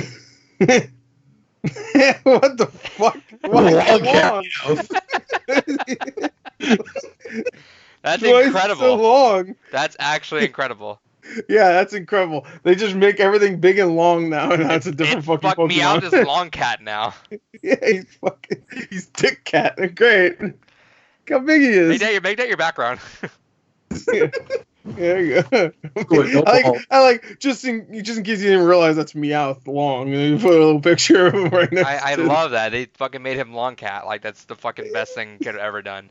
What the fuck? That's Why is it incredible. so long? That's actually incredible. Yeah, that's incredible. They just make everything big and long now, and that's a different fucking Pokemon. Meowth is Long Cat now. Yeah, he's Dick Cat. Great. Look how big he is. Make that your background. Yeah. There you go. I like just in case you didn't realize that's Meowth long. And you put a little picture of him right next. I love that they fucking made him Long Cat. Like that's the fucking best thing could have ever done.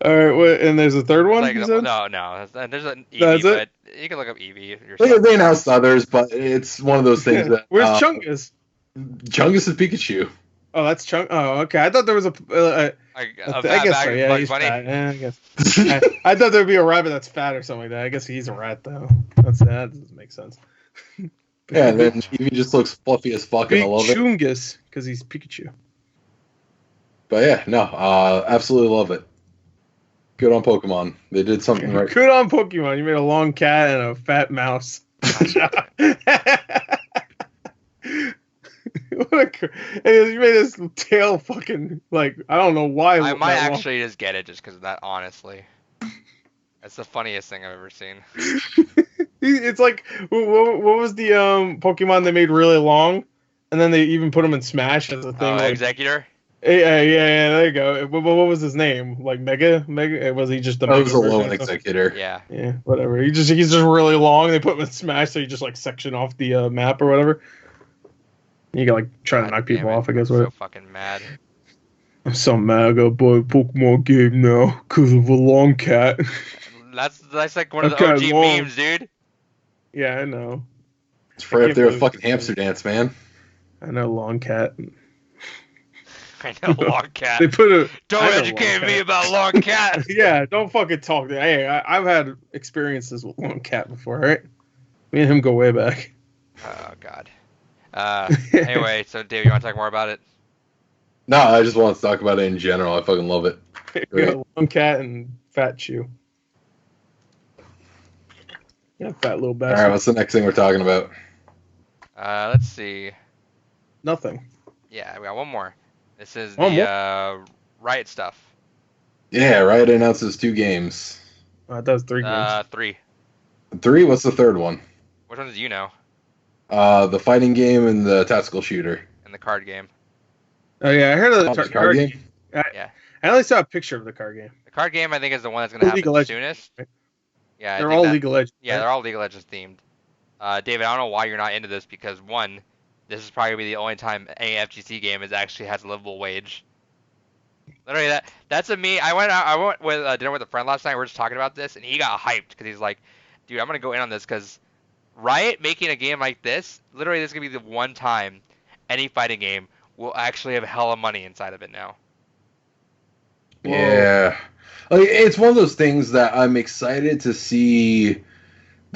All right, what? And there's a third one. Like, you said? no, there's an Eevee, That's it? but you can look up Eevee yourself. They announced others, but it's one of those things that. Where's Chungus? Chungus is Pikachu. Oh, that's Chung. Oh, okay. I thought there was I guess so. Yeah, he's fat. Yeah, I guess. I thought there'd be a rabbit that's fat or something like that. I guess he's a rat though. That doesn't make sense. Yeah, and then Eevee just looks fluffy as fuck, and I love it. Chungus, because he's Pikachu. But yeah, no, absolutely love it. Good on Pokemon. They did something right. Good on Pokemon. You made a long cat and a fat mouse. And you made this tail fucking like I don't know why. I might actually just get it just because of that. Honestly, that's the funniest thing I've ever seen. It's like what was the Pokemon they made really long, and then they even put him in Smash as a thing. Like, Executor. Yeah, there you go. What was his name? Like Mega? Was he just the? It was a low Executor. Yeah, whatever. He's just really long. They put him in Smash, so you just like section off the map or whatever. You can like try to knock people off, I guess. I'm so fucking mad. I'm so mad. I got boy Pokemon game now because of a long cat. That's like one of the OG memes, dude. Yeah, I know. It's right up there with fucking Hamster Dance, man. I know, long cat. I know, Long Cat. They put Don't educate me about Long Cat. Yeah, don't fucking talk. Hey, I've had experiences with Long Cat before, right? Me and him go way back. Oh God. Anyway, so Dave, you want to talk more about it? No, I just want to talk about it in general. I fucking love it. Long Cat and Fat Chew. Yeah, fat little bastard. All right, what's the next thing we're talking about? Let's see. Nothing. Yeah, we got one more. This is the Riot stuff. Yeah, Riot announces 2 games. That was 3 games. 3. 3? What's the third one? Which one do you know? The fighting game and the tactical shooter. And the card game. Oh yeah, I heard of the card game. Yeah. I only saw a picture of the card game. The card game, I think, is the one that's going to happen the soonest. Yeah, they're all League of Legends. Yeah, they're all League of Legends themed. David, I don't know why you're not into this because one, this is probably the only time any FGC game actually has a livable wage. Literally, that's a me. I went with dinner with a friend last night. We were just talking about this, and he got hyped because he's like, "Dude, I'm gonna go in on this because Riot making a game like this. Literally, this is gonna be the one time any fighting game will actually have hella money inside of it now." Yeah, like, it's one of those things that I'm excited to see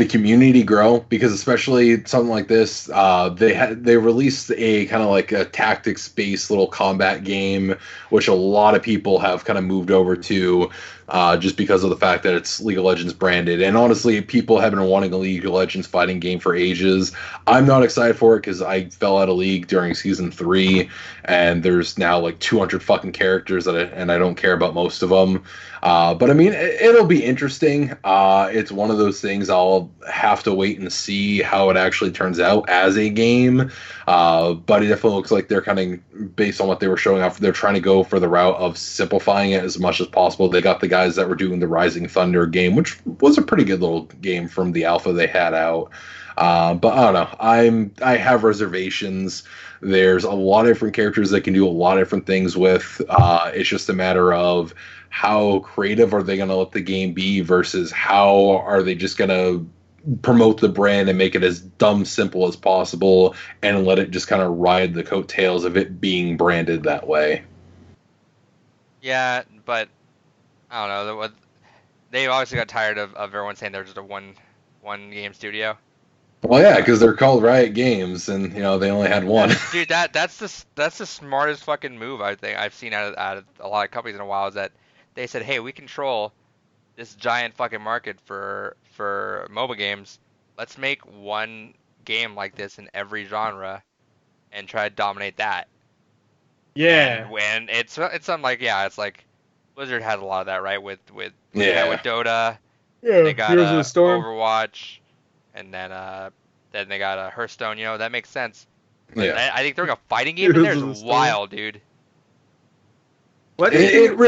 the community grow, because especially something like this, they released a kind of like a tactics based little combat game, which a lot of people have kind of moved over to, just because of the fact that it's League of Legends branded. And honestly, people have been wanting a League of Legends fighting game for ages. I'm not excited for it because I fell out of League during season 3, and there's now like 200 fucking characters and I don't care about most of them. But I mean, it'll be interesting. It's one of those things I'll have to wait and see how it actually turns out as a game. But it definitely looks like they're kind of, based on what they were showing off, they're trying to go for the route of simplifying it as much as possible. They got the guys that were doing the Rising Thunder game, which was a pretty good little game from the alpha they had out. But I don't know. I have reservations. There's a lot of different characters that can do a lot of different things with. It's just a matter of how creative are they going to let the game be versus how are they just going to promote the brand and make it as dumb simple as possible and let it just kind of ride the coattails of it being branded that way. Yeah, but I don't know. They obviously got tired of everyone saying they're just a one game studio. Well, yeah, because they're called Riot Games, and they only had one. Dude, that's the smartest fucking move I think I've seen out of a lot of companies in a while. Is that they said, hey, we control this giant fucking market for mobile games. Let's make one game like this in every genre and try to dominate that. Yeah. And when it's something like, it's like Blizzard had a lot of that, right? With Dota. Yeah. They got Heroes of the Storm. Overwatch, and then they got Hearthstone. That makes sense. Yeah. I think throwing a fighting game in there is wild, dude. What? At the end of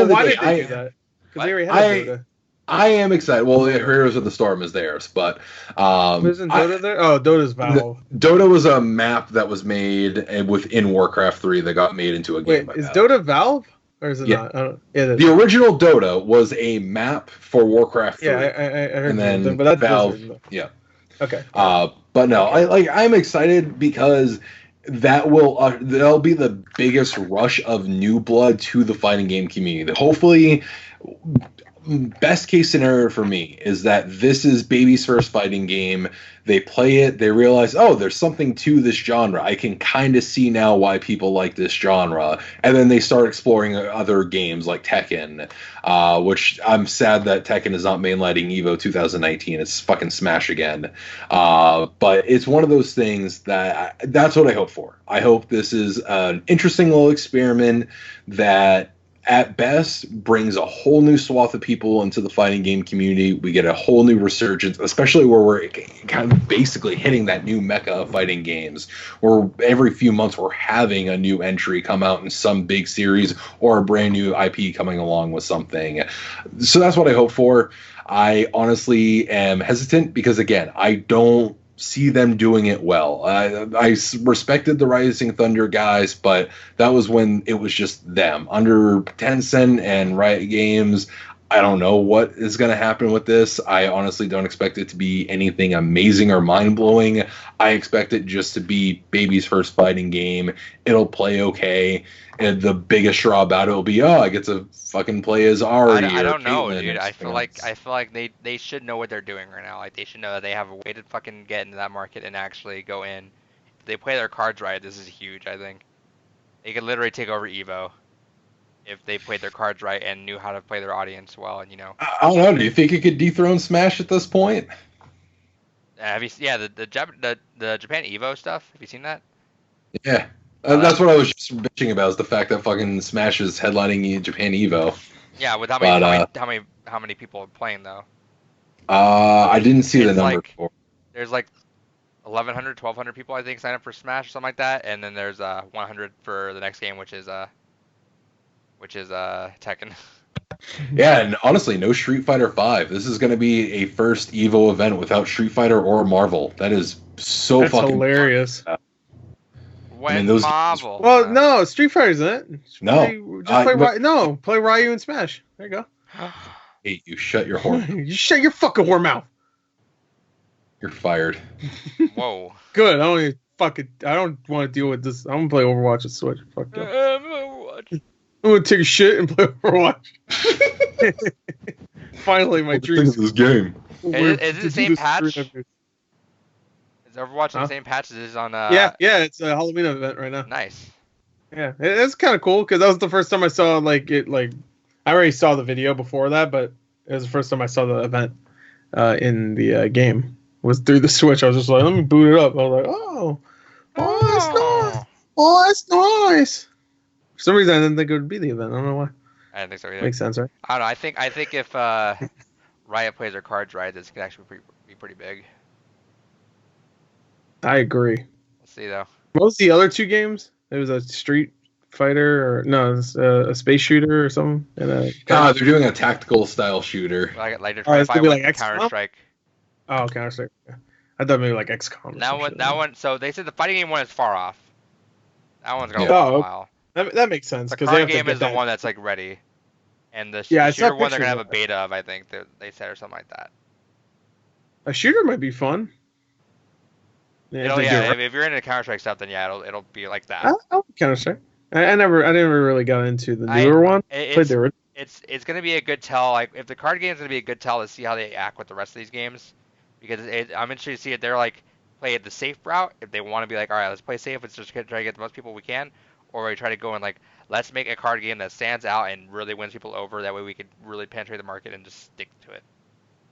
the why day, did they do that? Because they already had Dota. I am excited. Well, Heroes of the Storm is theirs, but isn't Dota there? Oh, Dota's Valve. Dota was a map that was made within Warcraft 3 that got made into a game. Wait, is Dota Valve? Or is it not? The original Dota was a map for Warcraft 3. Yeah, I heard and then but that's Valve. Blizzard. Yeah. Okay. But no, I'm excited because that'll be the biggest rush of new blood to the fighting game community. Hopefully, best case scenario for me is that this is baby's first fighting game. They play it, they realize, oh, there's something to this genre. I can kind of see now why people like this genre. And then they start exploring other games like Tekken, which I'm sad that Tekken is not mainlighting EVO 2019. It's fucking Smash again. But it's one of those things that's what I hope for. I hope this is an interesting little experiment that at best brings a whole new swath of people into the fighting game community. We get a whole new resurgence, especially where we're kind of basically hitting that new mecca of fighting games, where every few months we're having a new entry come out in some big series or a brand new IP coming along with something. So that's what I hope for. I honestly am hesitant because, again, I don't see them doing it well. I respected the Rising Thunder guys, but that was when it was just them. Under Tencent and Riot Games, I don't know what is going to happen with this. I honestly don't expect it to be anything amazing or mind-blowing. I expect it just to be baby's first fighting game. It'll play okay. And the biggest draw about it will be, I get to fucking play as Ari. I don't know, dude. I feel like they should know what they're doing right now. Like, they should know that they have a way to fucking get into that market and actually go in. If they play their cards right, this is huge, I think. They could literally take over EVO if they played their cards right and knew how to play their audience well, and I don't know. Do you think it could dethrone Smash at this point? Have you? Yeah, the Japan EVO stuff. Have you seen that? Yeah. That's what I was just bitching about, is the fact that fucking Smash is headlining Japan EVO. Yeah, with how many people are playing though? I didn't see the number before. There's like 1,100, 1,200 people I think sign up for Smash or something like that, and then there's 100 for the next game, which is Tekken. Yeah, and honestly, no Street Fighter 5. This is going to be a first EVO event without Street Fighter or Marvel. That is so fucking hilarious. Marvel. Well, no, Street Fighter's in it. Play Ryu and Smash. There you go. Hey, you shut your whore. You shut your fucking whore mouth. You're fired. Whoa. Good. I don't want to deal with this. I'm gonna play Overwatch and Switch. Fuck you. I'm gonna take a shit and play Overwatch. Finally, my Think dreams. of this game. Is it the same patch? Is Overwatch the same patch as it is on? Yeah, it's a Halloween event right now. Nice. Yeah, it's kind of cool because that was the first time I saw I already saw the video before that, but it was the first time I saw the event in the game. Was through the Switch. I was just like, let me boot it up. I was like, oh, that's nice. Oh, that's nice. For some reason, I didn't think it would be the event. I don't know why. I didn't think so either. Makes sense, right? I don't know. I think if Riot plays their cards right, this could actually be pretty big. I agree. We'll see though. What was the other two games? It was a Street Fighter, or no, it was a space shooter or something. And they're doing a tactical style shooter. Like they're trying to find like Counter Strike. Oh, Counter Strike. Yeah. I thought maybe like XCOM. That one. So they said the fighting game one is far off. That one's gonna take a while. That makes sense. The card game is the one that's like ready, and the shooter one they're gonna have a beta of. I think they said or something like that. A shooter might be fun. Yeah, if you're into Counter Strike stuff, then yeah, it'll be like that. I like Counter Strike. I never really got into the newer one. It's gonna be a good tell. Like if the card game is gonna be a good tell to see how they act with the rest of these games, because I'm interested to see if they're like play it the safe route. If they want to be like, all right, let's play safe. Let's just try to get the most people we can, or we try to go and like let's make a card game that stands out and really wins people over. That way we could really penetrate the market and just stick to it.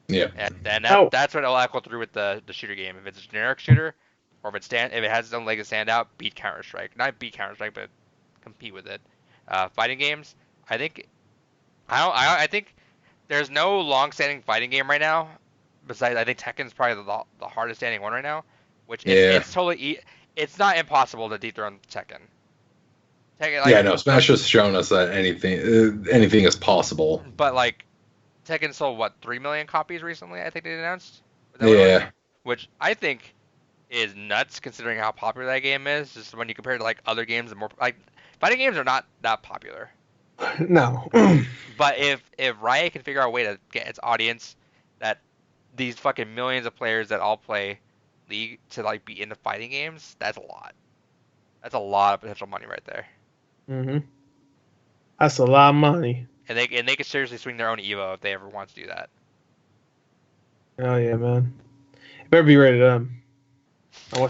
Yeah. And that's what it'll echo through with the shooter game. If it's a generic shooter, or if it has its own leg to stand out, beat Counter Strike. Not beat Counter Strike, but compete with it. Fighting games, I think there's no long-standing fighting game right now. Besides, I think Tekken's probably the hardest-standing one right now. Which it's totally it's not impossible to dethrone Tekken. Smash has shown us that anything is possible. But like, Tekken sold 3 million copies recently. I think they announced. Yeah. Which I think is nuts considering how popular that game is. Just when you compare it to like other games, and more like fighting games are not that popular. No. But if Riot can figure out a way to get its audience, that these fucking millions of players that all play League to like be into fighting games, that's a lot. That's a lot of potential money right there. Mhm. That's a lot of money. And they could seriously swing their own Evo if they ever want to do that. Oh yeah, man. You better be ready to.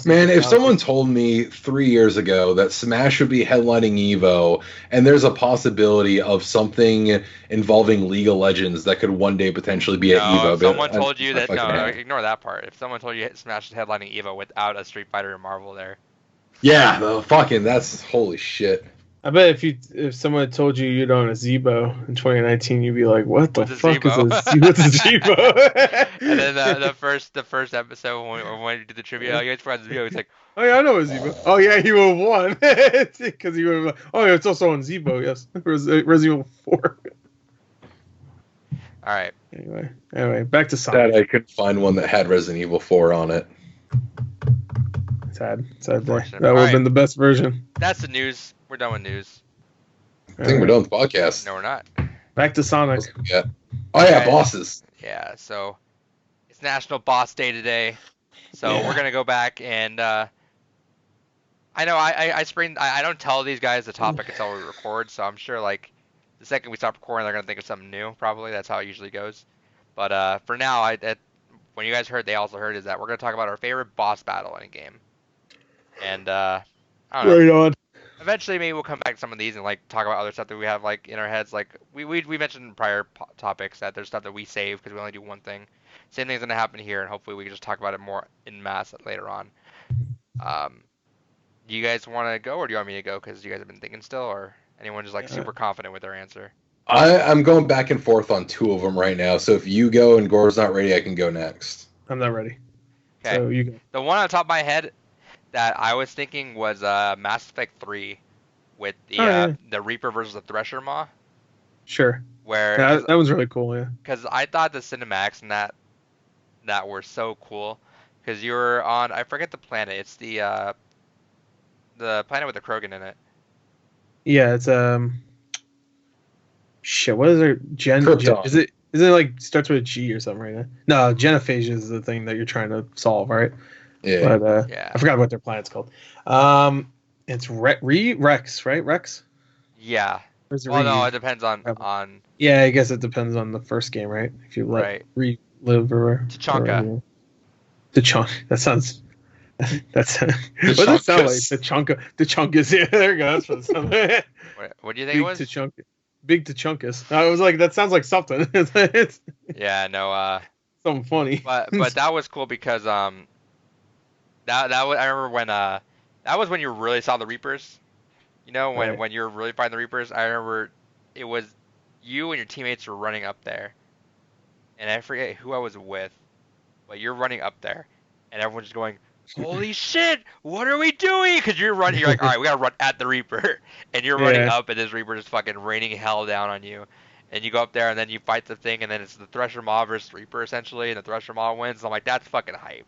Man, if someone told me 3 years ago that Smash would be headlining EVO, and there's a possibility of something involving League of Legends that could one day potentially be at EVO. If someone told you that, ignore that part. If someone told you Smash is headlining EVO without a Street Fighter or Marvel there. Yeah, that's holy shit. I bet if someone told you you'd own a Zebo in 2019, you'd be like, "What the fuck is a Zebo?" And then the first episode when we did the trivia, you guys forgot the Zebo. He's like, "Oh yeah, I know a Zebo. Oh yeah, he would have won because he would have. Oh yeah, it's also on Zebo. Yes, Resident Evil 4." All right. Anyway, back to Sonic. I couldn't find one that had Resident Evil 4 on it. Sad day. That would have been the best version. That's the news. We're done with news. I think we're done with the podcast. No, we're not. Back to Sonic. Bosses. Yeah, so it's National Boss Day today. So we're gonna go back and I know I don't tell these guys the topic until we record, so I'm sure like the second we stop recording they're gonna think of something new, probably. That's how it usually goes. But for now, when you guys heard, they also heard is that we're gonna talk about our favorite boss battle in a game. And I don't know. Right on. Eventually, maybe we'll come back to some of these and like talk about other stuff that we have like in our heads. Like we mentioned in prior topics that there's stuff that we save because we only do one thing. Same thing's gonna happen here, and hopefully we can just talk about it more in mass later on. Do you guys want to go, or do you want me to go? Because you guys have been thinking still, or anyone just like super confident with their answer? I'm going back and forth on two of them right now. So if you go and Gore's not ready, I can go next. I'm not ready. Okay. So you go. The one on the top of my head that I was thinking was Mass Effect 3 with the Reaper versus the Thresher Maw. Sure. Where that was really cool, yeah. Because I thought the cinematics in that were so cool. Because you were on, I forget the planet. It's the planet with the Krogan in it. Yeah, it's shit. What is it? Is it like starts with a G or something right now? No, Genophagia is the thing that you're trying to solve, right? Yeah. But I forgot what their planet's called. It's Rex, right? Rex. Yeah. Well, no, it depends on. Yeah, I guess it depends on the first game, right? If you relive or Tachanka. Tachanka. That sounds. That's what does that sound like? Tachankas. Yeah, there you go. That's what it sounds like. What do you think it was? Big Tachankas. I was like, that sounds like something. Yeah, no. Something funny. But that was cool because that was, I remember when that was when you really saw the Reapers. You know, when you were really fighting the Reapers. I remember it was you and your teammates were running up there, and I forget who I was with, but you're running up there, and everyone's just going, "Holy shit! What are we doing?" Because you're running. You're like, "All right, we gotta run at the Reaper," and you're running up, and this Reaper is fucking raining hell down on you. And you go up there, and then you fight the thing, and then it's the Thresher Maw versus Reaper, essentially, and the Thresher Maw wins. And I'm like, that's fucking hype.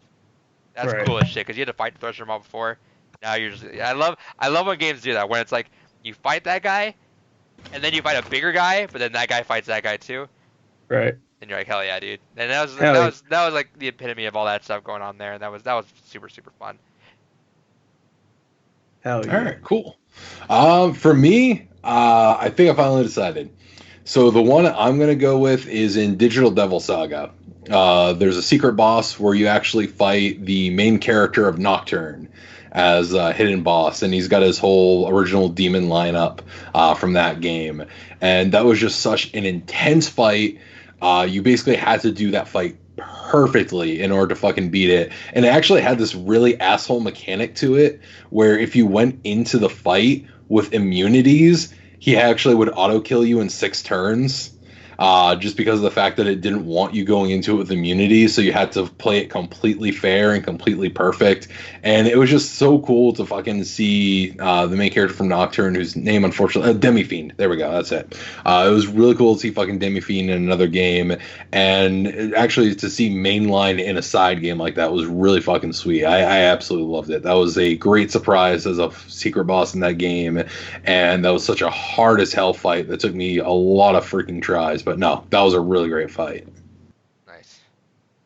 That's cool as shit, because you had to fight the Thresher Maw before. Now you're just... I love when games do that, when it's like, you fight that guy, and then you fight a bigger guy, but then that guy fights that guy too. Right. And you're like, hell yeah, dude. And that was like the epitome of all that stuff going on there, and that was super, super fun. Hell yeah. All right, cool. For me, I think I finally decided. So the one I'm going to go with is in Digital Devil Saga. There's a secret boss where you actually fight the main character of Nocturne as a hidden boss, and he's got his whole original demon lineup from that game. And that was just such an intense fight. You basically had to do that fight perfectly in order to fucking beat it. And it actually had this really asshole mechanic to it, where if you went into the fight with immunities, he actually would auto kill you in 6 turns, just because of the fact that it didn't want you going into it with immunity. So you had to play it completely fair and completely perfect. And it was just so cool to fucking see the main character from Nocturne, whose name unfortunately Demi-Fiend. There we go. That's it. It was really cool to see fucking Demi-Fiend in another game, and actually to see mainline in a side game like that was really fucking sweet. I absolutely loved it. That was a great surprise as a secret boss in that game, and that was such a hard as hell fight that took me a lot of freaking tries. But no, that was a really great fight. Nice.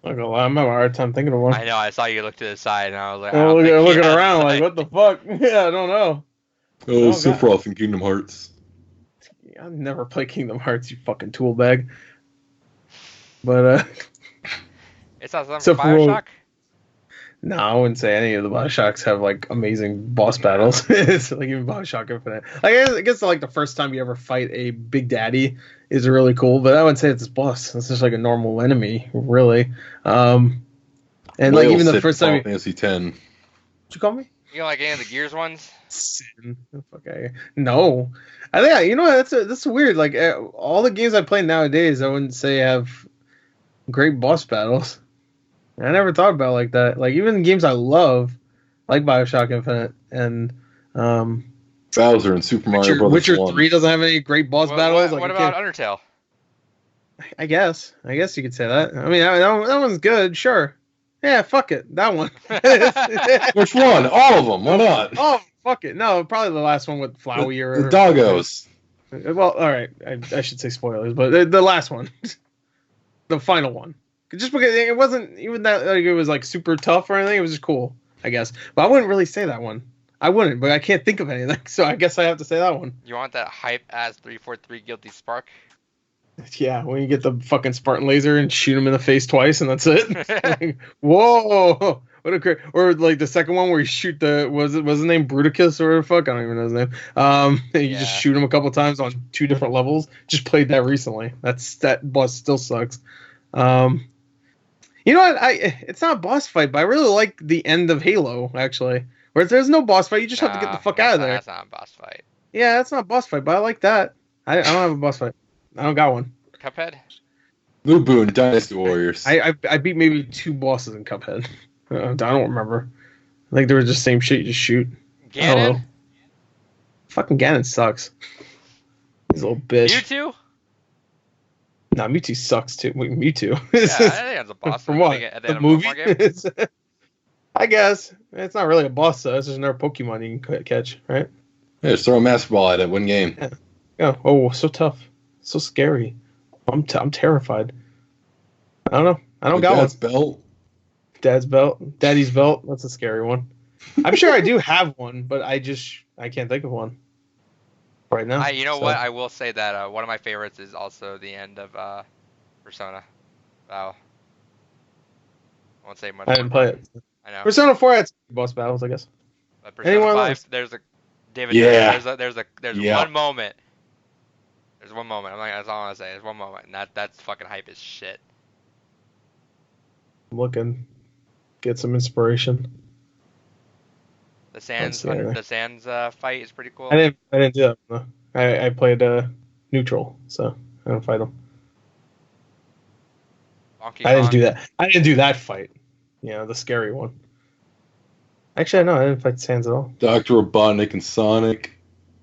I'm having a hard time thinking of one. I know. I saw you look to the side, and I was like, looking around, like, what the fuck? Yeah, I don't know. Oh, Sephiroth in Kingdom Hearts. I've never played Kingdom Hearts, you fucking tool bag. But it's not something from Bioshock? No, I wouldn't say any of the Bioshocks have like amazing boss battles. It's like even Bioshock Infinite. I guess like the first time you ever fight a Big Daddy is really cool, but I wouldn't say it's a boss. It's just like a normal enemy, really. And like even the first time Fantasy 10. What'd you call me? You don't like any of the Gears ones? Sin. Okay. No. I think you know what, that's weird. Like all the games I play nowadays, I wouldn't say have great boss battles. I never thought about it like that. Like even games I love, like Bioshock Infinite and Bowser and Super Mario Bros. Witcher 3 doesn't have any great boss battles. What about Undertale? I guess you could say that. I mean, that one's good, sure. Yeah, fuck it, that one. Which one? All of them. Why not? Oh, fuck it. No, probably the last one with Flowey or the doggos. Well, all right. I should say spoilers, but the last one, the final one. Just because it wasn't even that like it was like super tough or anything, it was just cool, I guess. But I wouldn't really say that one. I wouldn't, but I can't think of anything, so I guess I have to say that one. You want that hype ass 343 Guilty Spark? Yeah, when you get the fucking Spartan laser and shoot him in the face twice, and that's it. Like, whoa, what a great! Or like the second one where you shoot was his name Bruticus or fuck? I don't even know his name. And you just shoot him a couple times on 2 different levels. Just played that recently. That boss still sucks. You know what? It's not a boss fight, but I really like the end of Halo, actually. Where there's no boss fight, you just have to get the fuck out of there. That's not a boss fight. Yeah, that's not a boss fight, but I like that. I don't have a boss fight. I don't got one. Cuphead? Blue Boon, Dynasty Warriors. I beat maybe 2 bosses in Cuphead. I don't remember. I think they were just same shit, you just shoot. Ganon? Fucking Ganon sucks. He's a little bitch. Mewtwo? Nah, Mewtwo sucks too. Wait, Mewtwo. Yeah, I think that's a boss. From what? The movie? I guess. It's not really a boss, though. It's just another Pokemon you can catch, right? Yeah, just throw a Master Ball at it, win game. Yeah. Oh, so tough. So scary. I'm terrified. I don't know. I don't got Dad's one. belt. Dad's belt. Daddy's belt. That's a scary one. I'm sure I do have one, but I can't think of one. right now. You know what? I will say that one of my favorites is also the end of Persona. Wow. I won't say much. I didn't play it. I know. Persona 4 had some boss battles, I guess. But Persona 5, there's a David. Yeah. There's Yeah. one moment. There's one moment. That's all I'm gonna say. There's one moment, and that's fucking hype as shit. I'm looking, get some inspiration. The Sans fight is pretty cool. I didn't do that. No. I played neutral, so I don't fight him. I didn't do that. I didn't do that fight. The scary one. Actually, no, I didn't fight Sans at all. Dr. Robotnik and Sonic.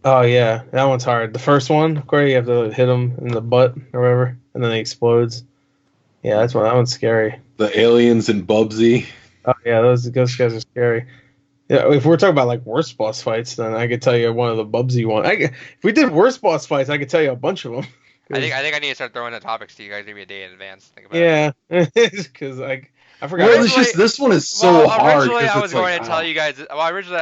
Oh yeah, that one's hard. The first one, of course, you have to hit him in the butt or whatever, and then he explodes. Yeah, that one's scary. The aliens and Bubsy. Oh yeah, those guys are scary. Yeah, if we're talking about like worst boss fights, then I could tell you one of the Bubsy one. If we did worst boss fights, I could tell you a bunch of them. I think I need to start throwing the topics to you guys maybe a day in advance. Think about it. Yeah, because I forgot. Well, it's just this one is so hard. Originally, I was going to tell you guys. Well, originally,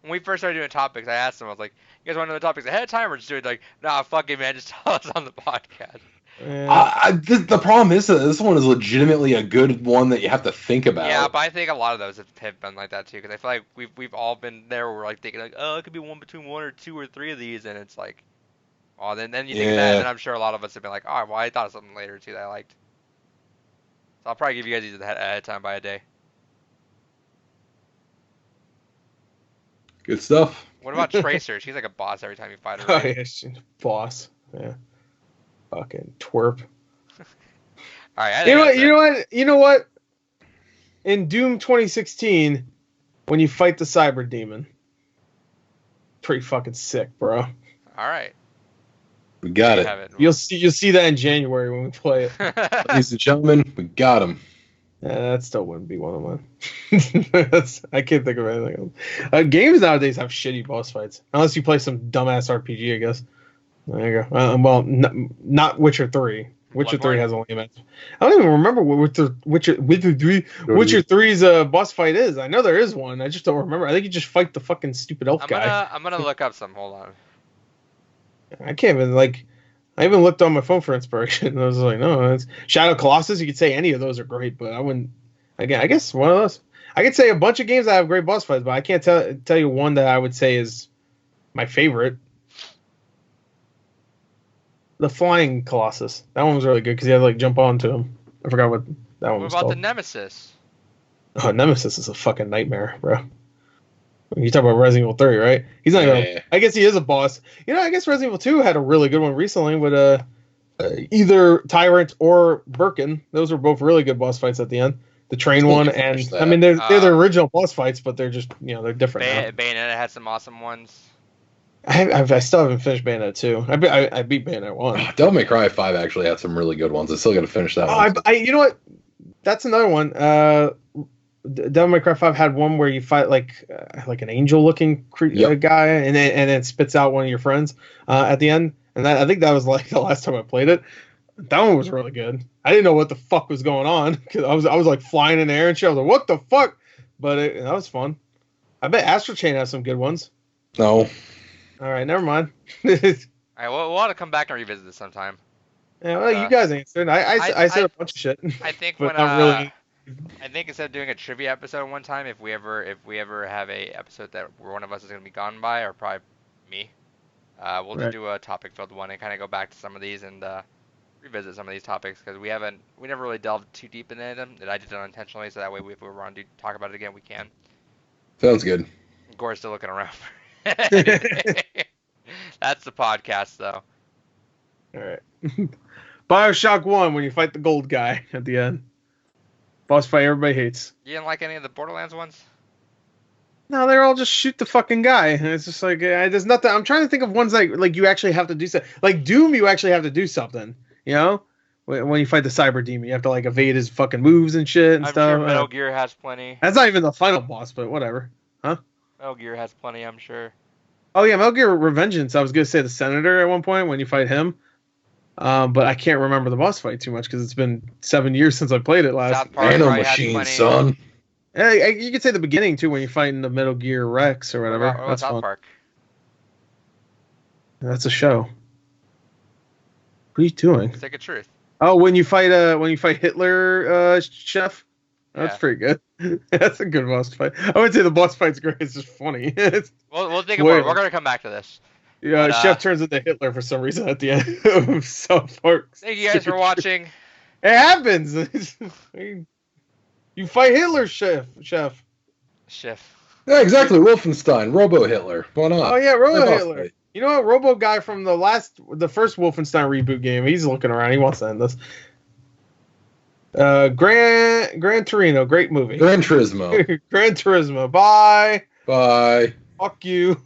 when we first started doing topics, I asked them, I was like, "You guys want to know the topics ahead of time, or just do it like, nah, fuck it, man, just tell us on the podcast." The problem is that this one is legitimately a good one that you have to think about. Yeah, but I think a lot of those have been like that too, because I feel like we've all been there where we're like thinking like, oh, it could be one between one or two or three of these, and it's like, oh, then you think that, and then I'm sure a lot of us have been like, oh, well, I thought of something later too that I liked. So I'll probably give you guys these ahead of time by a day. Good stuff. What about Tracer? She's like a boss every time you fight her. Oh Right? yeah, she's a boss. Yeah, fucking twerp. All right. You know what? In Doom 2016, when you fight the Cyber Demon, pretty fucking sick, bro. All right. We got it. You'll see that in January when we play it. Ladies and gentlemen, we got him. Yeah, that still wouldn't be one of mine. I can't think of anything else. Games nowadays have shitty boss fights, unless you play some dumbass RPG, I guess. There you go. Well, not Witcher 3. Witcher 3 has a lame ass. I don't even remember what Witcher 3's boss fight is. I know there is one. I just don't remember. I think you just fight the fucking stupid elf guy. I'm gonna look up some. Hold on. I can't even I even looked on my phone for inspiration. I was like, no, it's Shadow Colossus. You could say any of those are great, but I wouldn't. Again, I guess one of those. I could say a bunch of games that have great boss fights, but I can't tell you one that I would say is my favorite. The Flying Colossus. That one was really good because you had to jump onto him. I forgot what that one was called. What about the Nemesis? Oh, Nemesis is a fucking nightmare, bro. You talk about Resident Evil 3, right? He's not gonna. I guess he is a boss. I guess Resident Evil 2 had a really good one recently with either Tyrant or Birkin. Those were both really good boss fights at the end. The train one, and I mean they're the original boss fights, but they're just they're different. Bayonetta had some awesome ones. I still haven't finished Bayonetta 2. I beat Bayonetta 1. Devil May Cry 5 actually had some really good ones. I still got to finish that one. You know what? That's another one. Devil May Cry 5 had one where you fight like an angel-looking guy, and it spits out one of your friends at the end. And I think that was like the last time I played it. That one was really good. I didn't know what the fuck was going on because I was like flying in the air and shit. I was like, what the fuck? But that was fun. I bet Astral Chain has some good ones. No. All right, never mind. All right, we'll want to come back and revisit this sometime. Yeah, well, you guys answered. I said a bunch of shit. I think but not really. I think instead of doing a trivia episode one time, if we ever have a episode that where one of us is gonna be gone by, or probably me, we'll just do a topic filled one and kind of go back to some of these and revisit some of these topics because we never really delved too deep into them. That I did unintentionally, so that way if we want to talk about it again, we can. Sounds good. Gore's still looking around. That's the podcast, though. All right. BioShock 1 when you fight the gold guy at the end. Boss fight everybody hates. You didn't like any of the Borderlands ones? No, they're all just shoot the fucking guy. And it's just like there's nothing. I'm trying to think of ones like you actually have to do something. Like Doom, you actually have to do something. When you fight the Cyber Demon, you have to evade his fucking moves and shit and stuff. Sure Metal Gear has plenty. That's not even the final boss, but whatever. Huh? Metal Gear has plenty, I'm sure. Oh yeah, Metal Gear Revengeance. I was gonna say the Senator at one point when you fight him, but I can't remember the boss fight too much because it's been 7 years since I played it last. South Park Nanomachine, son. You could say the beginning too when you fight in the Metal Gear Rex or whatever. That's South Park. That's a show. What are you doing? Stick of Truth. Oh, when you fight Hitler, Chef. That's pretty good. That's a good boss fight. I would say the boss fight's great. It's just funny. We'll think about it. We're gonna come back to this. Yeah, Chef turns into Hitler for some reason at the end of South Park. Thank you guys for watching. It happens. You fight Hitler, Chef. Chef. Yeah, exactly. Wolfenstein, Robo Hitler. Why not? Oh yeah, Robo Hitler. You know what? Robo guy from the first Wolfenstein reboot game. He's looking around. He wants to end this. Gran Torino, great movie. Gran Turismo. Gran Turismo. Bye. Bye. Fuck you.